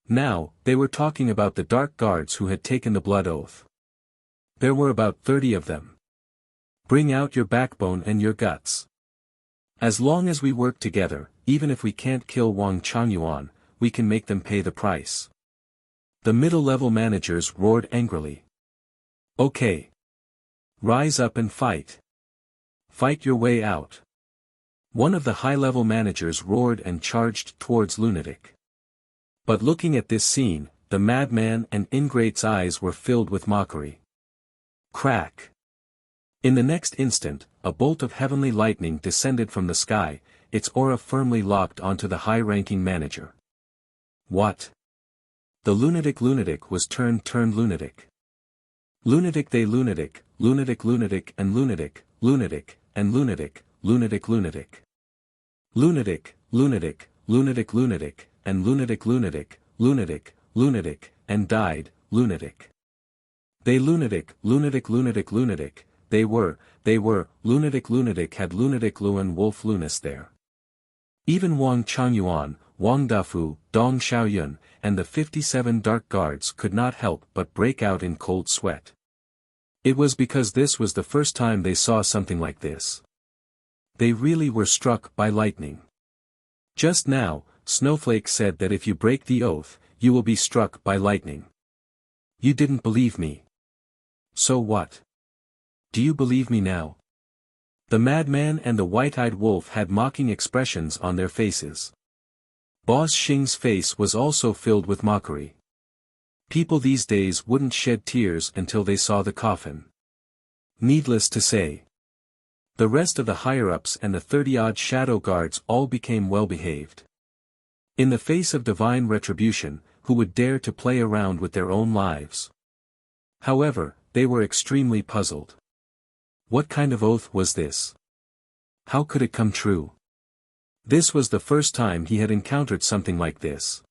Now, they were talking about the dark guards who had taken the blood oath. There were about 30 of them. Bring out your backbone and your guts. As long as we work together, even if we can't kill Wang Changyuan, we can make them pay the price. The middle-level managers roared angrily. Okay. Rise up and fight. Fight your way out. One of the high-level managers roared and charged towards Lunatic. But looking at this scene, the madman and ingrate's eyes were filled with mockery. Crack. In the next instant, a bolt of heavenly lightning descended from the sky, its aura firmly locked onto the high-ranking manager. What? The lunatic was turned lunatic. Lunatic they lunatic, lunatic and lunatic, lunatic, and lunatic, lunatic. Lunatic, and lunatic, and died, lunatic. They lunatic, they were, lunatic had lunatic Luan Wolf Lunas there. Even Wang Changyuan, Wang Dafu, Dong Xiaoyun, and the 57 dark guards could not help but break out in cold sweat. It was because this was the first time they saw something like this. They really were struck by lightning. Just now, Snowflake said that if you break the oath, you will be struck by lightning. You didn't believe me. So what? Do you believe me now? The madman and the white-eyed wolf had mocking expressions on their faces. Boss Xing's face was also filled with mockery. People these days wouldn't shed tears until they saw the coffin. Needless to say, the rest of the higher-ups and the 30-odd shadow guards all became well-behaved. In the face of divine retribution, who would dare to play around with their own lives? However, they were extremely puzzled. What kind of oath was this? How could it come true? This was the first time he had encountered something like this.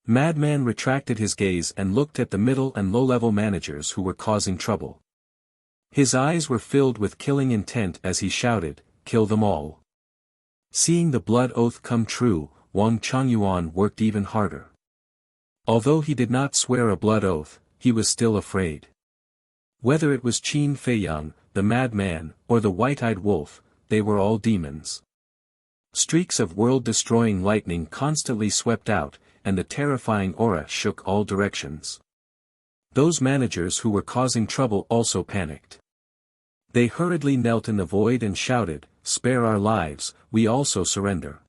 Madman retracted his gaze and looked at the middle and low-level managers who were causing trouble. His eyes were filled with killing intent as he shouted, "Kill them all." Seeing the blood oath come true, Wang Changyuan worked even harder. Although he did not swear a blood oath, he was still afraid. Whether it was Qin Feiyang, the madman, or the white-eyed wolf, they were all demons. Streaks of world-destroying lightning constantly swept out, and the terrifying aura shook all directions. Those managers who were causing trouble also panicked. They hurriedly knelt in the void and shouted, "Spare our lives, we also surrender."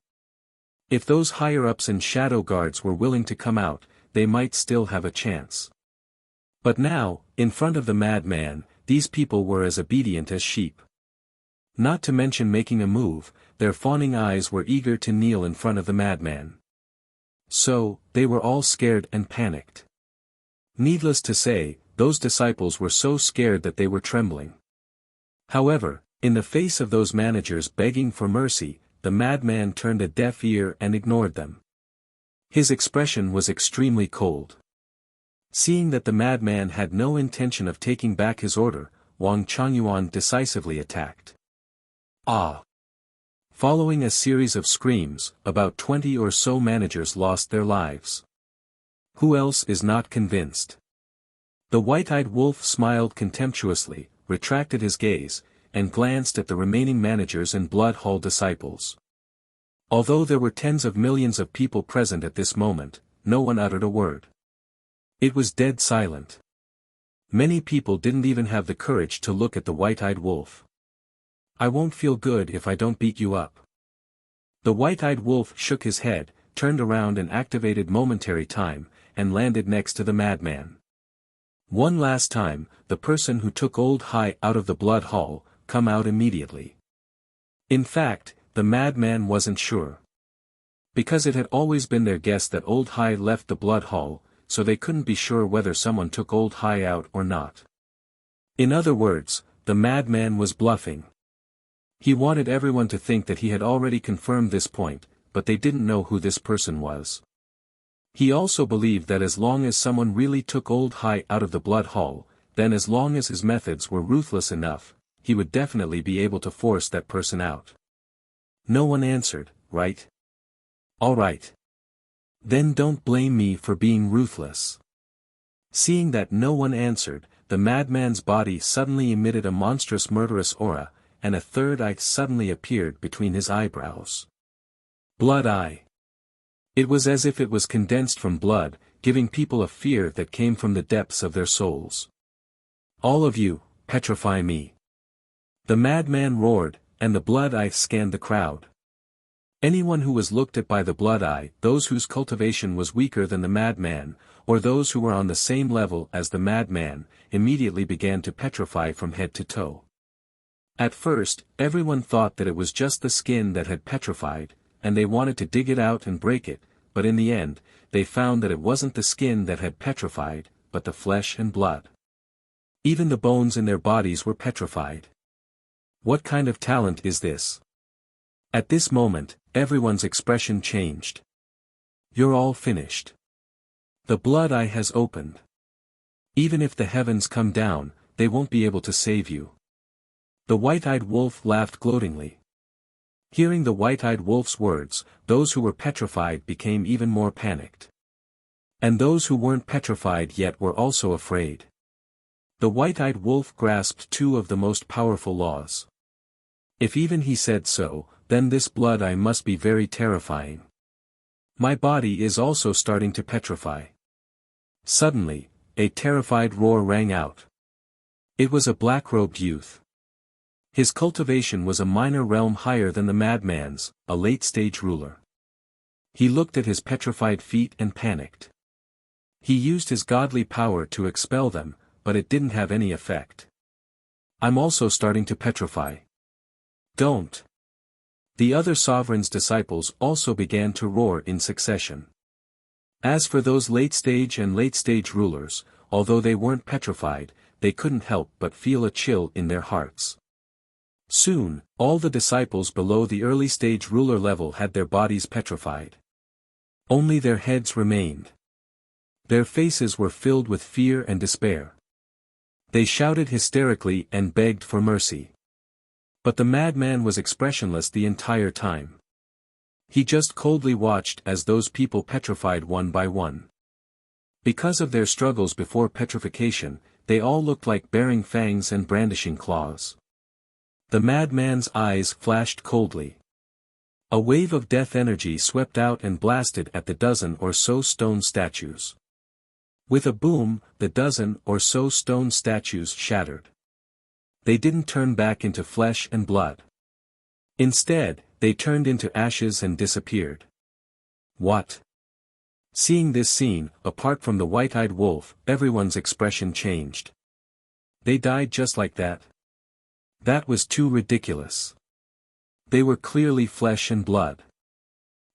If those higher-ups and shadow guards were willing to come out, they might still have a chance. But now, in front of the madman, these people were as obedient as sheep. Not to mention making a move, their fawning eyes were eager to kneel in front of the madman. So, they were all scared and panicked. Needless to say, those disciples were so scared that they were trembling. However, in the face of those managers begging for mercy, the madman turned a deaf ear and ignored them. His expression was extremely cold. Seeing that the madman had no intention of taking back his order, Wang Changyuan decisively attacked. Ah! Following a series of screams, about 20 or so managers lost their lives. Who else is not convinced? The white-eyed wolf smiled contemptuously, retracted his gaze, and glanced at the remaining managers and blood hall disciples. Although there were tens of millions of people present at this moment, no one uttered a word. It was dead silent. Many people didn't even have the courage to look at the white-eyed wolf. "I won't feel good if I don't beat you up." The white-eyed wolf shook his head, turned around and activated momentary time, and landed next to the madman. One last time, the person who took Old Hai out of the blood hall, come out immediately. In fact, the madman wasn't sure. Because it had always been their guess that Old Hai left the blood hall, so they couldn't be sure whether someone took Old Hai out or not. In other words, the madman was bluffing. He wanted everyone to think that he had already confirmed this point, but they didn't know who this person was. He also believed that as long as someone really took Old Hai out of the blood hall, then as long as his methods were ruthless enough, he would definitely be able to force that person out. No one answered, right? All right. Then don't blame me for being ruthless. Seeing that no one answered, the madman's body suddenly emitted a monstrous murderous aura, and a third eye suddenly appeared between his eyebrows. Blood eye. It was as if it was condensed from blood, giving people a fear that came from the depths of their souls. All of you, petrify me. The madman roared, and the blood eye scanned the crowd. Anyone who was looked at by the blood eye, those whose cultivation was weaker than the madman, or those who were on the same level as the madman, immediately began to petrify from head to toe. At first, everyone thought that it was just the skin that had petrified, and they wanted to dig it out and break it, but in the end, they found that it wasn't the skin that had petrified, but the flesh and blood. Even the bones in their bodies were petrified. What kind of talent is this? At this moment, everyone's expression changed. You're all finished. The blood eye has opened. Even if the heavens come down, they won't be able to save you. The white-eyed wolf laughed gloatingly. Hearing the white-eyed wolf's words, those who were petrified became even more panicked. And those who weren't petrified yet were also afraid. The white-eyed wolf grasped two of the most powerful laws. If even he said so, then this blood eye must be very terrifying. My body is also starting to petrify. Suddenly, a terrified roar rang out. It was a black-robed youth. His cultivation was a minor realm higher than the madman's, a late-stage ruler. He looked at his petrified feet and panicked. He used his godly power to expel them, but it didn't have any effect. I'm also starting to petrify. Don't. The other sovereign's disciples also began to roar in succession. As for those late-stage and late-stage rulers, although they weren't petrified, they couldn't help but feel a chill in their hearts. Soon, all the disciples below the early-stage ruler level had their bodies petrified. Only their heads remained. Their faces were filled with fear and despair. They shouted hysterically and begged for mercy. But the madman was expressionless the entire time. He just coldly watched as those people petrified one by one. Because of their struggles before petrification, they all looked like baring fangs and brandishing claws. The madman's eyes flashed coldly. A wave of death energy swept out and blasted at the dozen or so stone statues. With a boom, the dozen or so stone statues shattered. They didn't turn back into flesh and blood. Instead, they turned into ashes and disappeared. What? Seeing this scene, apart from the white-eyed wolf, everyone's expression changed. They died just like that? That was too ridiculous. They were clearly flesh and blood.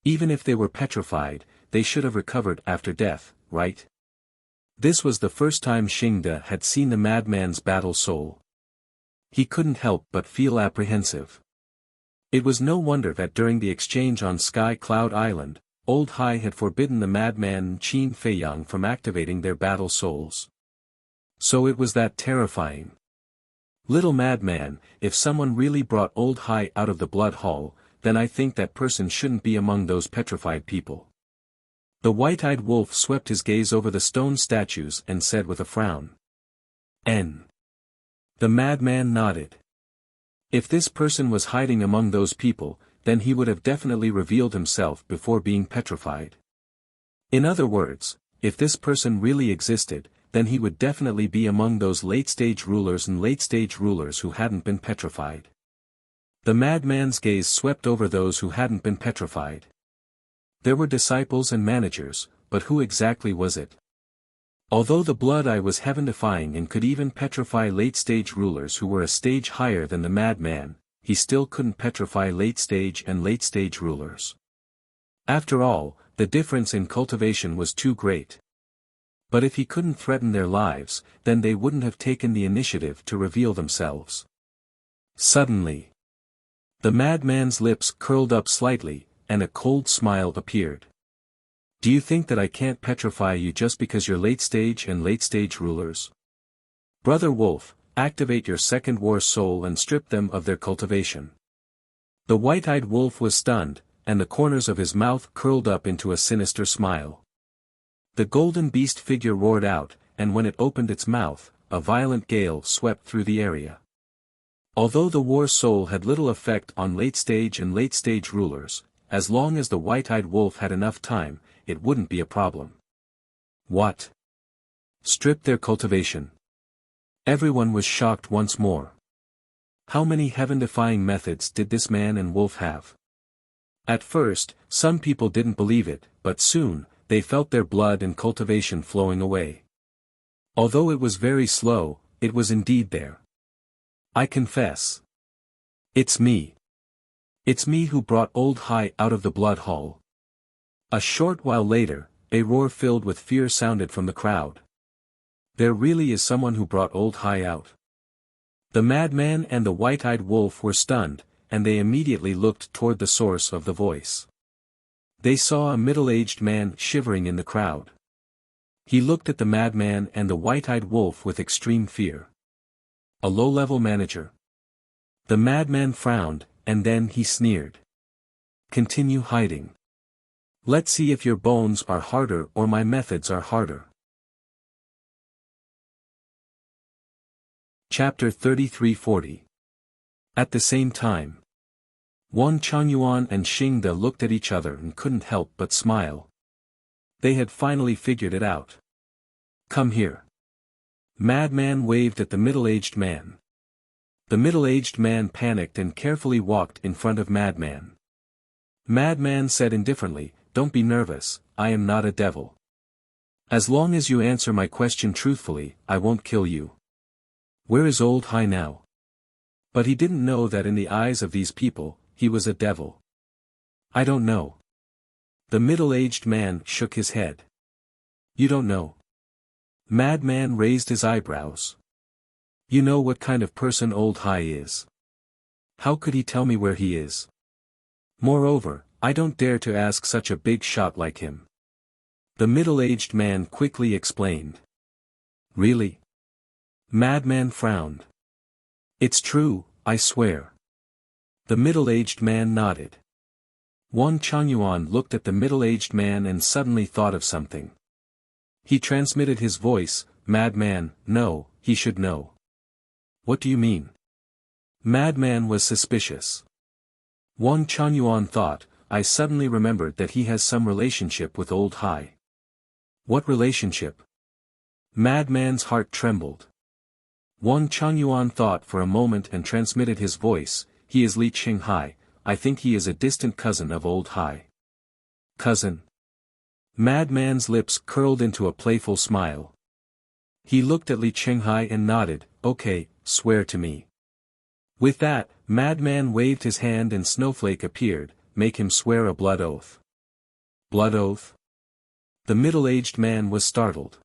Even if they were petrified, they should have recovered after death, right? This was the first time Xingde had seen the madman's battle soul. He couldn't help but feel apprehensive. It was no wonder that during the exchange on Sky Cloud Island, Old Hai had forbidden the madman Qin Feiyang from activating their battle souls. So it was that terrifying. Little madman, if someone really brought Old Hai out of the blood hall, then I think that person shouldn't be among those petrified people. The white-eyed wolf swept his gaze over the stone statues and said with a frown. N. The madman nodded. If this person was hiding among those people, then he would have definitely revealed himself before being petrified. In other words, if this person really existed, then he would definitely be among those late-stage rulers and late-stage rulers who hadn't been petrified. The madman's gaze swept over those who hadn't been petrified. There were disciples and managers, but who exactly was it? Although the blood eye was heaven-defying and could even petrify late-stage rulers who were a stage higher than the madman, he still couldn't petrify late-stage and late-stage rulers. After all, the difference in cultivation was too great. But if he couldn't threaten their lives, then they wouldn't have taken the initiative to reveal themselves. Suddenly, the madman's lips curled up slightly, and a cold smile appeared. Do you think that I can't petrify you just because you're late-stage and late-stage rulers? Brother Wolf, activate your second war soul and strip them of their cultivation. The white-eyed wolf was stunned, and the corners of his mouth curled up into a sinister smile. The golden beast figure roared out, and when it opened its mouth, a violent gale swept through the area. Although the war soul had little effect on late-stage and late-stage rulers, as long as the white-eyed wolf had enough time, it wouldn't be a problem. What? Strip their cultivation. Everyone was shocked once more. How many heaven-defying methods did this man and wolf have? At first, some people didn't believe it, but soon, they felt their blood and cultivation flowing away. Although it was very slow, it was indeed there. I confess. It's me. It's me who brought Old Hai out of the blood hall. A short while later, a roar filled with fear sounded from the crowd. There really is someone who brought Old Hai out. The madman and the white-eyed wolf were stunned, and they immediately looked toward the source of the voice. They saw a middle-aged man shivering in the crowd. He looked at the madman and the white-eyed wolf with extreme fear. A low-level manager. The madman frowned, and then he sneered. Continue hiding. Let's see if your bones are harder or my methods are harder. Chapter 33-40. At the same time, Wan Changyuan and Xingde looked at each other and couldn't help but smile. They had finally figured it out. Come here. Madman waved at the middle-aged man. The middle-aged man panicked and carefully walked in front of Madman. Madman said indifferently, "Don't be nervous, I am not a devil. As long as you answer my question truthfully, I won't kill you. Where is Old Hai now?" But he didn't know that in the eyes of these people, he was a devil. "I don't know." The middle-aged man shook his head. "You don't know?" Madman raised his eyebrows. "You know what kind of person Old Hai is. How could he tell me where he is? Moreover, I don't dare to ask such a big shot like him." The middle-aged man quickly explained. "Really?" Madman frowned. "It's true, I swear." The middle-aged man nodded. Wan Changyuan looked at the middle-aged man and suddenly thought of something. He transmitted his voice, "Madman, no, he should know." "What do you mean?" Madman was suspicious. Wan Changyuan thought, "I suddenly remembered that he has some relationship with Old Hai." "What relationship?" Madman's heart trembled. Wan Changyuan thought for a moment and transmitted his voice, "He is Li Qinghai, I think he is a distant cousin of Old Hai." "Cousin?" Madman's lips curled into a playful smile. He looked at Li Qinghai and nodded, "Okay, swear to me." With that, Madman waved his hand and Snowflake appeared, "Make him swear a blood oath." "Blood oath?" The middle-aged man was startled.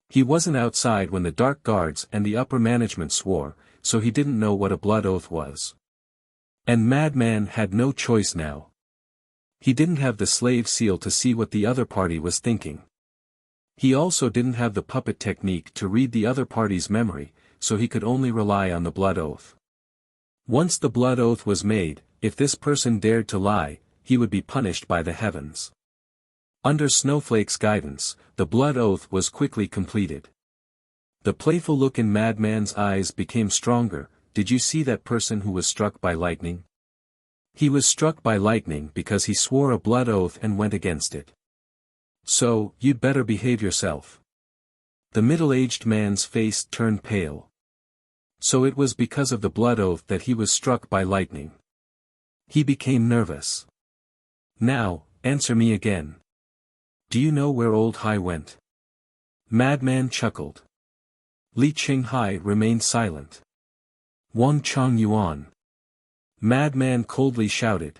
He wasn't outside when the dark guards and the upper management swore, so he didn't know what a blood oath was. And Madman had no choice now. He didn't have the slave seal to see what the other party was thinking. He also didn't have the puppet technique to read the other party's memory, so he could only rely on the blood oath. Once the blood oath was made, if this person dared to lie, he would be punished by the heavens. Under Snowflake's guidance, the blood oath was quickly completed. The playful look in Madman's eyes became stronger. "Did you see that person who was struck by lightning?" "He was struck by lightning because he swore a blood oath and went against it. So, you'd better behave yourself." The middle-aged man's face turned pale. So it was because of the blood oath that he was struck by lightning. He became nervous. "Now, answer me again. Do you know where Old Hai went?" Madman chuckled. Li Qinghai remained silent. "Wan Changyuan." Madman coldly shouted.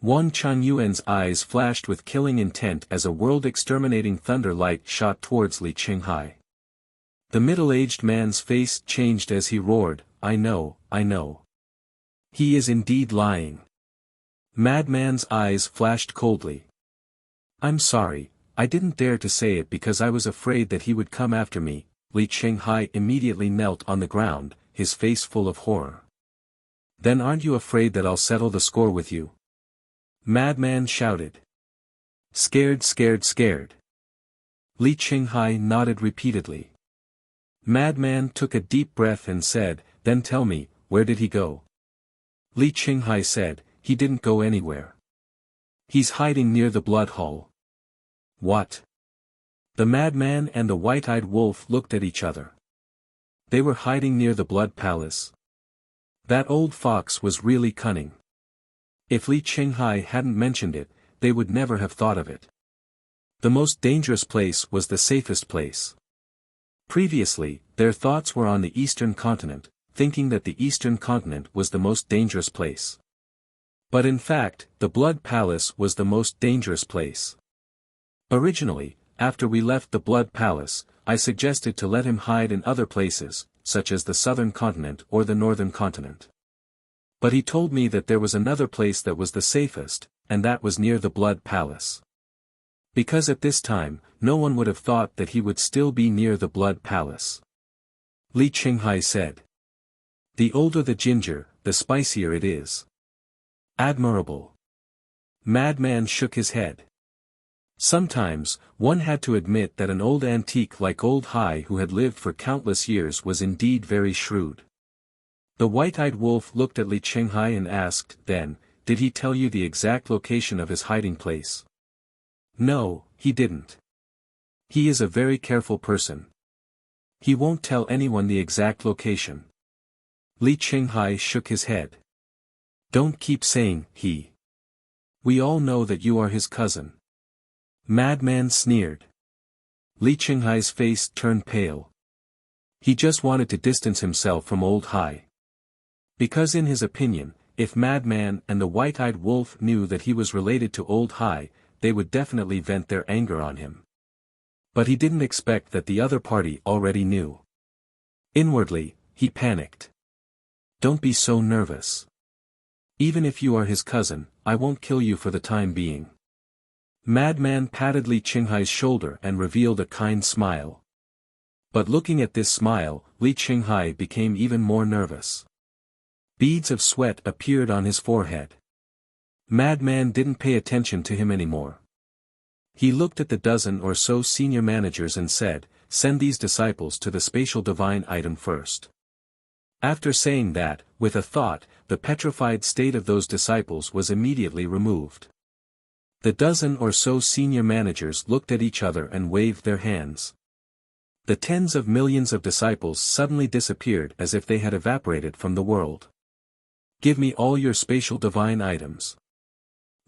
Wan Changyuan's eyes flashed with killing intent as a world-exterminating thunder light shot towards Li Qinghai. The middle-aged man's face changed as he roared, I know. He is indeed lying." Madman's eyes flashed coldly. "I'm sorry, I didn't dare to say it because I was afraid that he would come after me." Li Qinghai immediately knelt on the ground, his face full of horror. "Then aren't you afraid that I'll settle the score with you?" Madman shouted. Scared. Li Qinghai nodded repeatedly. Madman took a deep breath and said, "Then tell me, where did he go?" Li Qinghai said, "He didn't go anywhere. He's hiding near the blood hall." What? The madman and the white-eyed wolf looked at each other. They were hiding near the blood palace. That old fox was really cunning. If Li Qinghai hadn't mentioned it, they would never have thought of it. The most dangerous place was the safest place. Previously, their thoughts were on the eastern continent, thinking that the eastern continent was the most dangerous place. But in fact, the blood palace was the most dangerous place. Originally, after we left the blood palace, I suggested to let him hide in other places, such as the southern continent or the northern continent. But he told me that there was another place that was the safest, and that was near the blood palace. Because at this time, no one would have thought that he would still be near the blood palace. Li Qinghai said. The older the ginger, the spicier it is. Admirable. Madman shook his head. Sometimes, one had to admit that an old antique like Old Hai who had lived for countless years was indeed very shrewd. The white-eyed wolf looked at Li Qinghai and asked, "Then, did he tell you the exact location of his hiding place?" "No, he didn't. He is a very careful person. He won't tell anyone the exact location." Li Qinghai shook his head. "Don't keep saying, he. We all know that you are his cousin." Madman sneered. Li Qinghai's face turned pale. He just wanted to distance himself from Old Hai. Because in his opinion, if Madman and the white-eyed wolf knew that he was related to Old Hai, they would definitely vent their anger on him. But he didn't expect that the other party already knew. Inwardly, he panicked. "Don't be so nervous. Even if you are his cousin, I won't kill you for the time being." Madman patted Li Qinghai's shoulder and revealed a kind smile. But looking at this smile, Li Qinghai became even more nervous. Beads of sweat appeared on his forehead. Madman didn't pay attention to him anymore. He looked at the dozen or so senior managers and said, "Send these disciples to the spatial divine item first." After saying that, with a thought, the petrified state of those disciples was immediately removed. The dozen or so senior managers looked at each other and waved their hands. The tens of millions of disciples suddenly disappeared as if they had evaporated from the world. "Give me all your spatial divine items."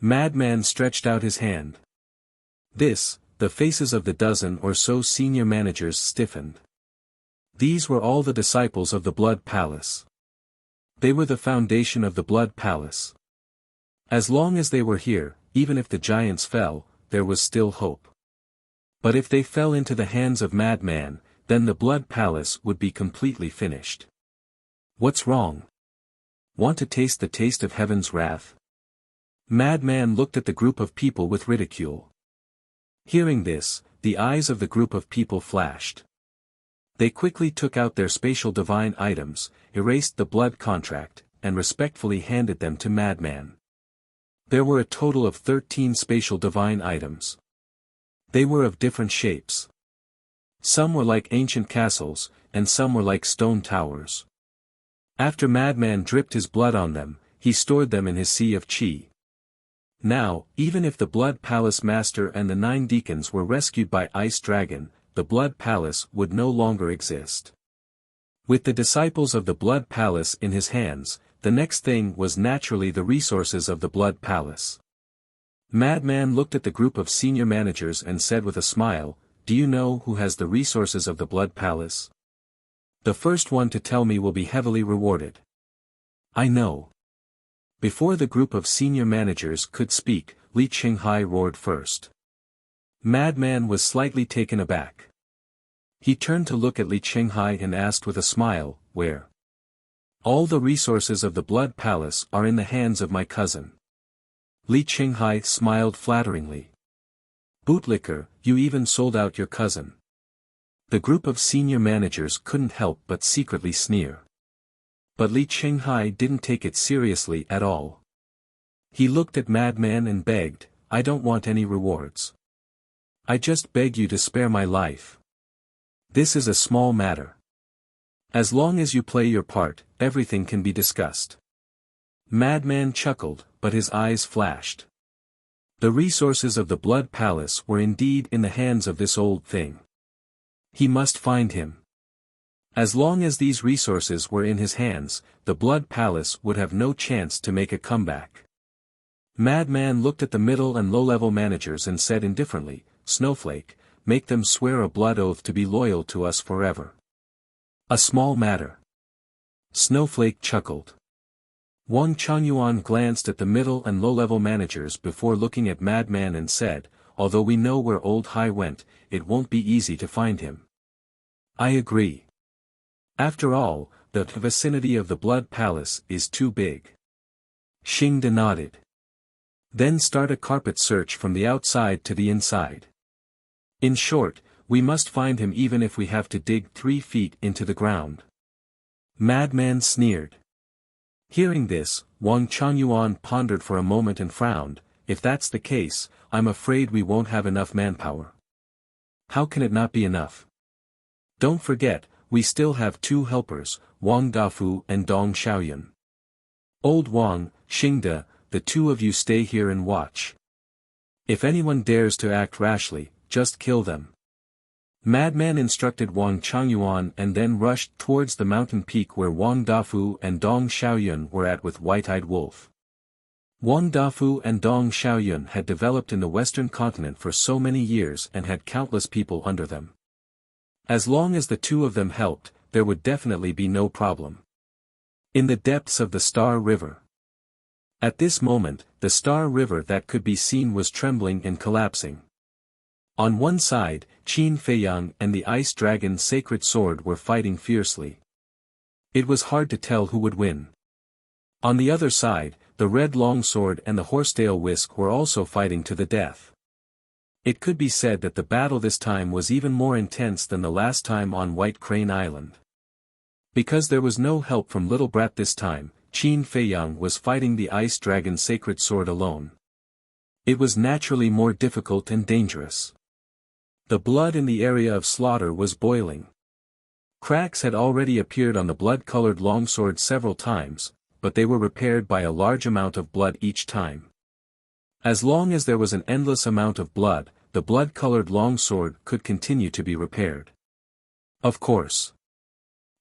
Madman stretched out his hand. The faces of the dozen or so senior managers stiffened. These were all the disciples of the blood palace. They were the foundation of the blood palace. As long as they were here, even if the giants fell, there was still hope. But if they fell into the hands of Madman, then the blood palace would be completely finished. "What's wrong? Want to taste the taste of heaven's wrath?" Madman looked at the group of people with ridicule. Hearing this, the eyes of the group of people flashed. They quickly took out their spatial divine items, erased the blood contract, and respectfully handed them to Madman. There were a total of 13 spatial divine items. They were of different shapes. Some were like ancient castles, and some were like stone towers. After Madman dripped his blood on them, he stored them in his sea of qi. Now, even if the blood palace master and the 9 deacons were rescued by Ice Dragon, the blood palace would no longer exist. With the disciples of the blood palace in his hands, the next thing was naturally the resources of the blood palace. Madman looked at the group of senior managers and said with a smile, "Do you know who has the resources of the blood palace? The first one to tell me will be heavily rewarded." "I know." Before the group of senior managers could speak, Li Qinghai roared first. Madman was slightly taken aback. He turned to look at Li Qinghai and asked with a smile, "Where?" "All the resources of the blood palace are in the hands of my cousin." Li Qinghai smiled flatteringly. "Bootlicker, you even sold out your cousin." The group of senior managers couldn't help but secretly sneer. But Li Qinghai didn't take it seriously at all. He looked at Madman and begged, "I don't want any rewards. I just beg you to spare my life. This is a small matter." As long as you play your part, everything can be discussed. Madman chuckled, but his eyes flashed. The resources of the Blood Palace were indeed in the hands of this old thing. He must find him. As long as these resources were in his hands, the Blood Palace would have no chance to make a comeback. Madman looked at the middle and low-level managers and said indifferently, "Snowflake, make them swear a blood oath to be loyal to us forever." A small matter. Snowflake chuckled. Wang Changyuan glanced at the middle and low-level managers before looking at Madman and said, "Although we know where Old Hai went, it won't be easy to find him." "I agree. After all, the vicinity of the Blood Palace is too big." Xingde nodded. "Then start a carpet search from the outside to the inside. In short, we must find him even if we have to dig 3 feet into the ground." Madman sneered. Hearing this, Wang Changyuan pondered for a moment and frowned. "If that's the case, I'm afraid we won't have enough manpower." "How can it not be enough? Don't forget, we still have 2 helpers, Wang Dafu and Dong Xiaoyun. Old Wang, Xingde, the 2 of you stay here and watch. If anyone dares to act rashly, just kill them." Madman instructed Wang Changyuan and then rushed towards the mountain peak where Wang Dafu and Dong Xiaoyun were at with White-Eyed Wolf. Wang Dafu and Dong Xiaoyun had developed in the western continent for so many years and had countless people under them. As long as the 2 of them helped, there would definitely be no problem. In the depths of the Star River. At this moment, the Star River that could be seen was trembling and collapsing. On one side, Qin Feiyang and the Ice Dragon's sacred sword were fighting fiercely. It was hard to tell who would win. On the other side, the Red Longsword and the Horsetail Whisk were also fighting to the death. It could be said that the battle this time was even more intense than the last time on White Crane Island. Because there was no help from Little Brat this time, Qin Feiyang was fighting the Ice Dragon's sacred sword alone. It was naturally more difficult and dangerous. The blood in the area of slaughter was boiling. Cracks had already appeared on the blood-colored longsword several times, but they were repaired by a large amount of blood each time. As long as there was an endless amount of blood, the blood-colored longsword could continue to be repaired. Of course.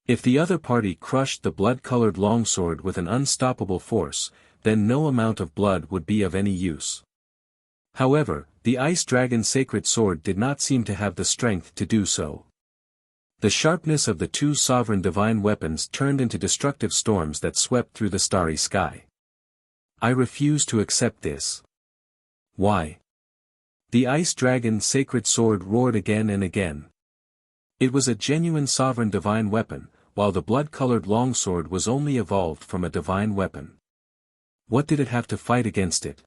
If the other party crushed the blood-colored longsword with an unstoppable force, then no amount of blood would be of any use. However, the Ice Dragon's sacred sword did not seem to have the strength to do so. The sharpness of the 2 sovereign divine weapons turned into destructive storms that swept through the starry sky. "I refuse to accept this." "Why?" The Ice Dragon's sacred sword roared again and again. It was a genuine sovereign divine weapon, while the blood-colored longsword was only evolved from a divine weapon. What did it have to fight against it?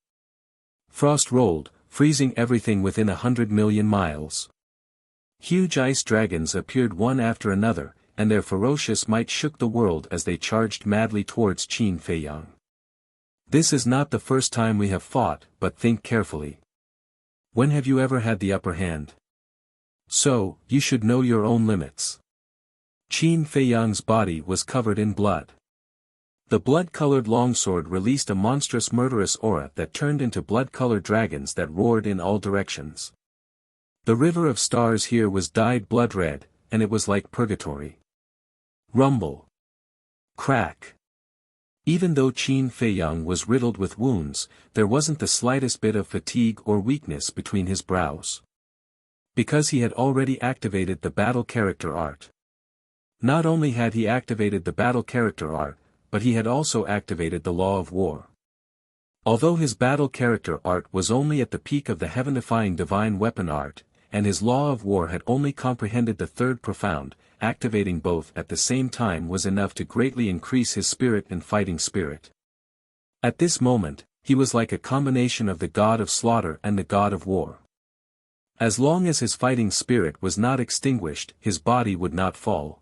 Frost rolled, freezing everything within 100 million miles. Huge ice dragons appeared one after another, and their ferocious might shook the world as they charged madly towards Qin Feiyang. "This is not the first time we have fought, but think carefully. When have you ever had the upper hand? So, you should know your own limits." Qin Feiyang's body was covered in blood. The blood-colored longsword released a monstrous murderous aura that turned into blood-colored dragons that roared in all directions. The river of stars here was dyed blood-red, and it was like purgatory. Rumble. Crack. Even though Qin Feiyang was riddled with wounds, there wasn't the slightest bit of fatigue or weakness between his brows. Because he had already activated the battle character art. Not only had he activated the battle character art, but he had also activated the law of war. Although his battle character art was only at the peak of the heaven-defying divine weapon art, and his law of war had only comprehended the 3rd profound, activating both at the same time was enough to greatly increase his spirit and fighting spirit. At this moment, he was like a combination of the god of slaughter and the god of war. As long as his fighting spirit was not extinguished, his body would not fall.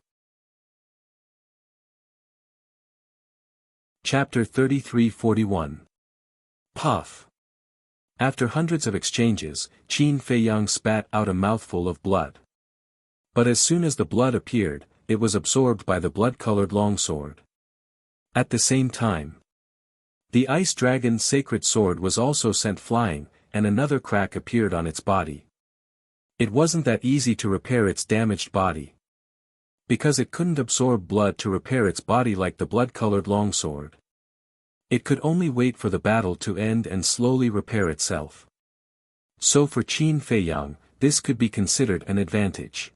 Chapter 33-41. Puff. After hundreds of exchanges, Qin Feiyang spat out a mouthful of blood. But as soon as the blood appeared, it was absorbed by the blood-colored longsword. At the same time, the ice dragon's sacred sword was also sent flying, and another crack appeared on its body. It wasn't that easy to repair its damaged body, because it couldn't absorb blood to repair its body like the blood-colored longsword. It could only wait for the battle to end and slowly repair itself. So for Qin Feiyang, this could be considered an advantage.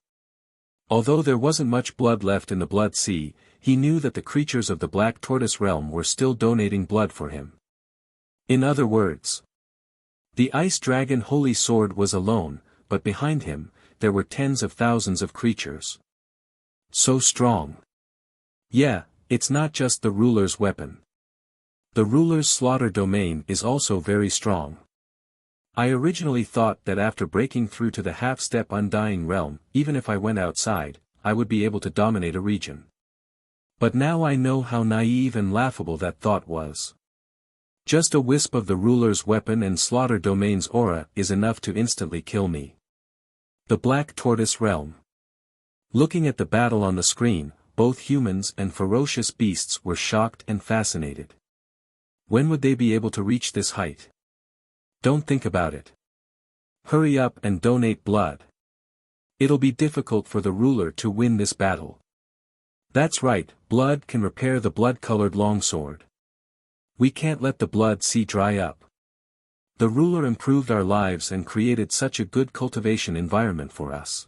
Although there wasn't much blood left in the Blood Sea, he knew that the creatures of the Black Tortoise realm were still donating blood for him. In other words, the Ice Dragon Holy Sword was alone, but behind him, there were tens of thousands of creatures. So strong. Yeah, it's not just the ruler's weapon. The ruler's slaughter domain is also very strong. I originally thought that after breaking through to the half-step Undying Realm, even if I went outside, I would be able to dominate a region. But now I know how naive and laughable that thought was. Just a wisp of the ruler's weapon and slaughter domain's aura is enough to instantly kill me. The Black Tortoise Realm. Looking at the battle on the screen, both humans and ferocious beasts were shocked and fascinated. When would they be able to reach this height? Don't think about it. Hurry up and donate blood. It'll be difficult for the ruler to win this battle. That's right, blood can repair the blood-colored longsword. We can't let the Blood Sea dry up. The ruler improved our lives and created such a good cultivation environment for us.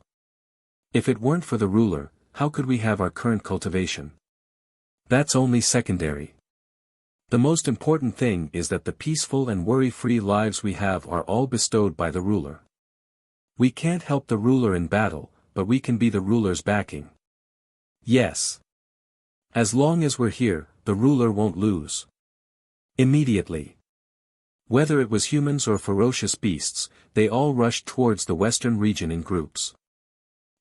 If it weren't for the ruler, how could we have our current cultivation? That's only secondary. The most important thing is that the peaceful and worry-free lives we have are all bestowed by the ruler. We can't help the ruler in battle, but we can be the ruler's backing. Yes. As long as we're here, the ruler won't lose. Immediately. Whether it was humans or ferocious beasts, they all rushed towards the western region in groups.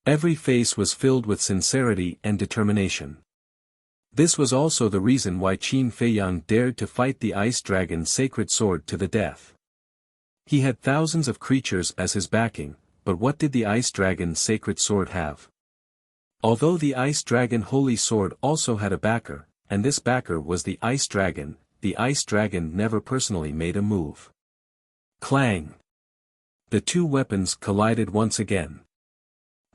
Every face was filled with sincerity and determination. This was also the reason why Qin Feiyang dared to fight the Ice Dragon's sacred sword to the death. He had thousands of creatures as his backing, but what did the Ice Dragon's sacred sword have? Although the Ice Dragon Holy Sword also had a backer, and this backer was the Ice Dragon never personally made a move. Clang! The two weapons collided once again.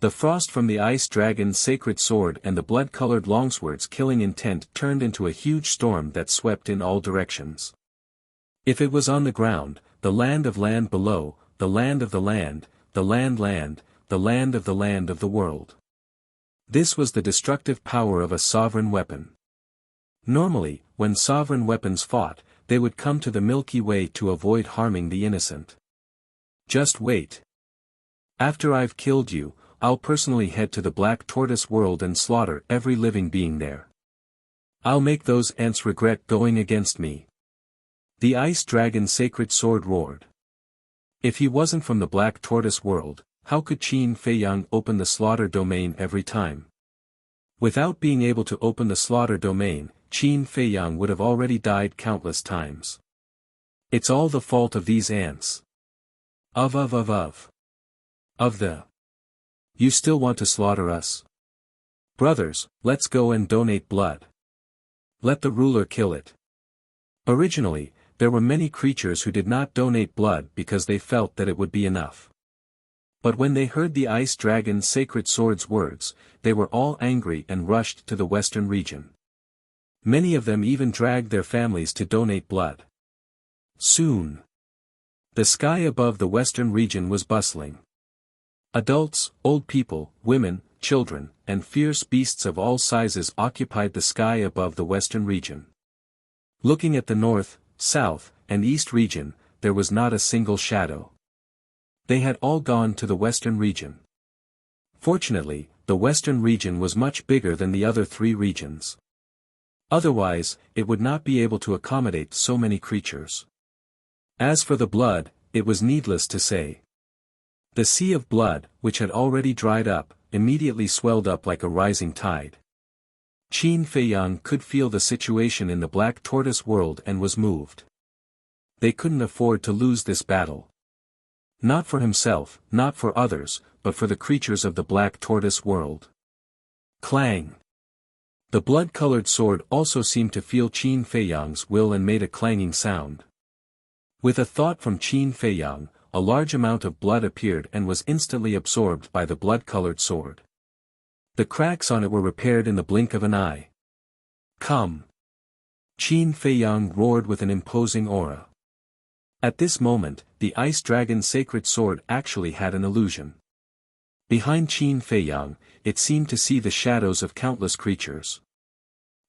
The frost from the Ice Dragon's sacred sword and the blood-colored longsword's killing intent turned into a huge storm that swept in all directions. If it was on the ground, the land of land below, the land of the land, the land, the land of the world. This was the destructive power of a sovereign weapon. Normally, when sovereign weapons fought, they would come to the Milky Way to avoid harming the innocent. Just wait. After I've killed you, I'll personally head to the Black Tortoise world and slaughter every living being there. I'll make those ants regret going against me. The Ice Dragon's sacred sword roared. If he wasn't from the Black Tortoise world, how could Qin Feiyang open the slaughter domain every time? Without being able to open the slaughter domain, Qin Feiyang would have already died countless times. It's all the fault of these ants. Of the. You still want to slaughter us? Brothers, let's go and donate blood. Let the ruler kill it. Originally, there were many creatures who did not donate blood because they felt that it would be enough. But when they heard the Ice Dragon's sacred sword's words, they were all angry and rushed to the western region. Many of them even dragged their families to donate blood. Soon, the sky above the western region was bustling. Adults, old people, women, children, and fierce beasts of all sizes occupied the sky above the western region. Looking at the north, south, and east region, there was not a single shadow. They had all gone to the western region. Fortunately, the western region was much bigger than the other three regions. Otherwise, it would not be able to accommodate so many creatures. As for the blood, it was needless to say. The sea of blood, which had already dried up, immediately swelled up like a rising tide. Qin Feiyang could feel the situation in the Black Tortoise world and was moved. They couldn't afford to lose this battle. Not for himself, not for others, but for the creatures of the Black Tortoise world. Clang! The blood-colored sword also seemed to feel Qin Feiyang's will and made a clanging sound. With a thought from Qin Feiyang, a large amount of blood appeared and was instantly absorbed by the blood-colored sword. The cracks on it were repaired in the blink of an eye. Come! Qin Feiyang roared with an imposing aura. At this moment, the Ice Dragon's sacred sword actually had an illusion. Behind Qin Feiyang, it seemed to see the shadows of countless creatures.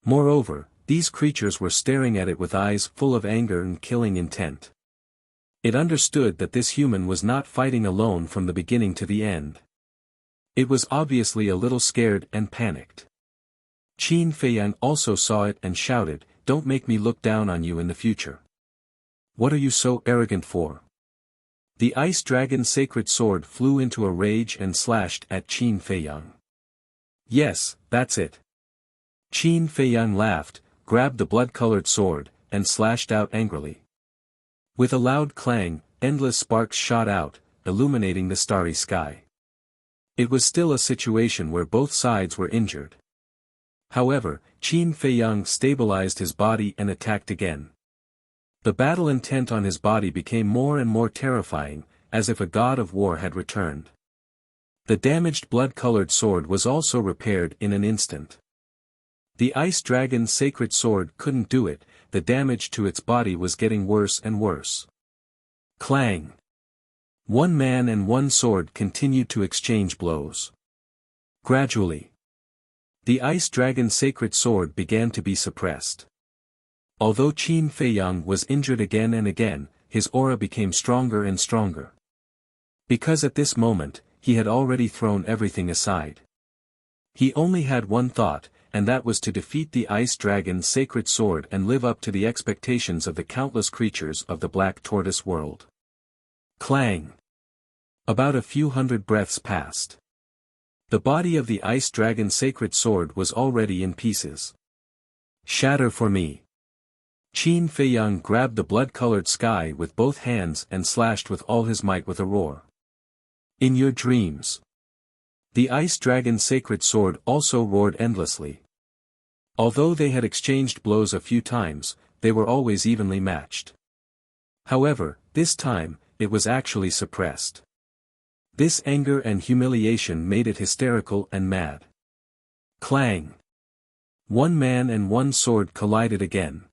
Moreover, these creatures were staring at it with eyes full of anger and killing intent. It understood that this human was not fighting alone from the beginning to the end. It was obviously a little scared and panicked. Qin Feiyang also saw it and shouted, "Don't make me look down on you in the future. What are you so arrogant for?" The Ice Dragon's sacred sword flew into a rage and slashed at Qin Feiyang. "Yes, that's it." Qin Feiyang laughed, grabbed the blood-colored sword, and slashed out angrily. With a loud clang, endless sparks shot out, illuminating the starry sky. It was still a situation where both sides were injured. However, Qin Feiyang stabilized his body and attacked again. The battle intent on his body became more and more terrifying, as if a god of war had returned. The damaged blood-colored sword was also repaired in an instant. The Ice Dragon's sacred sword couldn't do it, the damage to its body was getting worse and worse. Clang! One man and one sword continued to exchange blows. Gradually, the Ice Dragon's sacred sword began to be suppressed. Although Qin Feiyang was injured again and again, his aura became stronger and stronger. Because at this moment, he had already thrown everything aside. He only had one thought, and that was to defeat the Ice Dragon's sacred sword and live up to the expectations of the countless creatures of the Black Tortoise world. Clang! About a few hundred breaths passed. The body of the Ice Dragon's sacred sword was already in pieces. "Shatter for me!" Qin Feiyang grabbed the blood-colored sky with both hands and slashed with all his might with a roar. "In your dreams!" The Ice Dragon's sacred sword also roared endlessly. Although they had exchanged blows a few times, they were always evenly matched. However, this time, it was actually suppressed. This anger and humiliation made it hysterical and mad. Clang! One man and one sword collided again.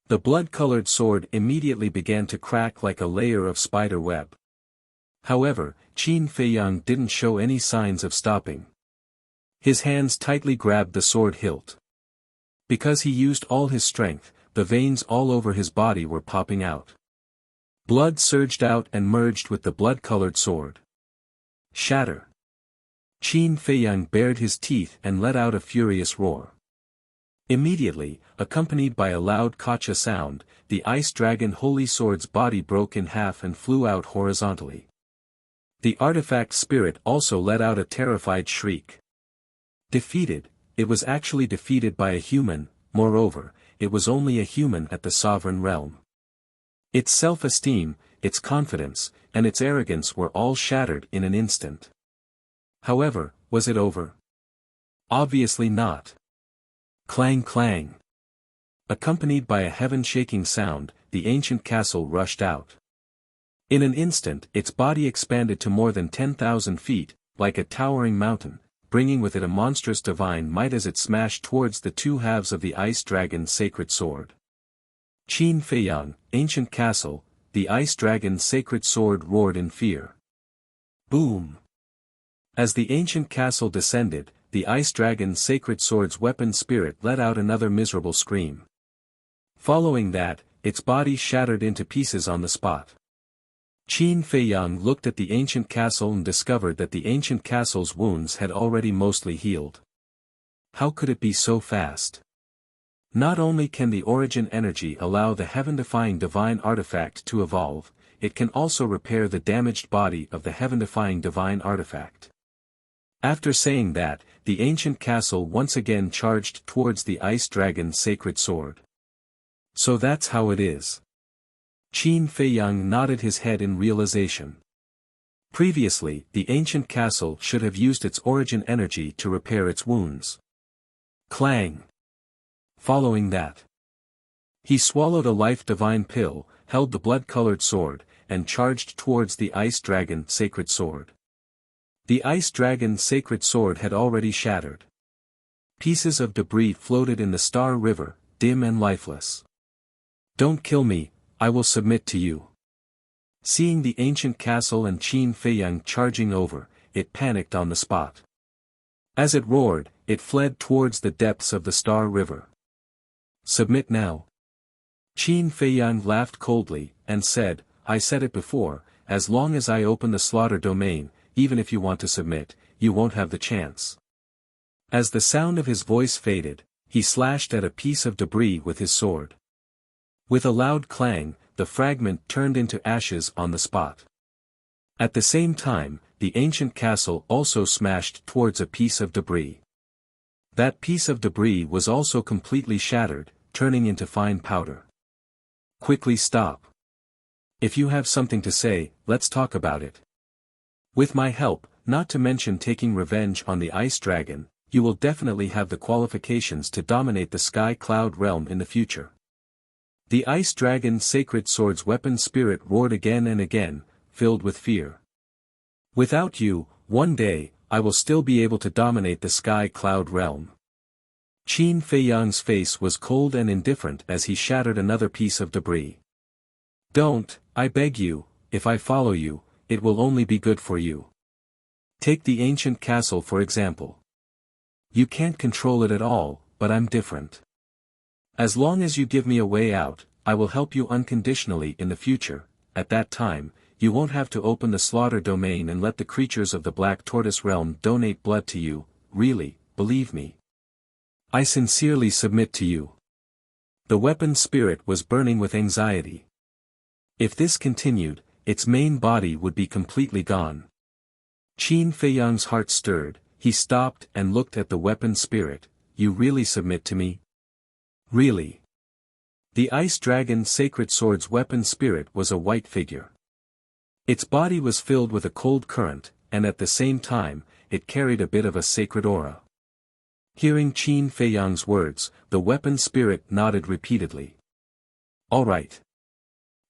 The blood-colored sword immediately began to crack like a layer of spider web. However, Qin Feiyang didn't show any signs of stopping. His hands tightly grabbed the sword hilt. Because he used all his strength, the veins all over his body were popping out. Blood surged out and merged with the blood-colored sword. Shatter! Qin Feiyang bared his teeth and let out a furious roar. Immediately, accompanied by a loud kacha sound, the Ice Dragon Holy Sword's body broke in half and flew out horizontally. The artifact spirit also let out a terrified shriek. Defeated, it was actually defeated by a human, moreover, it was only a human at the sovereign realm. Its self-esteem, its confidence, and its arrogance were all shattered in an instant. However, was it over? Obviously not. Clang clang. Accompanied by a heaven-shaking sound, the ancient castle rushed out. In an instant its body expanded to more than 10,000 feet, like a towering mountain, bringing with it a monstrous divine might as it smashed towards the two halves of the Ice Dragon's sacred sword. Qin Feiyang, ancient castle, the Ice Dragon's sacred sword roared in fear. Boom! As the ancient castle descended, the Ice Dragon's sacred sword's weapon spirit let out another miserable scream. Following that, its body shattered into pieces on the spot. Qin Feiyang looked at the ancient castle and discovered that the ancient castle's wounds had already mostly healed. How could it be so fast? Not only can the origin energy allow the heaven-defying divine artifact to evolve, it can also repair the damaged body of the heaven-defying divine artifact. After saying that, the ancient castle once again charged towards the Ice Dragon's sacred sword. So that's how it is. Qin Feiyang nodded his head in realization. Previously, the ancient castle should have used its origin energy to repair its wounds. Clang! Following that, he swallowed a life divine pill, held the blood-colored sword, and charged towards the ice dragon sacred sword. The ice dragon sacred sword had already shattered. Pieces of debris floated in the Star River, dim and lifeless. Don't kill me, I will submit to you. Seeing the ancient castle and Qin Feiyang charging over, it panicked on the spot. As it roared, it fled towards the depths of the Star River. Submit now. Qin Feiyang laughed coldly, and said, I said it before, as long as I open the slaughter domain, even if you want to submit, you won't have the chance. As the sound of his voice faded, he slashed at a piece of debris with his sword. With a loud clang, the fragment turned into ashes on the spot. At the same time, the ancient castle also smashed towards a piece of debris. That piece of debris was also completely shattered, turning into fine powder. Quickly stop. If you have something to say, let's talk about it. With my help, not to mention taking revenge on the ice dragon, you will definitely have the qualifications to dominate the sky cloud realm in the future. The ice dragon sacred sword's weapon spirit roared again and again, filled with fear. Without you, one day, I will still be able to dominate the sky cloud realm. Qin Feiyang's face was cold and indifferent as he shattered another piece of debris. Don't, I beg you, if I follow you, it will only be good for you. Take the ancient castle for example. You can't control it at all, but I'm different. As long as you give me a way out, I will help you unconditionally in the future. At that time, you won't have to open the slaughter domain and let the creatures of the Black Tortoise realm donate blood to you, really, believe me. I sincerely submit to you. The weapon spirit was burning with anxiety. If this continued, its main body would be completely gone. Qin Feiyang's heart stirred, he stopped and looked at the weapon spirit. You really submit to me? Really? The ice dragon sacred sword's weapon spirit was a white figure. Its body was filled with a cold current, and at the same time, it carried a bit of a sacred aura. Hearing Qin Feiyang's words, the weapon spirit nodded repeatedly. All right.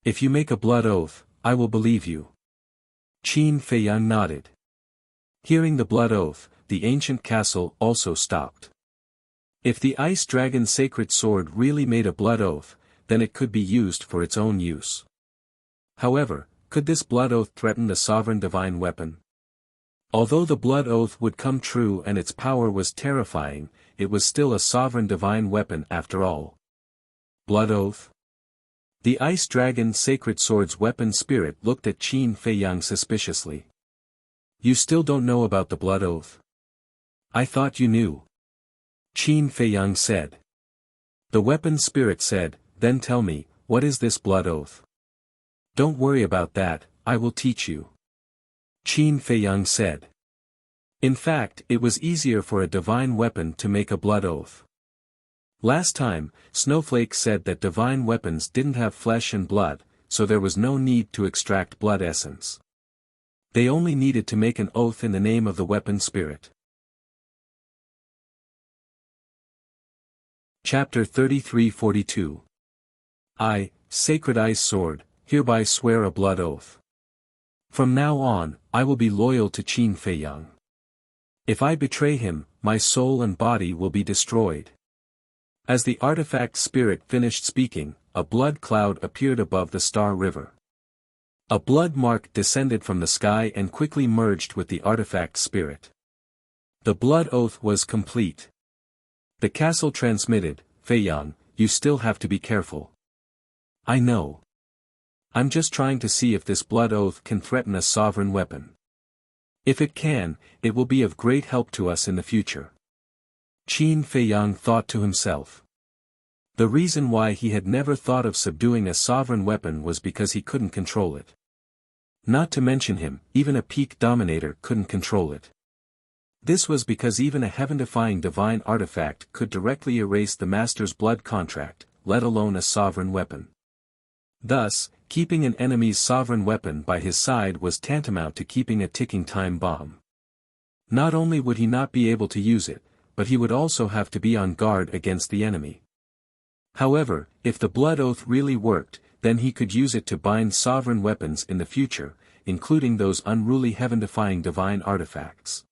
If you make a blood oath, I will believe you. Qin Feiyang nodded. Hearing the blood oath, the ancient castle also stopped. If the ice dragon sacred sword really made a blood oath, then it could be used for its own use. However, could this blood oath threaten the sovereign divine weapon? Although the blood oath would come true and its power was terrifying, it was still a sovereign divine weapon after all. Blood oath? The ice dragon sacred sword's weapon spirit looked at Qin Feiyang suspiciously. You still don't know about the blood oath? I thought you knew. Qin Feiyang said. The weapon spirit said, then tell me, what is this blood oath? Don't worry about that, I will teach you. Qin Feiyang said. In fact, it was easier for a divine weapon to make a blood oath. Last time, Snowflake said that divine weapons didn't have flesh and blood, so there was no need to extract blood essence. They only needed to make an oath in the name of the weapon spirit. Chapter 33-42. I, Sacred Ice Sword, hereby swear a blood oath. From now on, I will be loyal to Qin Feiyang. If I betray him, my soul and body will be destroyed. As the artifact spirit finished speaking, a blood cloud appeared above the Star River. A blood mark descended from the sky and quickly merged with the artifact spirit. The blood oath was complete. The castle transmitted, Feiyang, you still have to be careful. I know. I'm just trying to see if this blood oath can threaten a sovereign weapon. If it can, it will be of great help to us in the future. Qin Feiyang thought to himself. The reason why he had never thought of subduing a sovereign weapon was because he couldn't control it. Not to mention him, even a peak dominator couldn't control it. This was because even a heaven-defying divine artifact could directly erase the master's blood contract, let alone a sovereign weapon. Thus, keeping an enemy's sovereign weapon by his side was tantamount to keeping a ticking time bomb. Not only would he not be able to use it, but he would also have to be on guard against the enemy. However, if the blood oath really worked, then he could use it to bind sovereign weapons in the future, including those unruly heaven-defying divine artifacts.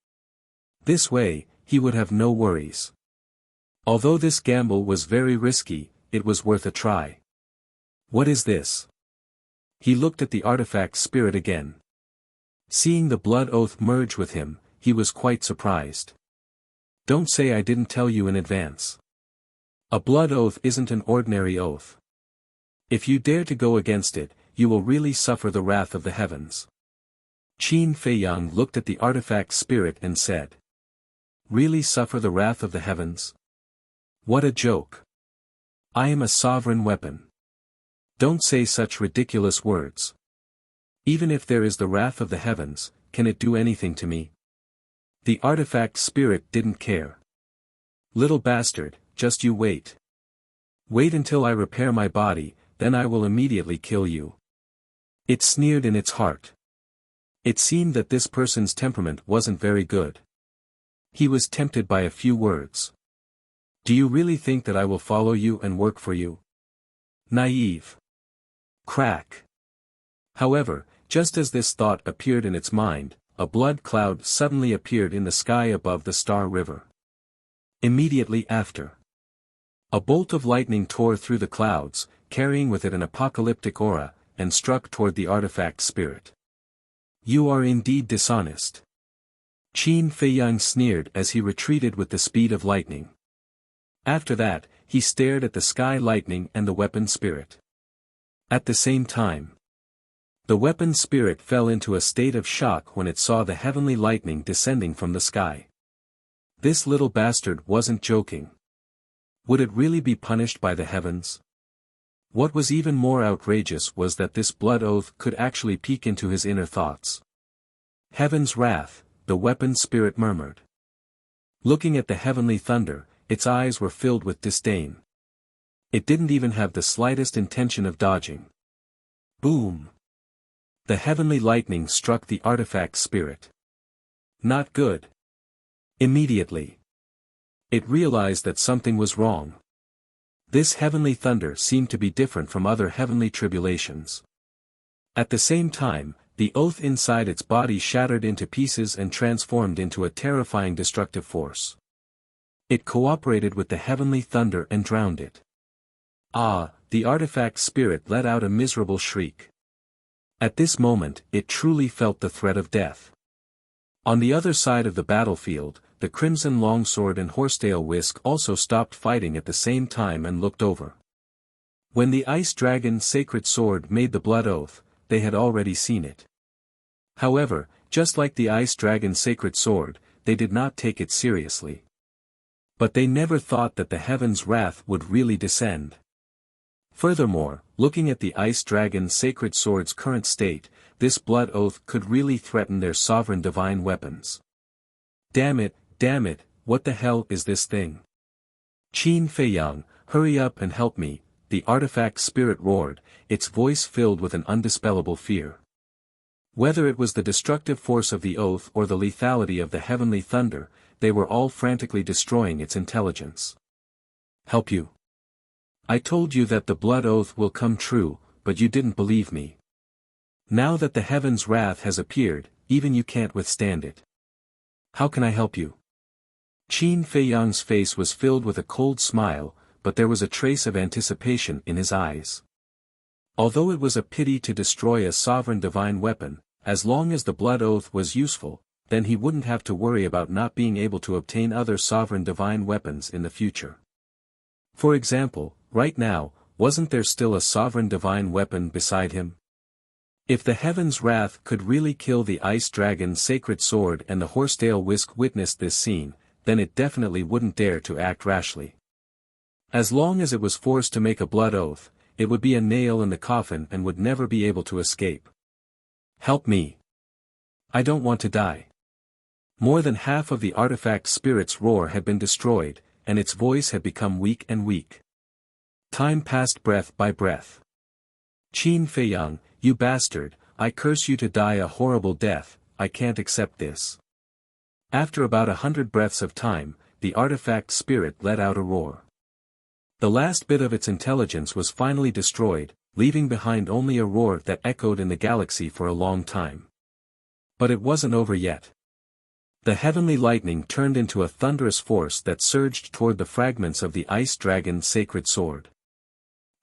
This way, he would have no worries. Although this gamble was very risky, it was worth a try. What is this? He looked at the artifact spirit again. Seeing the blood oath merge with him, he was quite surprised. Don't say I didn't tell you in advance. A blood oath isn't an ordinary oath. If you dare to go against it, you will really suffer the wrath of the heavens. Qin Feiyang looked at the artifact spirit and said. Really suffer the wrath of the heavens? What a joke. I am a sovereign weapon. Don't say such ridiculous words. Even if there is the wrath of the heavens, can it do anything to me? The artifact spirit didn't care. Little bastard, just you wait. Wait until I repair my body, then I will immediately kill you. It sneered in its heart. It seemed that this person's temperament wasn't very good. He was tempted by a few words. Do you really think that I will follow you and work for you? Naive. Crack. However, just as this thought appeared in its mind, a blood cloud suddenly appeared in the sky above the Star River. Immediately after, a bolt of lightning tore through the clouds, carrying with it an apocalyptic aura, and struck toward the artifact spirit. You are indeed dishonest. Qin Feiyang sneered as he retreated with the speed of lightning. After that, he stared at the sky lightning and the weapon spirit. At the same time, the weapon spirit fell into a state of shock when it saw the heavenly lightning descending from the sky. This little bastard wasn't joking. Would it really be punished by the heavens? What was even more outrageous was that this blood oath could actually peek into his inner thoughts. Heaven's wrath, the weapon spirit murmured. Looking at the heavenly thunder, its eyes were filled with disdain. It didn't even have the slightest intention of dodging. Boom! The heavenly lightning struck the artifact spirit. Not good. Immediately, it realized that something was wrong. This heavenly thunder seemed to be different from other heavenly tribulations. At the same time, the oath inside its body shattered into pieces and transformed into a terrifying destructive force. It cooperated with the heavenly thunder and drowned it. Ah, the artifact spirit let out a miserable shriek. At this moment, it truly felt the threat of death. On the other side of the battlefield, the Crimson Longsword and Horsetail Whisk also stopped fighting at the same time and looked over. When the Ice Dragon Sacred Sword made the blood oath, they had already seen it. However, just like the Ice Dragon Sacred Sword, they did not take it seriously. But they never thought that the heaven's wrath would really descend. Furthermore, looking at the Ice Dragon Sacred Sword's current state, this blood oath could really threaten their sovereign divine weapons. Damn it, what the hell is this thing? Qin Feiyang, hurry up and help me, the artifact spirit roared, its voice filled with an undispellable fear. Whether it was the destructive force of the oath or the lethality of the heavenly thunder, they were all frantically destroying its intelligence. Help you? I told you that the blood oath will come true, but you didn't believe me. Now that the heaven's wrath has appeared, even you can't withstand it. How can I help you? Qin Feiyang's face was filled with a cold smile, but there was a trace of anticipation in his eyes. Although it was a pity to destroy a sovereign divine weapon, as long as the blood oath was useful, then he wouldn't have to worry about not being able to obtain other sovereign divine weapons in the future. For example, right now, wasn't there still a sovereign divine weapon beside him? If the heaven's wrath could really kill the Ice Dragon's Sacred Sword and the Horsetail Whisk witnessed this scene, then it definitely wouldn't dare to act rashly. As long as it was forced to make a blood oath, it would be a nail in the coffin and would never be able to escape. Help me. I don't want to die. More than half of the artifact spirit's roar had been destroyed, and its voice had become weak and weak. Time passed breath by breath. Qin Feiyang, you bastard, I curse you to die a horrible death, I can't accept this. After about 100 breaths of time, the artifact spirit let out a roar. The last bit of its intelligence was finally destroyed, leaving behind only a roar that echoed in the galaxy for a long time. But it wasn't over yet. The heavenly lightning turned into a thunderous force that surged toward the fragments of the ice dragon's sacred sword.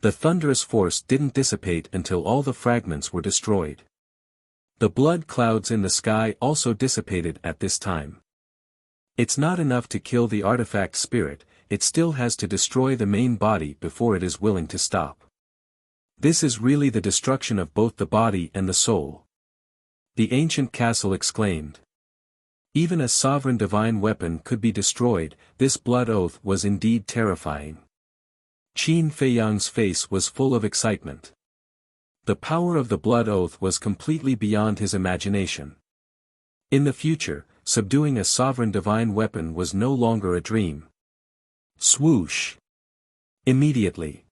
The thunderous force didn't dissipate until all the fragments were destroyed. The blood clouds in the sky also dissipated at this time. It's not enough to kill the artifact spirit, it still has to destroy the main body before it is willing to stop. This is really the destruction of both the body and the soul. The ancient castle exclaimed. Even a sovereign divine weapon could be destroyed, this blood oath was indeed terrifying. Qin Feiyang's face was full of excitement. The power of the blood oath was completely beyond his imagination. In the future, subduing a sovereign divine weapon was no longer a dream. Swoosh! Immediately.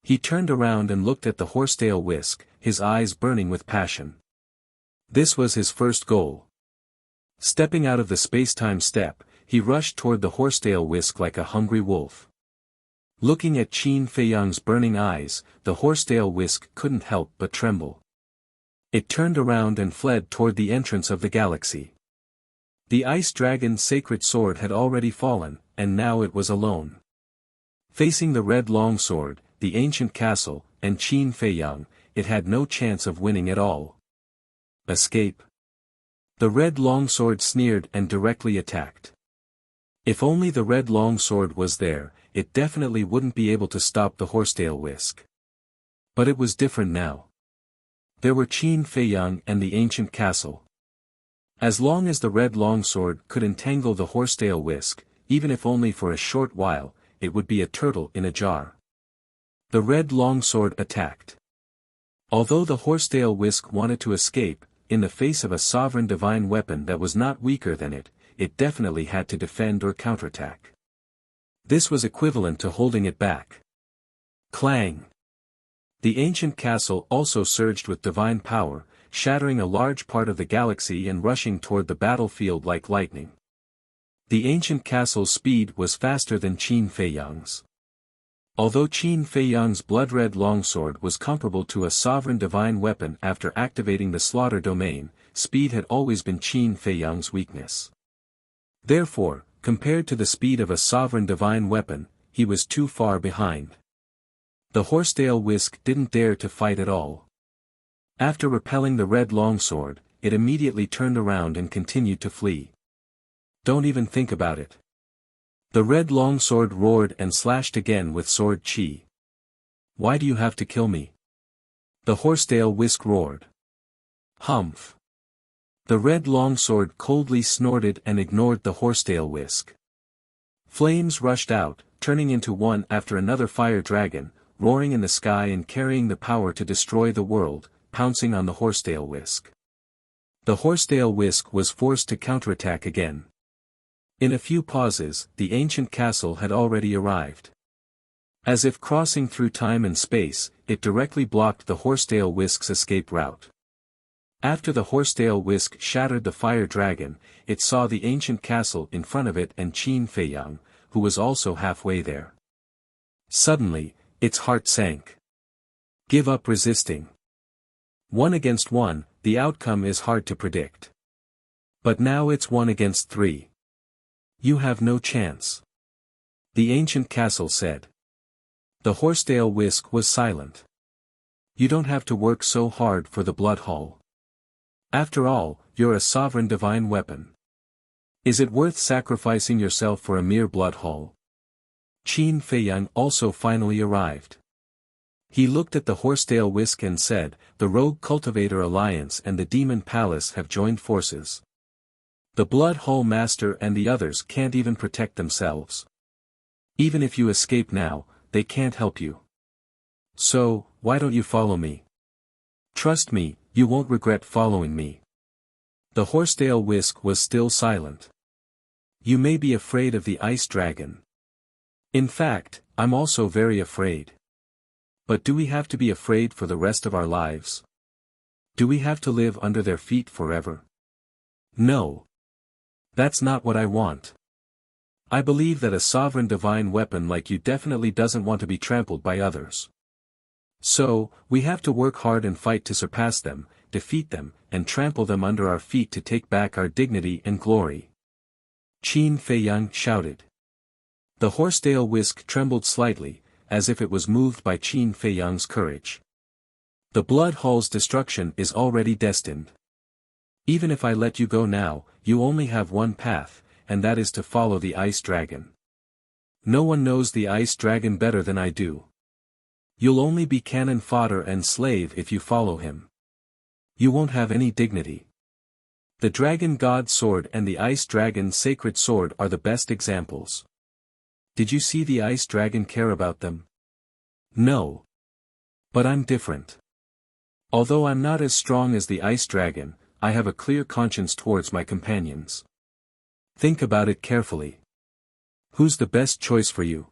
He turned around and looked at the horsetail whisk, his eyes burning with passion. This was his first goal. Stepping out of the space-time step, he rushed toward the horsetail whisk like a hungry wolf. Looking at Qin Feiyang's burning eyes, the horsetail whisk couldn't help but tremble. It turned around and fled toward the entrance of the galaxy. The ice dragon's sacred sword had already fallen, and now it was alone. Facing the red longsword, the ancient castle, and Qin Feiyang, it had no chance of winning at all. Escape? The red longsword sneered and directly attacked. If only the red longsword was there, it definitely wouldn't be able to stop the horsetail whisk. But it was different now. There were Qin Feiyang and the ancient castle. As long as the red longsword could entangle the horsetail whisk, even if only for a short while, it would be a turtle in a jar. The red longsword attacked. Although the horsetail whisk wanted to escape, in the face of a sovereign divine weapon that was not weaker than it, it definitely had to defend or counterattack. This was equivalent to holding it back. Clang! The ancient castle also surged with divine power, shattering a large part of the galaxy and rushing toward the battlefield like lightning. The ancient castle's speed was faster than Qin Feiyang's. Although Qin Feiyang's blood-red longsword was comparable to a sovereign divine weapon after activating the slaughter domain, speed had always been Qin Feiyang's weakness. Therefore, compared to the speed of a sovereign divine weapon, he was too far behind. The horsetail whisk didn't dare to fight at all. After repelling the red longsword, it immediately turned around and continued to flee. Don't even think about it. The red longsword roared and slashed again with sword chi. Why do you have to kill me? The horsetail whisk roared. Humph. The red longsword coldly snorted and ignored the horsetail whisk. Flames rushed out, turning into one after another fire dragon, roaring in the sky and carrying the power to destroy the world, pouncing on the horsetail whisk. The horsetail whisk was forced to counterattack again. In a few pauses, the ancient castle had already arrived. As if crossing through time and space, it directly blocked the horsetail whisk's escape route. After the horsetail whisk shattered the fire dragon, it saw the ancient castle in front of it and Qin Feiyang, who was also halfway there. Suddenly, its heart sank. Give up resisting. 1 against 1, the outcome is hard to predict. But now it's 1 against 3. You have no chance. The ancient castle said. The horsetail whisk was silent. You don't have to work so hard for the blood haul. After all, you're a sovereign divine weapon. Is it worth sacrificing yourself for a mere blood haul? Qin Feiyang also finally arrived. He looked at the horsetail whisk and said, the Rogue Cultivator Alliance and the Demon Palace have joined forces. The Blood Hall Master and the others can't even protect themselves. Even if you escape now, they can't help you. So, why don't you follow me? Trust me, you won't regret following me. The horsetail whisk was still silent. You may be afraid of the ice dragon. In fact, I'm also very afraid. But do we have to be afraid for the rest of our lives? Do we have to live under their feet forever? No. That's not what I want. I believe that a sovereign divine weapon like you definitely doesn't want to be trampled by others. So, we have to work hard and fight to surpass them, defeat them, and trample them under our feet to take back our dignity and glory. Qin Feiyang shouted. The Horsetail Whisk trembled slightly, as if it was moved by Qin Feiyang's courage. The Blood Hall's destruction is already destined. Even if I let you go now, you only have one path, and that is to follow the Ice Dragon. No one knows the Ice Dragon better than I do. You'll only be cannon fodder and slave if you follow him. You won't have any dignity. The Dragon God's Sword and the Ice Dragon's Sacred Sword are the best examples. Did you see the Ice Dragon care about them? No. But I'm different. Although I'm not as strong as the Ice Dragon, I have a clear conscience towards my companions. Think about it carefully. Who's the best choice for you?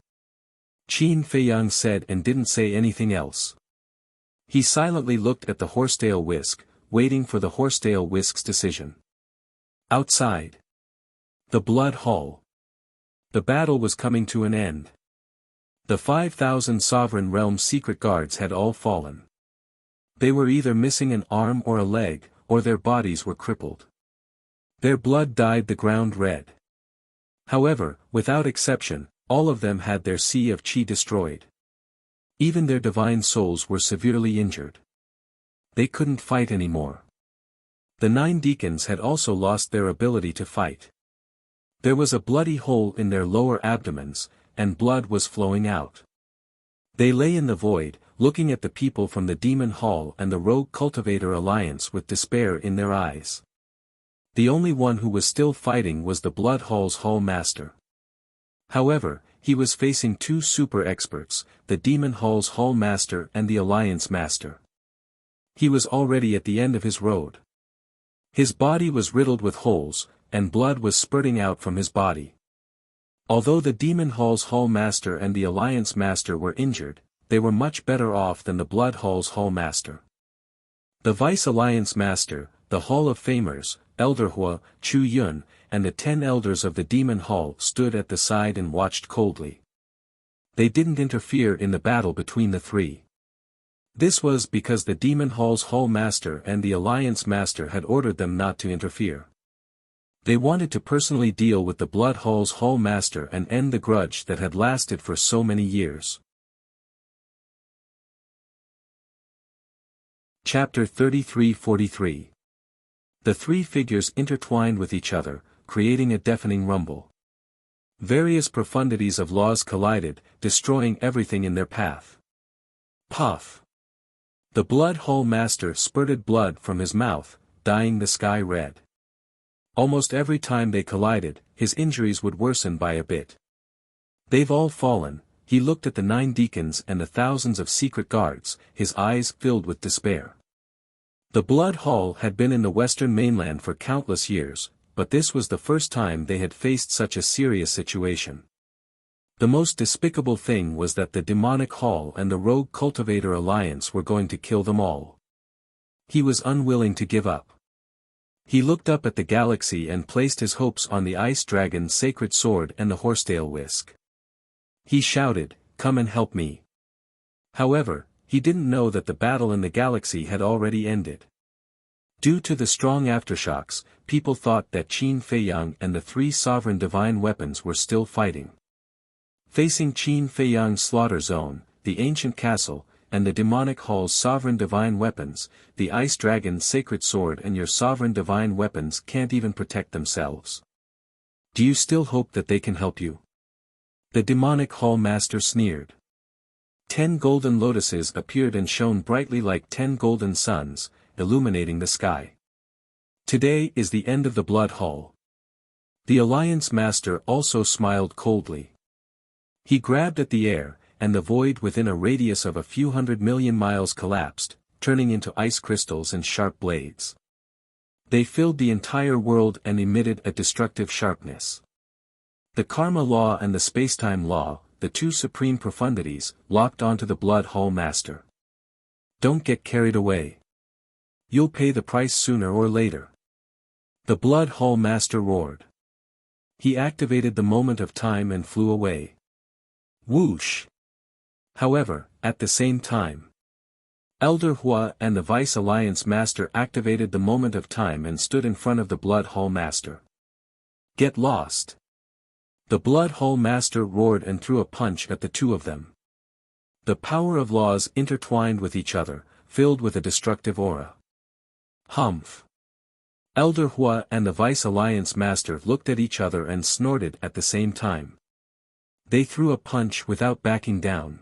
Qin Feiyang said and didn't say anything else. He silently looked at the Horsetail Whisk, waiting for the Horsetail Whisk's decision. Outside. The Blood Hall. The battle was coming to an end. The 5,000 Sovereign Realm secret guards had all fallen. They were either missing an arm or a leg, or their bodies were crippled. Their blood dyed the ground red. However, without exception, all of them had their sea of qi destroyed. Even their divine souls were severely injured. They couldn't fight anymore. The 9 deacons had also lost their ability to fight. There was a bloody hole in their lower abdomens, and blood was flowing out. They lay in the void, looking at the people from the Demon Hall and the Rogue Cultivator Alliance with despair in their eyes. The only one who was still fighting was the Blood Hall's Hall Master. However, he was facing 2 super experts, the Demon Hall's Hall Master and the Alliance Master. He was already at the end of his road. His body was riddled with holes, and blood was spurting out from his body. Although the Demon Hall's Hall Master and the Alliance Master were injured, they were much better off than the Blood Hall's Hall Master. The Vice Alliance Master, the Hall of Famers, Elder Hua, Chu Yun, and the 10 elders of the Demon Hall stood at the side and watched coldly. They didn't interfere in the battle between the 3. This was because the Demon Hall's Hall Master and the Alliance Master had ordered them not to interfere. They wanted to personally deal with the Blood Hall's Hall Master and end the grudge that had lasted for so many years. Chapter 33-43. The 3 figures intertwined with each other, creating a deafening rumble. Various profundities of laws collided, destroying everything in their path. Puff! The Blood Hall Master spurted blood from his mouth, dyeing the sky red. Almost every time they collided, his injuries would worsen by a bit. They've all fallen. He looked at the 9 deacons and the thousands of secret guards, his eyes filled with despair. The Blood Hall had been in the Western mainland for countless years, but this was the first time they had faced such a serious situation. The most despicable thing was that the Demonic Hall and the Rogue Cultivator Alliance were going to kill them all. He was unwilling to give up. He looked up at the galaxy and placed his hopes on the Ice Dragon's Sacred Sword and the Horsetail Whisk. He shouted, "Come and help me." However, he didn't know that the battle in the galaxy had already ended. Due to the strong aftershocks, people thought that Qin Feiyang and the 3 sovereign divine weapons were still fighting. Facing Qin Feiyang's slaughter zone, the ancient castle, and the Demonic Hall's sovereign divine weapons, the Ice Dragon's Sacred Sword and your sovereign divine weapons can't even protect themselves. Do you still hope that they can help you? The Demonic Hall Master sneered. 10 golden lotuses appeared and shone brightly like 10 golden suns, illuminating the sky. Today is the end of the Blood Hall. The Alliance Master also smiled coldly. He grabbed at the air, and the void within a radius of a few 100 million miles collapsed, turning into ice crystals and sharp blades. They filled the entire world and emitted a destructive sharpness. The karma law and the spacetime law, the two supreme profundities, locked onto the Blood Hall Master. Don't get carried away. You'll pay the price sooner or later. The Blood Hall Master roared. He activated the moment of time and flew away. Whoosh! However, at the same time, Elder Hua and the Vice Alliance Master activated the moment of time and stood in front of the Blood Hall Master. Get lost! The Blood Hall Master roared and threw a punch at the two of them. The power of laws intertwined with each other, filled with a destructive aura. Humph! Elder Hua and the Vice Alliance Master looked at each other and snorted at the same time. They threw a punch without backing down.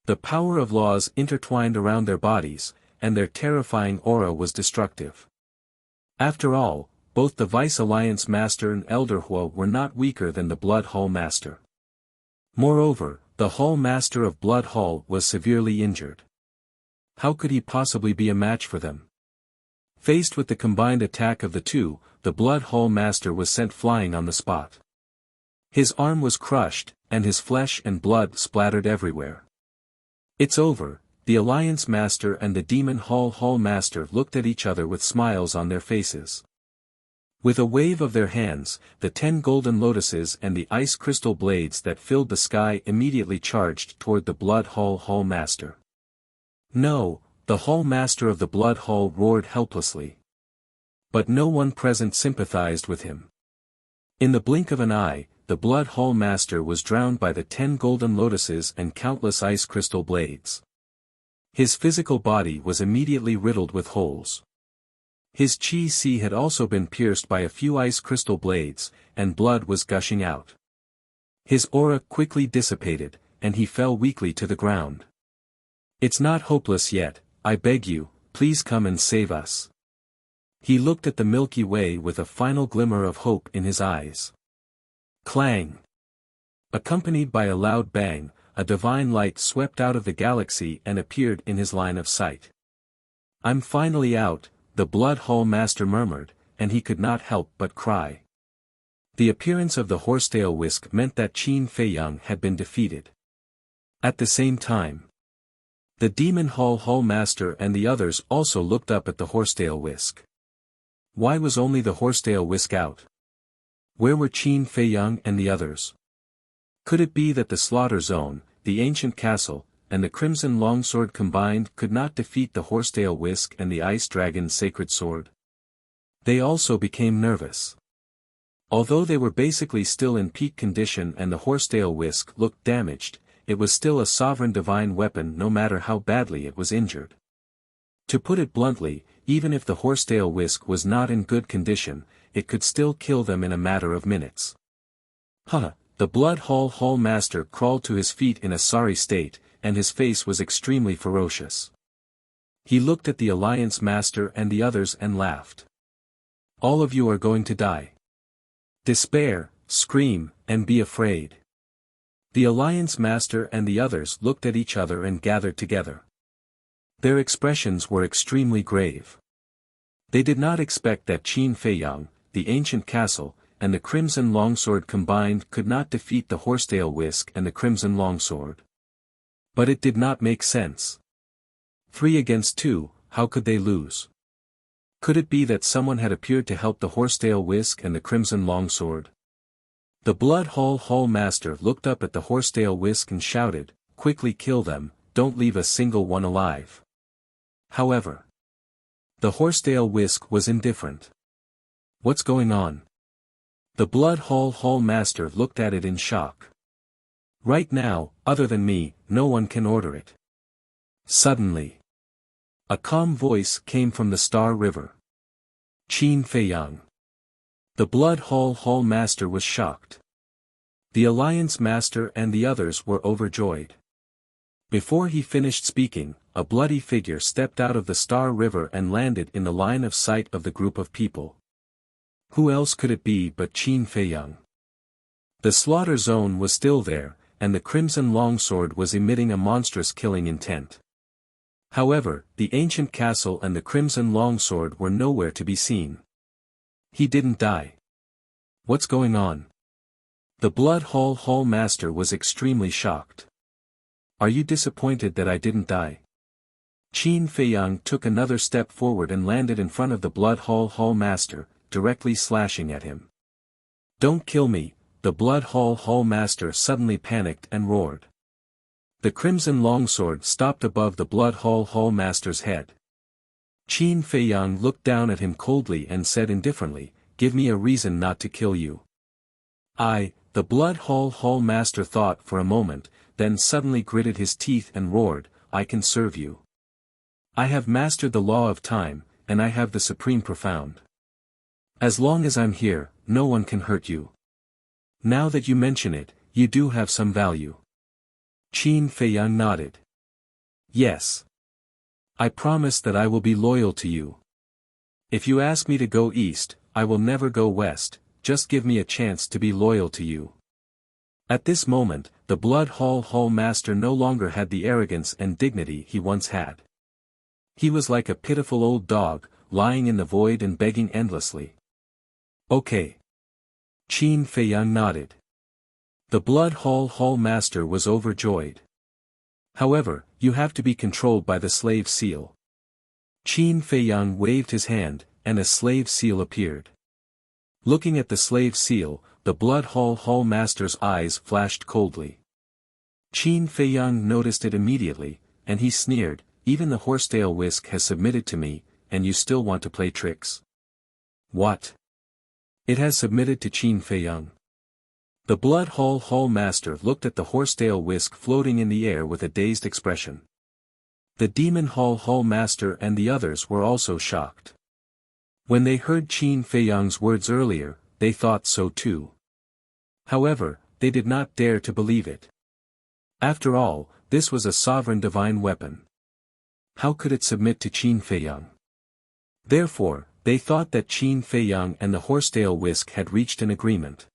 The power of laws intertwined around their bodies, and their terrifying aura was destructive. After all, both the Vice Alliance Master and Elder Hua were not weaker than the Blood Hall Master. Moreover, the Hall Master of Blood Hall was severely injured. How could he possibly be a match for them? Faced with the combined attack of the two, the Blood Hall Master was sent flying on the spot. His arm was crushed, and his flesh and blood splattered everywhere. It's over. The Alliance Master and the Demon Hall Master looked at each other with smiles on their faces. With a wave of their hands, the 10 golden lotuses and the ice crystal blades that filled the sky immediately charged toward the Blood Hall Master. No, the Hall Master of the Blood Hall roared helplessly. But no one present sympathized with him. In the blink of an eye, the Blood Hall Master was drowned by the 10 golden lotuses and countless ice crystal blades. His physical body was immediately riddled with holes. His chi had also been pierced by a few ice crystal blades, and blood was gushing out. His aura quickly dissipated, and he fell weakly to the ground. It's not hopeless yet, I beg you, please come and save us. He looked at the Milky Way with a final glimmer of hope in his eyes. Clang! Accompanied by a loud bang, a divine light swept out of the galaxy and appeared in his line of sight. I'm finally out, the Blood Hall Master murmured, and he could not help but cry. The appearance of the Horsetail Whisk meant that Qin Feiyang had been defeated. At the same time, the Demon Hall Master and the others also looked up at the Horsetail Whisk. Why was only the Horsetail Whisk out? Where were Qin Feiyang and the others? Could it be that the Slaughter Zone, the Ancient Castle, and the Crimson Longsword combined could not defeat the Horsetail Whisk and the Ice Dragon's Sacred Sword? They also became nervous. Although they were basically still in peak condition and the Horsetail Whisk looked damaged, it was still a sovereign divine weapon no matter how badly it was injured. To put it bluntly, even if the Horsetail Whisk was not in good condition, it could still kill them in a matter of minutes. The Blood Hall Master crawled to his feet in a sorry state, and his face was extremely ferocious. He looked at the Alliance Master and the others and laughed. All of you are going to die. Despair, scream, and be afraid. The Alliance Master and the others looked at each other and gathered together. Their expressions were extremely grave. They did not expect that Qin Feiyang, the Ancient Castle, and the Crimson Longsword combined could not defeat the Horsetail Whisk and the Crimson Longsword. But it did not make sense. 3 against 2, how could they lose? Could it be that someone had appeared to help the Horsetail Whisk and the Crimson Longsword? The Blood Hall Master looked up at the Horsetail Whisk and shouted, quickly kill them, don't leave a single one alive. However, the Horsetail Whisk was indifferent. What's going on? The Blood Hall Master looked at it in shock. Right now, other than me, no one can order it. Suddenly, a calm voice came from the Star River. Qin Feiyang. The Blood Hall Master was shocked. The Alliance Master and the others were overjoyed. Before he finished speaking, a bloody figure stepped out of the Star River and landed in the line of sight of the group of people. Who else could it be but Qin Feiyang? The Slaughter Zone was still there, and the Crimson Longsword was emitting a monstrous killing intent. However, the Ancient Castle and the Crimson Longsword were nowhere to be seen. He didn't die. What's going on? The Blood Hall Master was extremely shocked. Are you disappointed that I didn't die? Qin Feiyang took another step forward and landed in front of the Blood Hall Master, directly slashing at him. Don't kill me, the Blood Hall Master suddenly panicked and roared. The crimson longsword stopped above the Blood Hall Master's head. Qin Feiyang looked down at him coldly and said indifferently, "Give me a reason not to kill you." The Blood Hall Master thought for a moment, then suddenly gritted his teeth and roared, "I can serve you. I have mastered the law of time, and I have the supreme profound. As long as I'm here, no one can hurt you. Now that you mention it, you do have some value." Qin Feiyang nodded. "Yes. I promise that I will be loyal to you. If you ask me to go east, I will never go west, just give me a chance to be loyal to you." At this moment, the Blood Hall Master no longer had the arrogance and dignity he once had. He was like a pitiful old dog, lying in the void and begging endlessly. "Okay." Qin Feiyang nodded. The Blood Hall Master was overjoyed. "However, you have to be controlled by the slave seal." Qin Feiyang waved his hand, and a slave seal appeared. Looking at the slave seal, the Blood Hall Master's eyes flashed coldly. Qin Feiyang noticed it immediately, and he sneered, "Even the horsetail whisk has submitted to me, and you still want to play tricks?" "What?" "It has submitted to Qin Feiyang." The Blood Hall Master looked at the horsetail whisk floating in the air with a dazed expression. The Demon Hall Master and the others were also shocked. When they heard Qin Feiyang's words earlier, they thought so too. However, they did not dare to believe it. After all, this was a sovereign divine weapon. How could it submit to Qin Feiyang? Therefore, they thought that Qin Feiyang and the horsetail whisk had reached an agreement.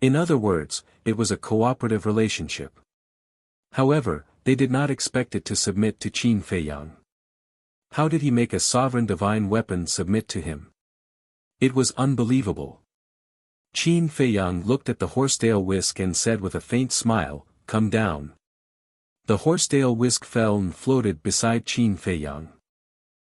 In other words, it was a cooperative relationship. However, they did not expect it to submit to Qin Feiyang. How did he make a sovereign divine weapon submit to him? It was unbelievable. Qin Feiyang looked at the horsetail whisk and said with a faint smile, "Come down." The horsetail whisk fell and floated beside Qin Feiyang.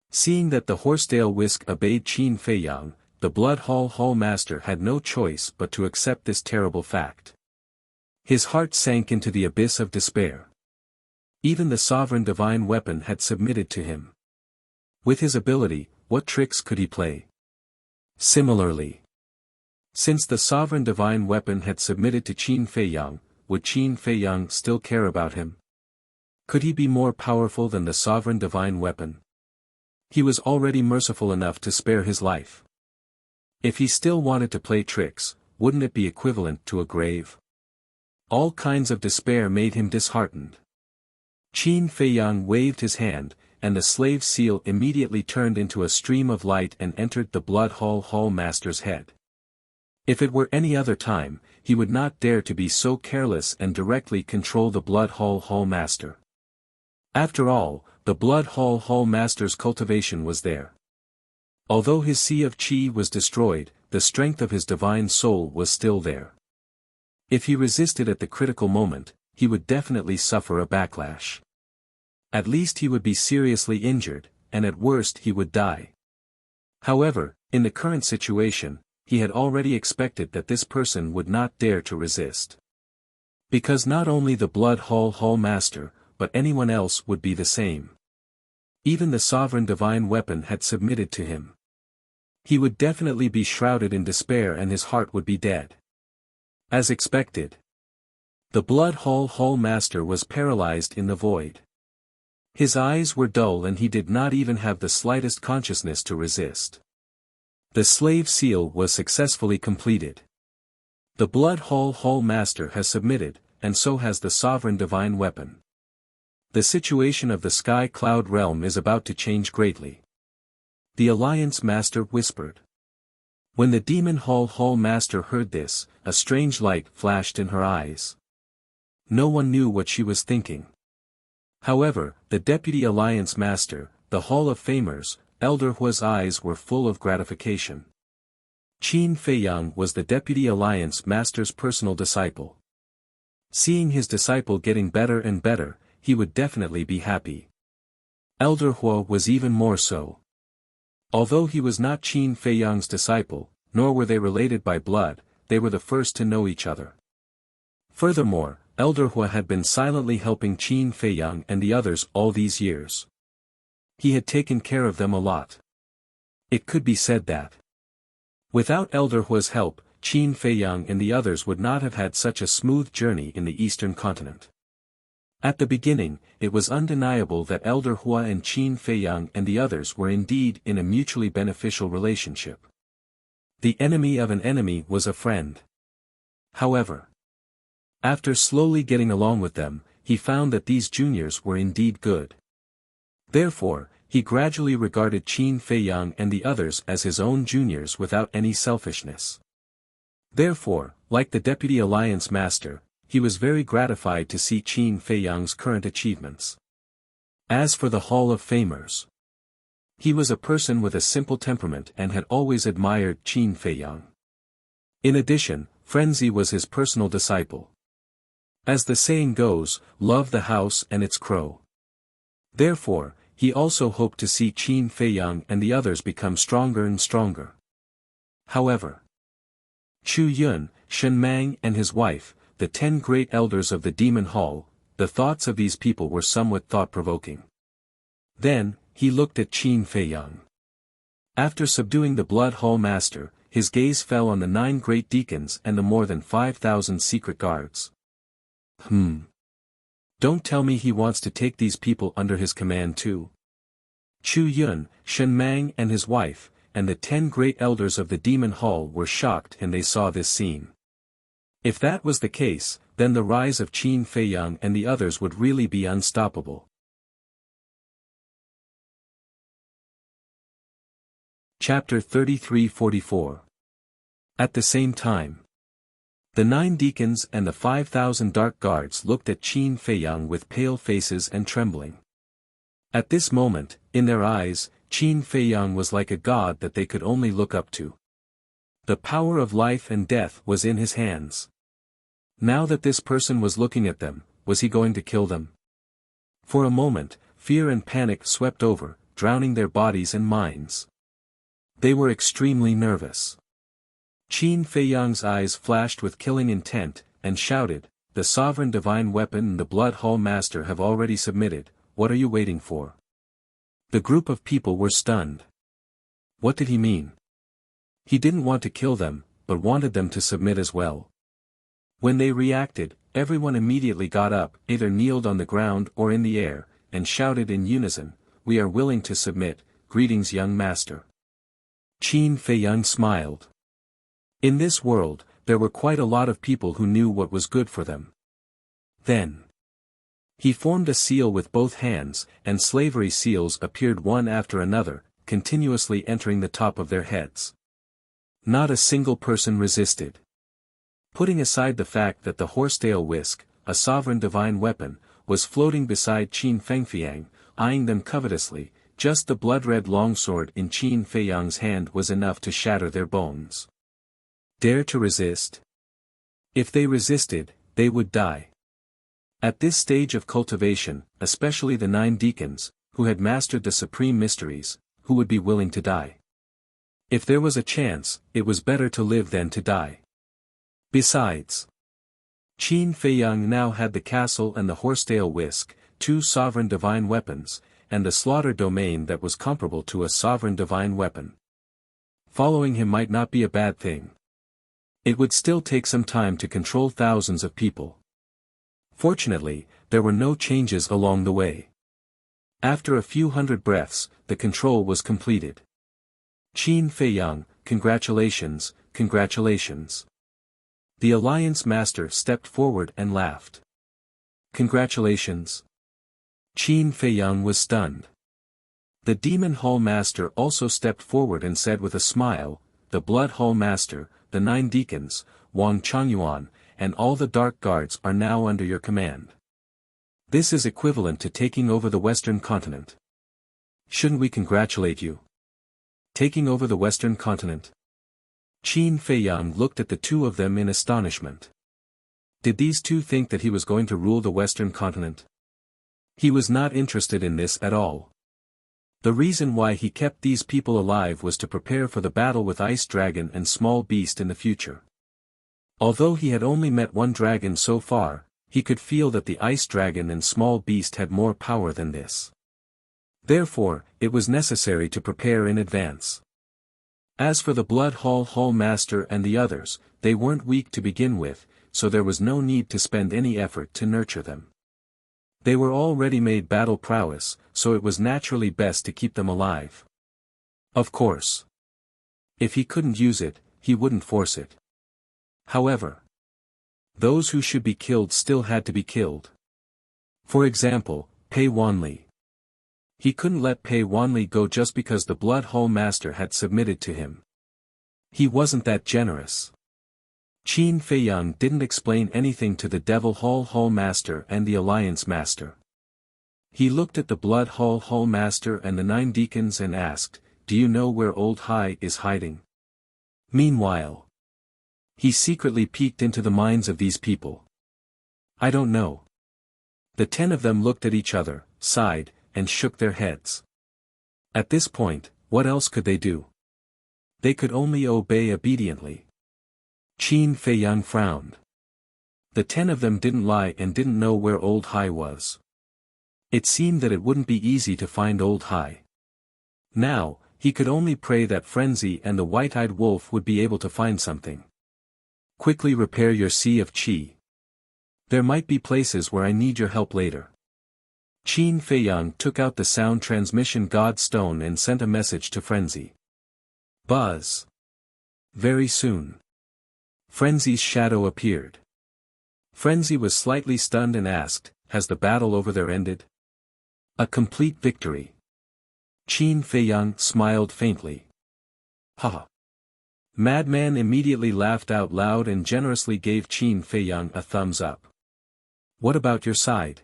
Seeing that the horsetail whisk obeyed Qin Feiyang, the Blood Hall Master had no choice but to accept this terrible fact. His heart sank into the abyss of despair. Even the sovereign divine weapon had submitted to him. With his ability, what tricks could he play? Similarly, since the sovereign divine weapon had submitted to Qin Feiyang, would Qin Feiyang still care about him? Could he be more powerful than the sovereign divine weapon? He was already merciful enough to spare his life. If he still wanted to play tricks, wouldn't it be equivalent to a grave? All kinds of despair made him disheartened. Qin Feiyang waved his hand, and the slave seal immediately turned into a stream of light and entered the Blood Hall Master's head. If it were any other time, he would not dare to be so careless and directly control the Blood Hall Master. After all, the Blood Hall Master's cultivation was there. Although his sea of qi was destroyed, the strength of his divine soul was still there. If he resisted at the critical moment, he would definitely suffer a backlash. At least he would be seriously injured, and at worst he would die. However, in the current situation, he had already expected that this person would not dare to resist. Because not only the Blood Hall Master, but anyone else would be the same. Even the sovereign divine weapon had submitted to him. He would definitely be shrouded in despair and his heart would be dead. As expected, the Blood Hall Master was paralyzed in the void. His eyes were dull and he did not even have the slightest consciousness to resist. The slave seal was successfully completed. The Blood Hall Master has submitted, and so has the sovereign divine weapon. The situation of the Sky Cloud realm is about to change greatly. The Alliance Master whispered. When the Demon Hall Master heard this, a strange light flashed in her eyes. No one knew what she was thinking. However, the Deputy Alliance Master, the Hall of Famers, Elder Hua's eyes were full of gratification. Qin Feiyang was the Deputy Alliance Master's personal disciple. Seeing his disciple getting better and better, he would definitely be happy. Elder Hua was even more so. Although he was not Qin Feiyang's disciple, nor were they related by blood, they were the first to know each other. Furthermore, Elder Hua had been silently helping Qin Feiyang and the others all these years. He had taken care of them a lot. It could be said that without Elder Hua's help, Qin Feiyang and the others would not have had such a smooth journey in the eastern continent. At the beginning, it was undeniable that Elder Hua and Qin Feiyang and the others were indeed in a mutually beneficial relationship. The enemy of an enemy was a friend. However, after slowly getting along with them, he found that these juniors were indeed good. Therefore, he gradually regarded Qin Feiyang and the others as his own juniors without any selfishness. Therefore, like the Deputy Alliance Master, he was very gratified to see Qin Feiyang's current achievements. As for the Hall of Famers, he was a person with a simple temperament and had always admired Qin Feiyang. In addition, Frenzy was his personal disciple. As the saying goes, love the house and its crow. Therefore, he also hoped to see Qin Feiyang and the others become stronger and stronger. However, Chu Yun, Shen Mang and his wife, the 10 great elders of the Demon Hall, the thoughts of these people were somewhat thought-provoking. Then, he looked at Qin Feiyang. After subduing the Blood Hall Master, his gaze fell on the 9 great deacons and the more than 5,000 secret guards. Don't tell me he wants to take these people under his command too. Chu Yun, Shen Mang and his wife, and the 10 great elders of the Demon Hall were shocked and they saw this scene. If that was the case, then the rise of Qin Feiyang and the others would really be unstoppable. Chapter 33-44. At the same time, the 9 deacons and the 5,000 dark guards looked at Qin Feiyang with pale faces and trembling. At this moment, in their eyes, Qin Feiyang was like a god that they could only look up to. The power of life and death was in his hands. Now that this person was looking at them, was he going to kill them? For a moment, fear and panic swept over, drowning their bodies and minds. They were extremely nervous. Qin Feiyang's eyes flashed with killing intent, and shouted, "The sovereign divine weapon and the Blood Hall Master have already submitted, what are you waiting for?" The group of people were stunned. What did he mean? He didn't want to kill them, but wanted them to submit as well. When they reacted, everyone immediately got up, either kneeled on the ground or in the air, and shouted in unison, "We are willing to submit, greetings young master." Qin Feiyang smiled. In this world, there were quite a lot of people who knew what was good for them. Then, he formed a seal with both hands, and slavery seals appeared one after another, continuously entering the top of their heads. Not a single person resisted. Putting aside the fact that the horsetail whisk, a sovereign divine weapon, was floating beside Qin Fengfiang, eyeing them covetously, just the blood-red longsword in Qin Feiyang's hand was enough to shatter their bones. Dare to resist? If they resisted, they would die. At this stage of cultivation, especially the 9 deacons, who had mastered the supreme mysteries, who would be willing to die? If there was a chance, it was better to live than to die. Besides, Qin Feiyang now had the castle and the horsetail whisk, 2 sovereign divine weapons, and the slaughter domain that was comparable to a sovereign divine weapon. Following him might not be a bad thing. It would still take some time to control thousands of people. Fortunately, there were no changes along the way. After a few hundred breaths, the control was completed. Qin Feiyang, congratulations, congratulations. The Alliance Master stepped forward and laughed. Congratulations. Qin Feiyang was stunned. The Demon Hall Master also stepped forward and said with a smile, "The Blood Hall Master, the 9 deacons, Wang Changyuan, and all the dark guards are now under your command. This is equivalent to taking over the Western continent. Shouldn't we congratulate you? Taking over the Western continent?" Qin Feiyang looked at the two of them in astonishment. Did these two think that he was going to rule the Western continent? He was not interested in this at all. The reason why he kept these people alive was to prepare for the battle with Ice Dragon and Small Beast in the future. Although he had only met one dragon so far, he could feel that the Ice Dragon and Small Beast had more power than this. Therefore, it was necessary to prepare in advance. As for the Blood Hall Master and the others, they weren't weak to begin with, so there was no need to spend any effort to nurture them. They were all ready-made battle prowess, so it was naturally best to keep them alive. Of course. If he couldn't use it, he wouldn't force it. However, those who should be killed still had to be killed. For example, Pei Wanli. He couldn't let Pei Wanli go just because the Blood Hall Master had submitted to him. He wasn't that generous. Qin Feiyang didn't explain anything to the Devil Hall Master and the Alliance Master. He looked at the Blood Hall Master and the 9 deacons and asked, "Do you know where Old Hai is hiding?" Meanwhile, he secretly peeked into the minds of these people. "I don't know." The 10 of them looked at each other, sighed, and shook their heads. At this point, what else could they do? They could only obey obediently. Qin Feiyang frowned. The 10 of them didn't lie and didn't know where Old Hai was. It seemed that it wouldn't be easy to find Old Hai. Now, he could only pray that Frenzy and the White-Eyed Wolf would be able to find something. "Quickly repair your Sea of Qi. There might be places where I need your help later." Qin Feiyang took out the sound transmission God Stone and sent a message to Frenzy. Buzz. Very soon. Frenzy's shadow appeared. Frenzy was slightly stunned and asked, "Has the battle over there ended?" "A complete victory." Qin Feiyang smiled faintly. "Haha." Madman immediately laughed out loud and generously gave Qin Feiyang a thumbs up. "What about your side?"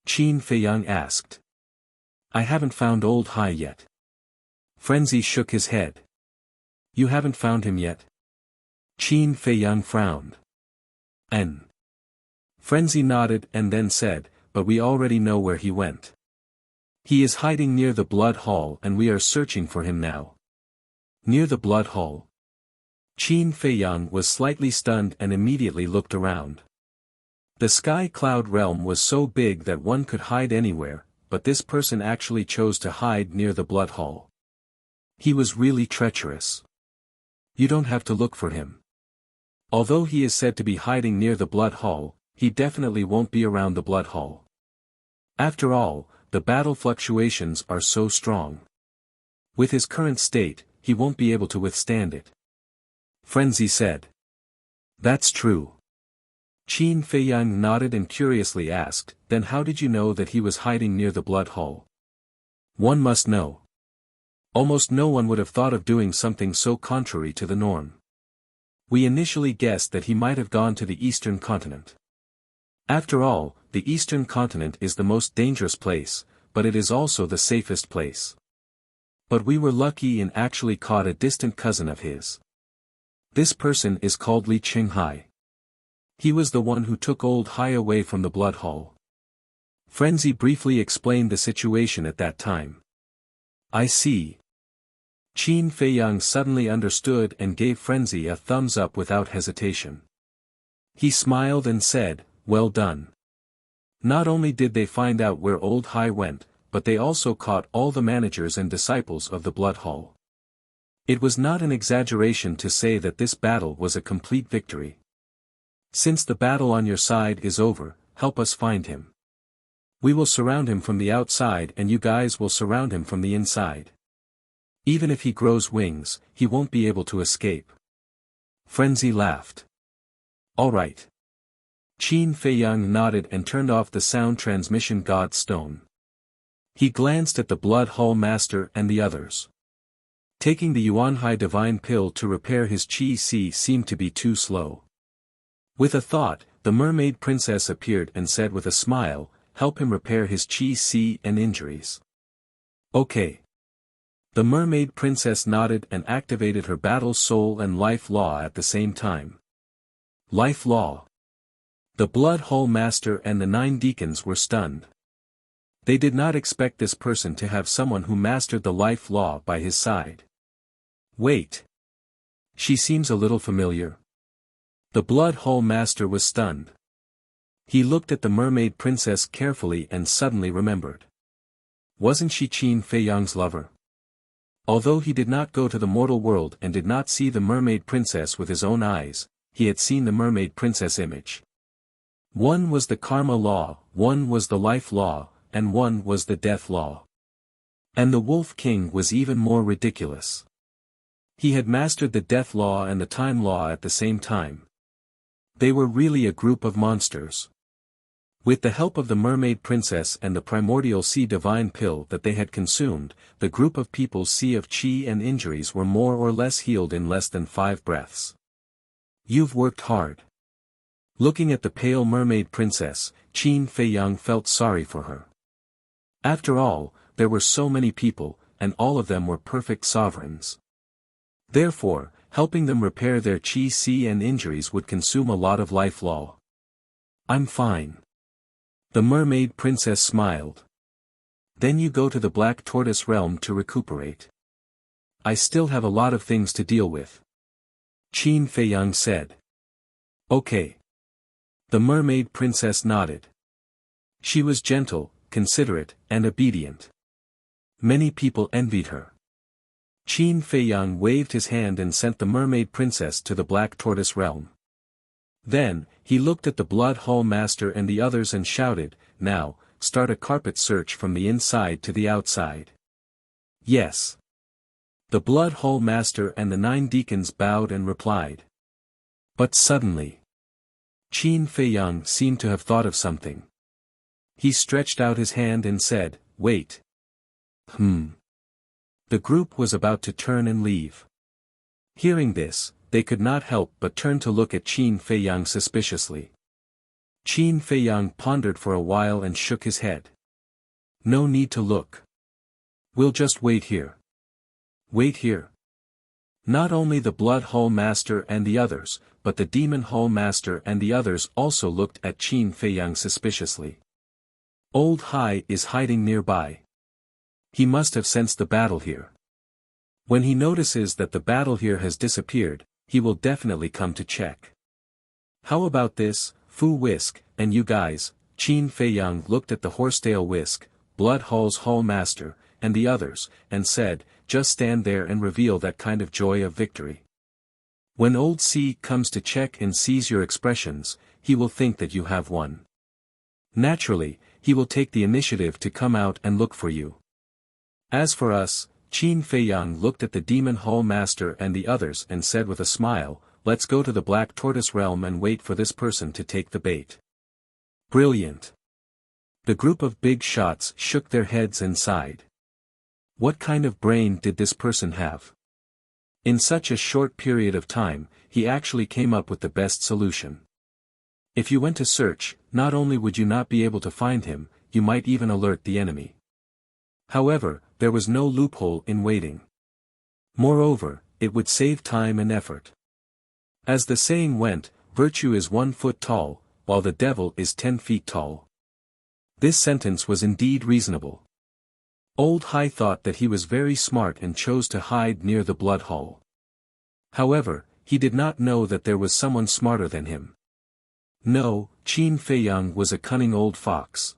Qin Feiyang asked. "I haven't found Old Hai yet." Frenzy shook his head. "You haven't found him yet?" Qin Feiyang frowned. Frenzy nodded and then said, "But we already know where he went. He is hiding near the Blood Hall and we are searching for him now." "Near the Blood Hall?" Qin Feiyang was slightly stunned and immediately looked around. The Sky Cloud Realm was so big that one could hide anywhere, but this person actually chose to hide near the Blood Hall. He was really treacherous. You don't have to look for him. Although he is said to be hiding near the Blood Hall, he definitely won't be around the Blood Hall. After all, the battle fluctuations are so strong. With his current state, he won't be able to withstand it. Frenzy said. "That's true." Qin Feiyang nodded and curiously asked, "Then how did you know that he was hiding near the Blood Hall?" "One must know. Almost no one would have thought of doing something so contrary to the norm. We initially guessed that he might have gone to the Eastern Continent. After all, the Eastern Continent is the most dangerous place, but it is also the safest place. But we were lucky and actually caught a distant cousin of his. This person is called Li Qinghai. He was the one who took Old Hai away from the Blood Hall." Frenzy briefly explained the situation at that time. "I see." Qin Feiyang suddenly understood and gave Frenzy a thumbs up without hesitation. He smiled and said, "Well done. Not only did they find out where Old Hai went, but they also caught all the managers and disciples of the Blood Hall. It was not an exaggeration to say that this battle was a complete victory. Since the battle on your side is over, help us find him. We will surround him from the outside and you guys will surround him from the inside. Even if he grows wings, he won't be able to escape." Frenzy laughed. "All right." Qin Feiyang nodded and turned off the sound transmission God Stone. He glanced at the Blood Hall Master and the others. Taking the Yuanhai Divine Pill to repair his Qi seemed to be too slow. With a thought, the Mermaid Princess appeared and said with a smile, "Help him repair his Qi and injuries." "Okay." The mermaid princess nodded and activated her battle soul and life law at the same time. Life law. The Blood Hole Master and the 9 deacons were stunned. They did not expect this person to have someone who mastered the life law by his side. Wait. She seems a little familiar. The Blood Hole Master was stunned. He looked at the mermaid princess carefully and suddenly remembered. Wasn't she Qin Fei Yang's lover? Although he did not go to the mortal world and did not see the mermaid princess with his own eyes, he had seen the mermaid princess image. One was the karma law, one was the life law, and one was the death law. And the Wolf King was even more ridiculous. He had mastered the death law and the time law at the same time. They were really a group of monsters. With the help of the mermaid princess and the primordial sea divine pill that they had consumed, the group of people's sea of chi and injuries were more or less healed in less than 5 breaths. You've worked hard. Looking at the pale mermaid princess, Qin Fei Yang felt sorry for her. After all, there were so many people, and all of them were perfect sovereigns. Therefore, helping them repair their chi sea and injuries would consume a lot of life law. I'm fine. The mermaid princess smiled. Then you go to the Black Tortoise realm to recuperate. I still have a lot of things to deal with. Qin Fei Yang said. Okay. The mermaid princess nodded. She was gentle, considerate, and obedient. Many people envied her. Qin Fei Yang waved his hand and sent the mermaid princess to the Black Tortoise realm. Then, he looked at the Blood Hole Master and the others and shouted, "Now, start a carpet search from the inside to the outside." Yes. The Blood Hole Master and the 9 deacons bowed and replied. But suddenly, Qin Fei Yang seemed to have thought of something. He stretched out his hand and said, "Wait." The group was about to turn and leave. Hearing this, they could not help but turn to look at Qin Fei Yang suspiciously. Qin Fei Yang pondered for a while and shook his head. No need to look. We'll just wait here. Wait here. Not only the Blood Hole Master and the others, but the Demon Hole Master and the others also looked at Qin Fei Yang suspiciously. Old Hai is hiding nearby. He must have sensed the battle here. When he notices that the battle here has disappeared, he will definitely come to check. How about this, Fu Whisk, and you guys? Qin Fei Yang looked at the Horsetail Whisk, Blood Hole's Hole Master, and the others, and said, just stand there and reveal that kind of joy of victory. When Old C comes to check and sees your expressions, he will think that you have won. Naturally, he will take the initiative to come out and look for you. As for us, Qin Fei Yang looked at the Demon Hole Master and the others and said with a smile, let's go to the Black Tortoise realm and wait for this person to take the bait. Brilliant. The group of big shots shook their heads and sighed. What kind of brain did this person have? In such a short period of time, he actually came up with the best solution. If you went to search, not only would you not be able to find him, you might even alert the enemy. However, there was no loophole in waiting. Moreover, it would save time and effort. As the saying went, virtue is 1 foot tall, while the devil is 10 feet tall. This sentence was indeed reasonable. Old Hai thought that he was very smart and chose to hide near the blood hall. However, he did not know that there was someone smarter than him. No, Qin Fei Yang was a cunning old fox.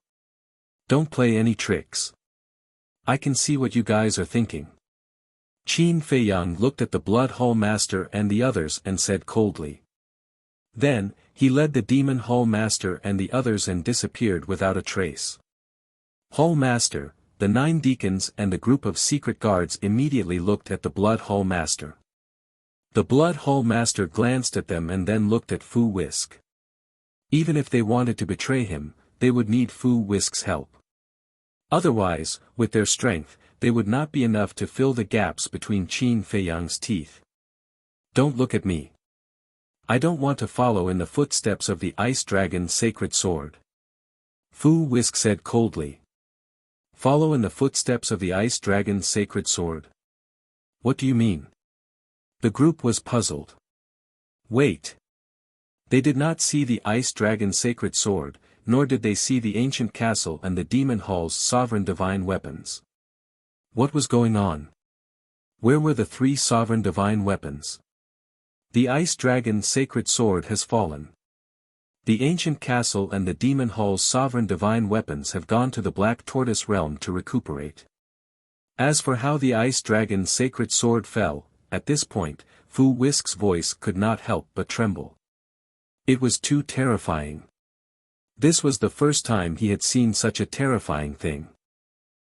Don't play any tricks. I can see what you guys are thinking. Qin Fei Yang looked at the Blood Hole Master and the others and said coldly. Then, he led the Demon Hole Master and the others and disappeared without a trace. Hole Master, the 9 deacons and the group of secret guards immediately looked at the Blood Hole Master. The Blood Hole Master glanced at them and then looked at Fu Whisk. Even if they wanted to betray him, they would need Fu Whisk's help. Otherwise, with their strength, they would not be enough to fill the gaps between Qin Fei Yang's teeth. Don't look at me. I don't want to follow in the footsteps of the Ice Dragon's sacred sword. Fu Whisk said coldly. Follow in the footsteps of the Ice Dragon's sacred sword? What do you mean? The group was puzzled. Wait. They did not see the ice dragon's sacred sword, nor did they see the ancient castle and the demon hall's sovereign divine weapons. What was going on? Where were the 3 sovereign divine weapons? The ice dragon's sacred sword has fallen. The ancient castle and the demon hall's sovereign divine weapons have gone to the Black Tortoise realm to recuperate. As for how the ice dragon's sacred sword fell, at this point, Fu Whisk's voice could not help but tremble. It was too terrifying. This was the first time he had seen such a terrifying thing.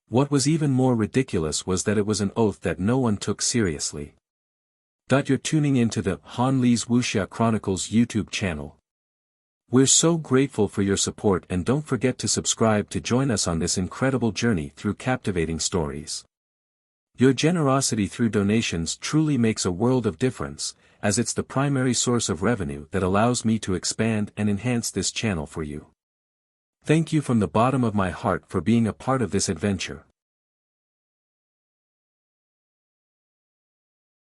What was even more ridiculous was that it was an oath that no one took seriously. You're tuning into the Han Li's Wuxia Chronicles YouTube channel. We're so grateful for your support, and don't forget to subscribe to join us on this incredible journey through captivating stories. Your generosity through donations truly makes a world of difference, as it's the primary source of revenue that allows me to expand and enhance this channel for you. Thank you from the bottom of my heart for being a part of this adventure.